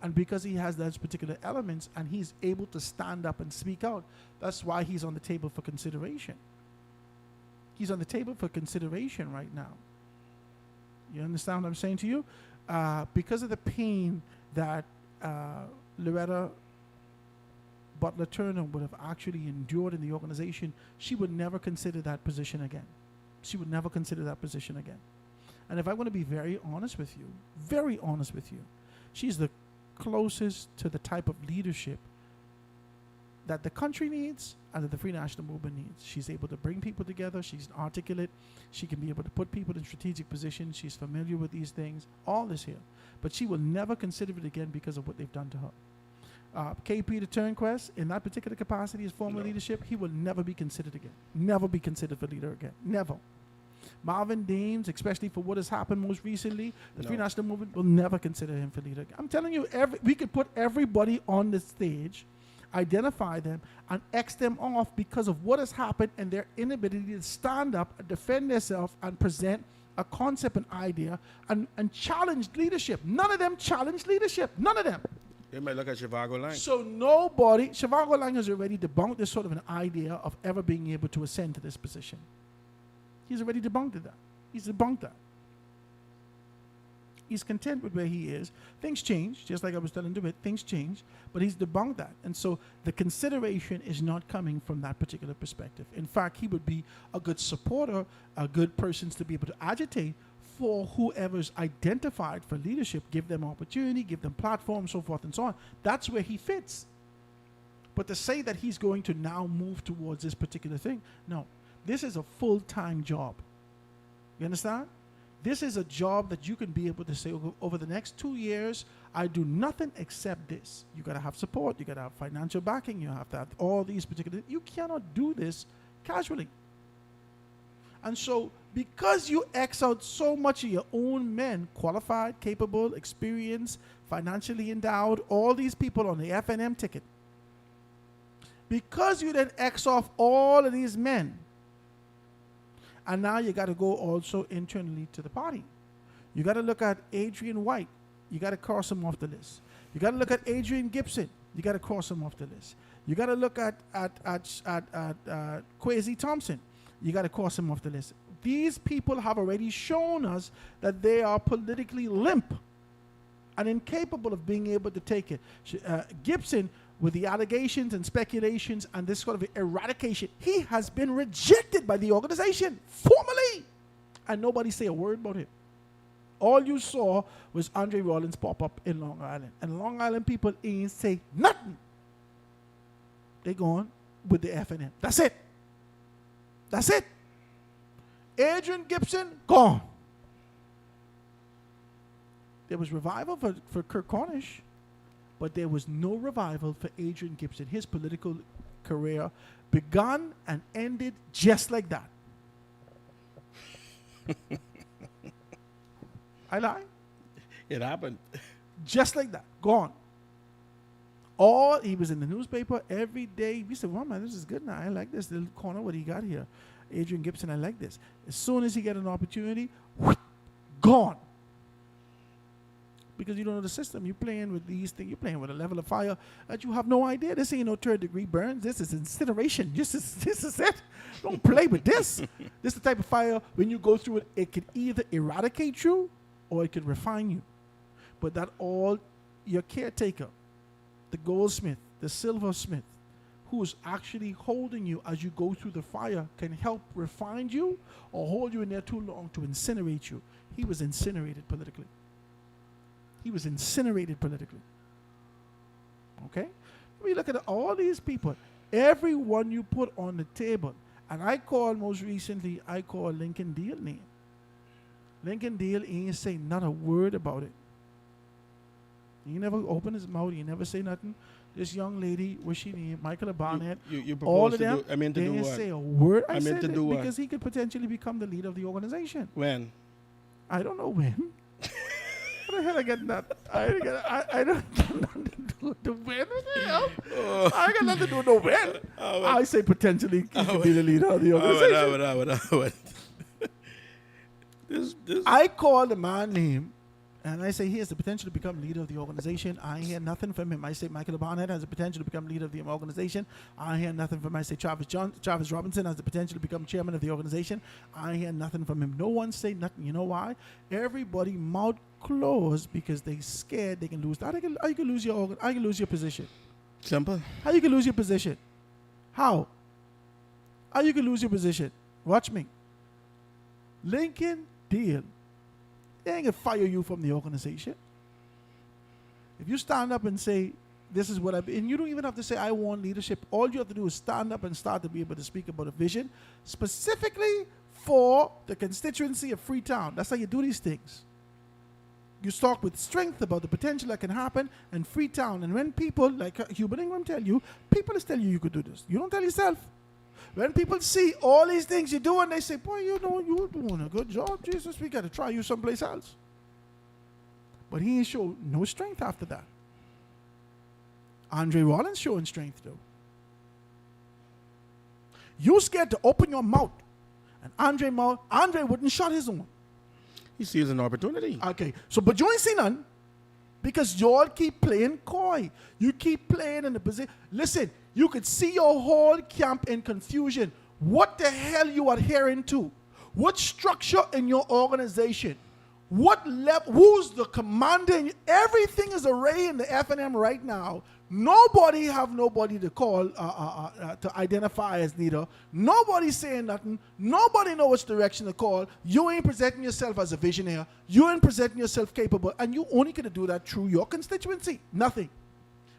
And because he has those particular elements and he's able to stand up and speak out, that's why he's on the table for consideration. He's on the table for consideration right now. You understand what I'm saying to you? Because of the pain that Loretta Butler Turner would have actually endured in the organization, she would never consider that position again. She would never consider that position again. And if I want to be very honest with you, she's the closest to the type of leadership that the country needs and that the Free National Movement needs. She's able to bring people together. She's articulate. She can be able to put people in strategic positions. She's familiar with these things. All this here. But she will never consider it again because of what they've done to her. KP the Turnquest, in that particular capacity as former leadership, he will never be considered again. Never be considered for leader again. Never. Marvin Dames, especially for what has happened most recently, the Free National Movement will never consider him for leader. I'm telling you, we could put everybody on the stage, identify them, and X them off because of what has happened and their inability to stand up, defend themselves, and present a concept and idea and challenge leadership. None of them challenged leadership. None of them.
They might look at Shivago Lang.
So nobody, Shivago Lang has already debunked this sort of an idea of ever being able to ascend to this position. He's already debunked that. He's debunked that. He's content with where he is. Things change, just like I was telling DeWitt, things change, but he's debunked that. And so the consideration is not coming from that particular perspective. In fact, he would be a good supporter, a good person to be able to agitate for whoever's identified for leadership, give them opportunity, give them platform, so forth and so on. That's where he fits. But to say that he's going to now move towards this particular thing, no. This is a full-time job. You understand? This is a job that you can be able to say, over the next 2 years, I do nothing except this. You got to have support. You got to have financial backing. You have to have all these particular. You cannot do this casually. And so, because you X out so much of your own men, qualified, capable, experienced, financially endowed, all these people on the FNM ticket, because you then X off all of these men, and now you got to go also internally to the party. You got to look at Adrian White. You got to cross him off the list. You got to look at Adrian Gibson. You got to cross him off the list. You got to look at Kwesi Thompson. You got to cross him off the list. These people have already shown us that they are politically limp and incapable of being able to take it. Gibson, with the allegations and speculations and this sort of eradication, he has been rejected by the organization formally, and nobody say a word about it. All you saw was Andre Rollins pop up in Long Island, and Long Island people ain't say nothing. They gone with the FNM. That's it. That's it. Adrian Gibson, gone. There was revival for Kirk Cornish, but there was no revival for Adrian Gibson. His political career began and ended just like that. I lie?
It happened.
Just like that. Gone. He was in the newspaper every day. We said, well, man, this is good now. I like this little corner, what he got here. Adrian Gibson, I like this. As soon as he get an opportunity, gone. Because you don't know the system. You're playing with these things. You're playing with a level of fire that you have no idea. This ain't no third-degree burns. This is incineration. This is it. Don't play with this. This is the type of fire, when you go through it, it could either eradicate you or it could refine you. But that all your caretaker, the goldsmith, the silversmith, who's actually holding you as you go through the fire, can help refine you or hold you in there too long to incinerate you. He was incinerated politically. He was incinerated politically. Okay? We look at all these people. Everyone you put on the table. And most recently, I called Lincoln Deal name. Lincoln Deal ain't say not a word about it. He never opened his mouth. He never say nothing. This young lady, what's she name? Michael Barnett.
You
all of them,
to do,
they didn't say a word. I meant to do because he could potentially become the leader of the organization.
When?
I don't know when. What the hell I get that? I don't get nothing to do with the when. I got nothing to do with no when. I say potentially he could be the leader of the organization. I call the man name and I say he has the potential to become leader of the organization. I hear nothing from him. I say Michael Barnett has the potential to become leader of the organization. I hear nothing from him. I say Travis Robinson has the potential to become chairman of the organization. I hear nothing from him. No one say nothing. You know why? Everybody mouth closed because they scared they can lose. How you can lose your position?
Simple.
How you can lose your position? How you can lose your position? Watch me. Lincoln Deal. They ain't gonna fire you from the organization. If you stand up and say, this is what and you don't even have to say, I want leadership. All you have to do is stand up and start to be able to speak about a vision specifically for the constituency of Freetown. That's how you do these things. You talk with strength about the potential that can happen in Freetown. And when people, like Hubert Ingram tell you, people is telling you could do this. You don't tell yourself. when people see all these things you do and they say, boy, you know, you're doing a good job, Jesus, we got to try you someplace else. But he ain't show no strength after that. Andre Rollins showing strength, though. You scared to open your mouth. And Andre wouldn't shut his own.
He sees an opportunity.
Okay, so, but you ain't seen none. Because y'all keep playing coy. You keep playing in the position. Listen, you could see your whole camp in confusion. What the hell you adhering to? What structure in your organization? What level? Who's the commander? Everything is arrayed in the F&M right now. Nobody have nobody to call to identify as leader. Nobody saying nothing. Nobody know which direction to call. You ain't presenting yourself as a visionary. You ain't presenting yourself capable. And you only going to do that through your constituency. Nothing.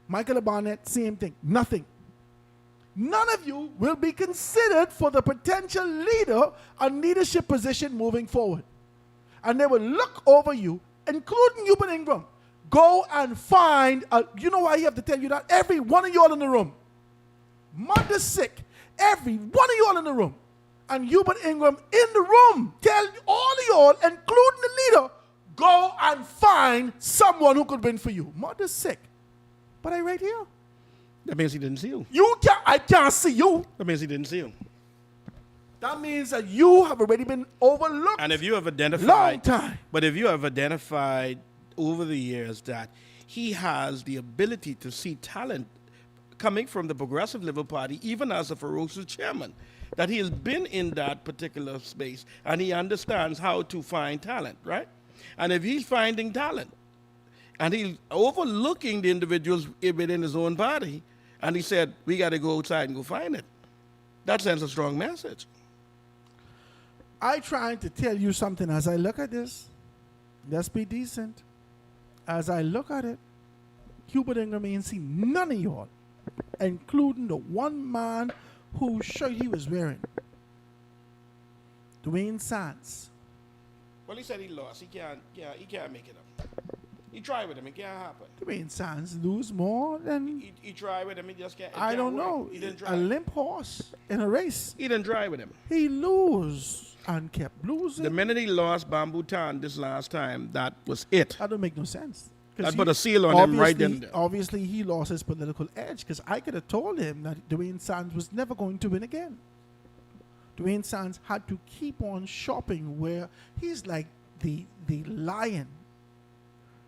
Michael Barnett, same thing. Nothing. None of you will be considered for the potential leader and leadership position moving forward. And they will look over you, including Hubert Ingram. Go and find, you know why he have to tell you that? Every one of y'all in the room. Mother's sick. Every one of y'all in the room. And Hubert Ingram in the room. Tell all of y'all, including the leader, go and find someone who could win for you. Mother's sick. But I right here.
That means he didn't see you.
I can't see you.
That means he didn't see you.
That means that you have already been overlooked.
And if you have identified,
long time.
But if you have identified over the years that he has the ability to see talent coming from the Progressive Liberal Party, even as a ferocious chairman, that he has been in that particular space and he understands how to find talent, right? And if he's finding talent and he's overlooking the individuals within his own party, and he said, we got to go outside and go find it, that sends a strong message.
I trying to tell you something as I look at this. Let's be decent. As I look at it, Hubert Ingram ain't seen none of y'all, including the one man whose shirt he was wearing. Dwayne Sands.
Well, he said he lost. He can't make it up. He tried with him. It can't happen.
Dwayne Sands lose more than...
He tried with him. He just can't.
I don't know.
He didn't try.
A limp horse in a race.
He didn't try with him.
He lose and kept losing.
The minute he lost Bamboo Town this last time, that was it.
That don't make no sense.
That put a seal on him right then.
Obviously, he lost his political edge because I could have told him that Dwayne Sands was never going to win again. Dwayne Sands had to keep on shopping where he's like the lion,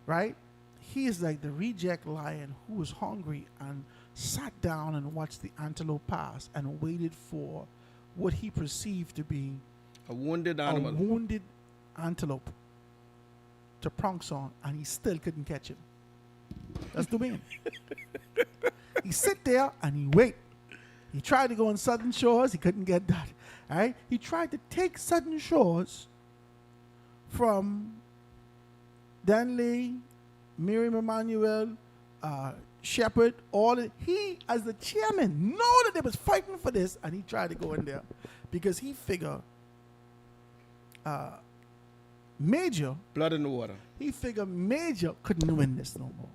right? He is like the reject lion who was hungry and sat down and watched the antelope pass and waited for what he perceived to be
a wounded animal.
A wounded antelope to prance on, and he still couldn't catch him. That's Dwayne. He sit there and he wait. He tried to go on Southern Shores. He couldn't get that. All right? He tried to take Southern Shores from Danley, Miriam Emanuel, Shepard, he, as the chairman, know that they was fighting for this, and he tried to go in there because he figured Major...
Blood in the water.
He figured Major couldn't win this no more.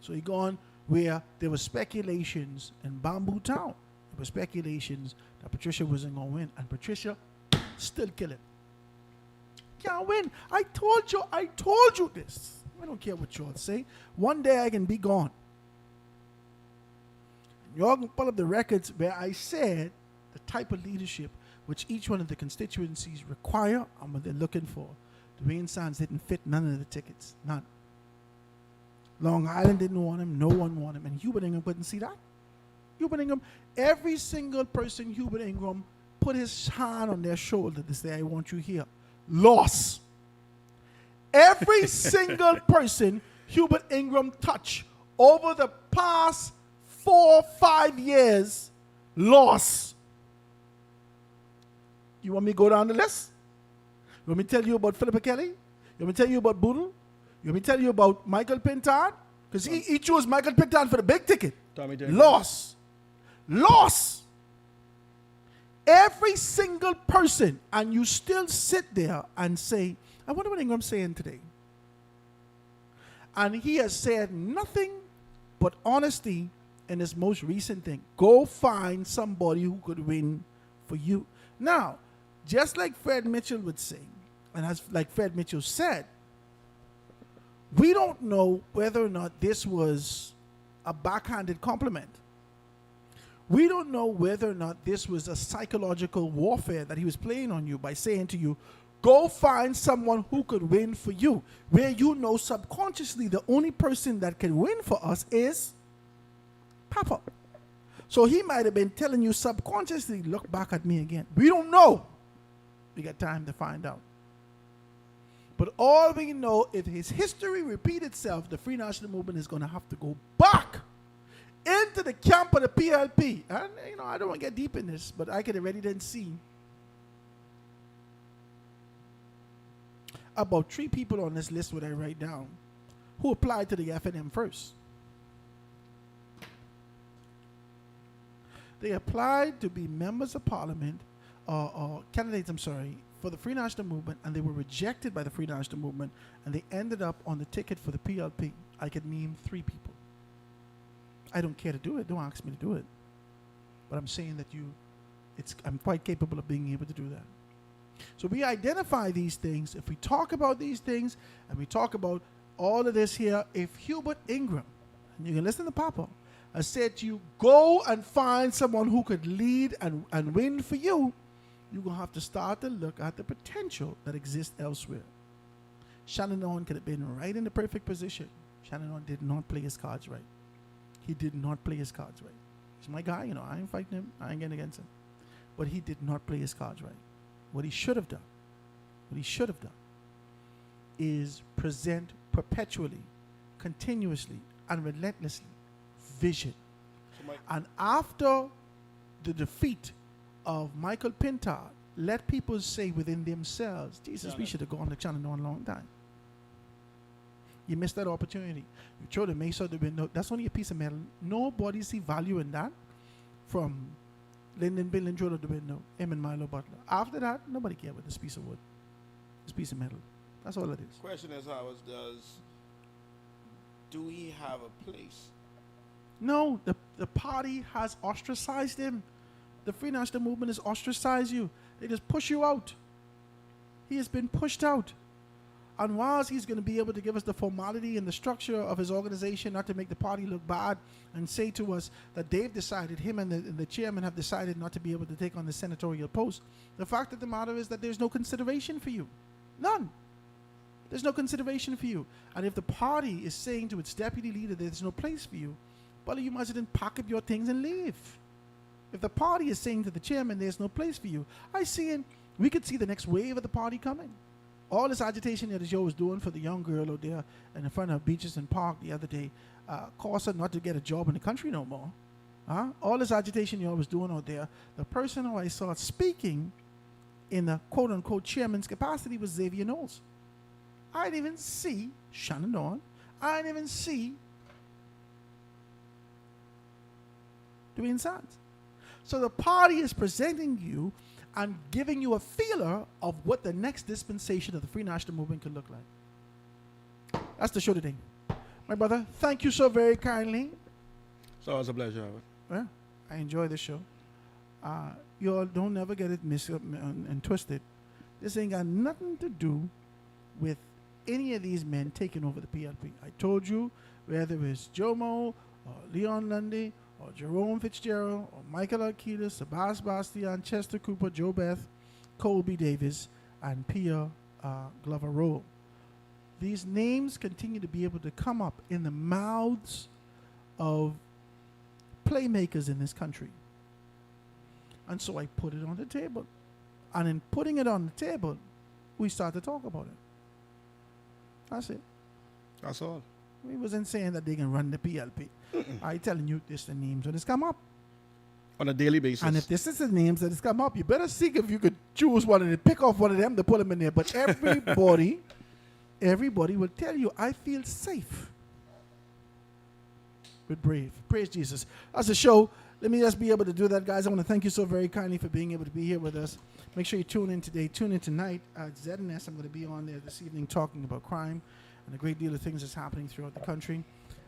So he gone where there were speculations in Bamboo Town. There were speculations that Patricia wasn't going to win, and Patricia still kill him. Can't win. I told you this. I don't care what y'all say. One day I can be gone. Y'all can pull up the records where I said the type of leadership which each one of the constituencies require and what they're looking for. Dwayne Sands didn't fit none of the tickets. None. Long Island didn't want him. No one wanted him. And Hubert Ingram couldn't see that. Hubert Ingram, every single person Hubert Ingram put his hand on their shoulder to say, I want you here. Lost. Every single person Hubert Ingram touched over the past 4 or 5 years lost. You want me to go down the list? You want me to tell you about Philippa Kelly? You want me to tell you about Boodle? You want me to tell you about Michael Pintard? Because he chose Michael Pintard for the big ticket. Lost. Every single person, and you still sit there and say, I wonder what Ingram's saying today. And he has said nothing but honesty in this most recent thing. Go find somebody who could win for you. Now, just like Fred Mitchell would say, and as like Fred Mitchell said, we don't know whether or not this was a backhanded compliment. We don't know whether or not this was a psychological warfare that he was playing on you by saying to you, go find someone who could win for you. Where you know subconsciously the only person that can win for us is Papa. So he might have been telling you subconsciously, look back at me again. We don't know. We got time to find out. But all we know, if his history repeats itself, the Free National Movement is going to have to go back into the camp of the PLP. And, I don't want to get deep in this, but I could already then see about 3 people on this list what I write down who applied to the FNM first. They applied to be members of parliament, or candidates, for the Free National Movement, and they were rejected by the Free National Movement, and they ended up on the ticket for the PLP. I could name 3 people. I don't care to do it. Don't ask me to do it. But I'm saying that I'm quite capable of being able to do that. So we identify these things. If we talk about these things, and we talk about all of this here, if Hubert Ingram, and you can listen to Papa, I said to you, go and find someone who could lead and win for you, you're going to have to start to look at the potential that exists elsewhere. Shannon Owen could have been right in the perfect position. Shannon Owen did not play his cards right. He did not play his cards right. He's my guy, I ain't fighting him. I ain't getting against him. But he did not play his cards right. What he should have done is present perpetually, continuously, and relentlessly vision. And after the defeat of Michael Pintard, let people say within themselves, Jesus, we should have gone to China a long time. You missed that opportunity. You throw the mace out the window. That's only a piece of metal. Nobody see value in that from Lyndon Bill and throw it out the window, him and Milo Butler. After that, nobody cared about this piece of wood, this piece of metal. That's all it is.
Question is, Howard, do he have a place?
No, the party has ostracized him. The Free National Movement has ostracized you. They just push you out. He has been pushed out. And whilst he's going to be able to give us the formality and the structure of his organization, not to make the party look bad, and say to us that they've decided, him and the chairman have decided not to be able to take on the senatorial post, the fact of the matter is that there's no consideration for you. None. There's no consideration for you. And if the party is saying to its deputy leader there's no place for you, well, you must then pack up your things and leave. If the party is saying to the chairman there's no place for you, we could see the next wave of the party coming. All this agitation that Joe was doing for the young girl out there in front of Beaches and Park the other day caused her not to get a job in the country no more. All this agitation y'all was doing out there, the person who I saw speaking in the quote-unquote chairman's capacity was Xavier Knowles. I didn't even see Shannon Dawn. I didn't even see Dwayne Sands. So the party is presenting you and giving you a feeler of what the next dispensation of the Free National Movement could look like. That's the show today. My brother, thank you so very kindly.
It's always a pleasure, Howard.
Yeah, I enjoy the show. You all don't never get it mixed up and twisted. This ain't got nothing to do with any of these men taking over the PLP. I told you, whether it's Jomo or Leon Lundy or Jerome Fitzgerald or Michael Akilah, Sebastian Bastian, Chester Cooper, Joe Beth, Colby Davis, and Pia Glover Rowe. These names continue to be able to come up in the mouths of playmakers in this country. And so I put it on the table. And in putting it on the table, we start to talk about it. That's it.
That's all.
We wasn't saying that they can run the PLP. I telling you, this the names that has come up.
On a daily basis.
And if this is the names that has come up, you better see if you could choose one of them, pick off one of them to put them in there. But everybody will tell you, I feel safe with Brave. Praise Jesus. That's the show. Let me just be able to do that, guys. I want to thank you so very kindly for being able to be here with us. Make sure you tune in today. Tune in tonight at ZNS. I'm going to be on there this evening talking about crime and a great deal of things that's happening throughout the country.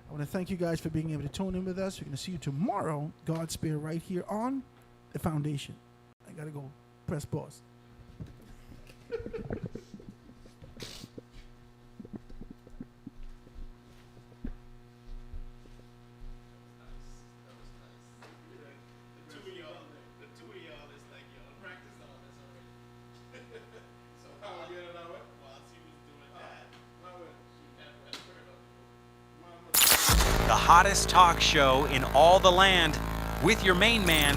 I want to thank you guys for being able to tune in with us. We're going to see you tomorrow, God's Spirit, right here on The Foundation. I got to go press pause.
The hottest talk show in all the land with your main man,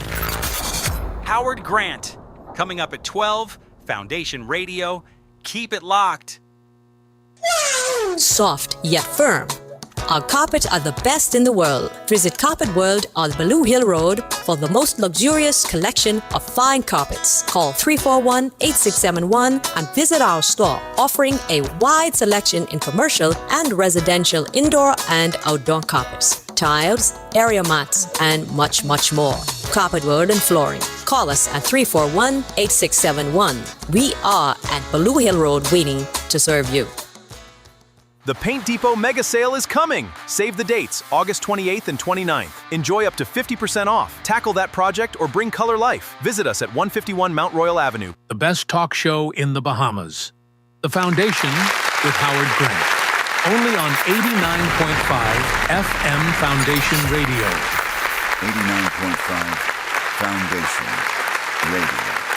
Howard Grant. Coming up at 12, Foundation Radio. Keep it locked.
Soft yet firm. Our carpets are the best in the world. Visit Carpet World on Baloo Hill Road for the most luxurious collection of fine carpets. Call 341-8671 and visit our store, offering a wide selection in commercial and residential indoor and outdoor carpets, tiles, area mats, and much, much more. Carpet World and Flooring. Call us at 341-8671. We are at Baloo Hill Road waiting to serve you.
The Paint Depot Mega Sale is coming! Save the dates, August 28th and 29th. Enjoy up to 50% off. Tackle that project or bring color life. Visit us at 151 Mount Royal Avenue.
The best talk show in the Bahamas. The Foundation with Howard Grant. Only on 89.5 FM Foundation Radio.
89.5 Foundation Radio.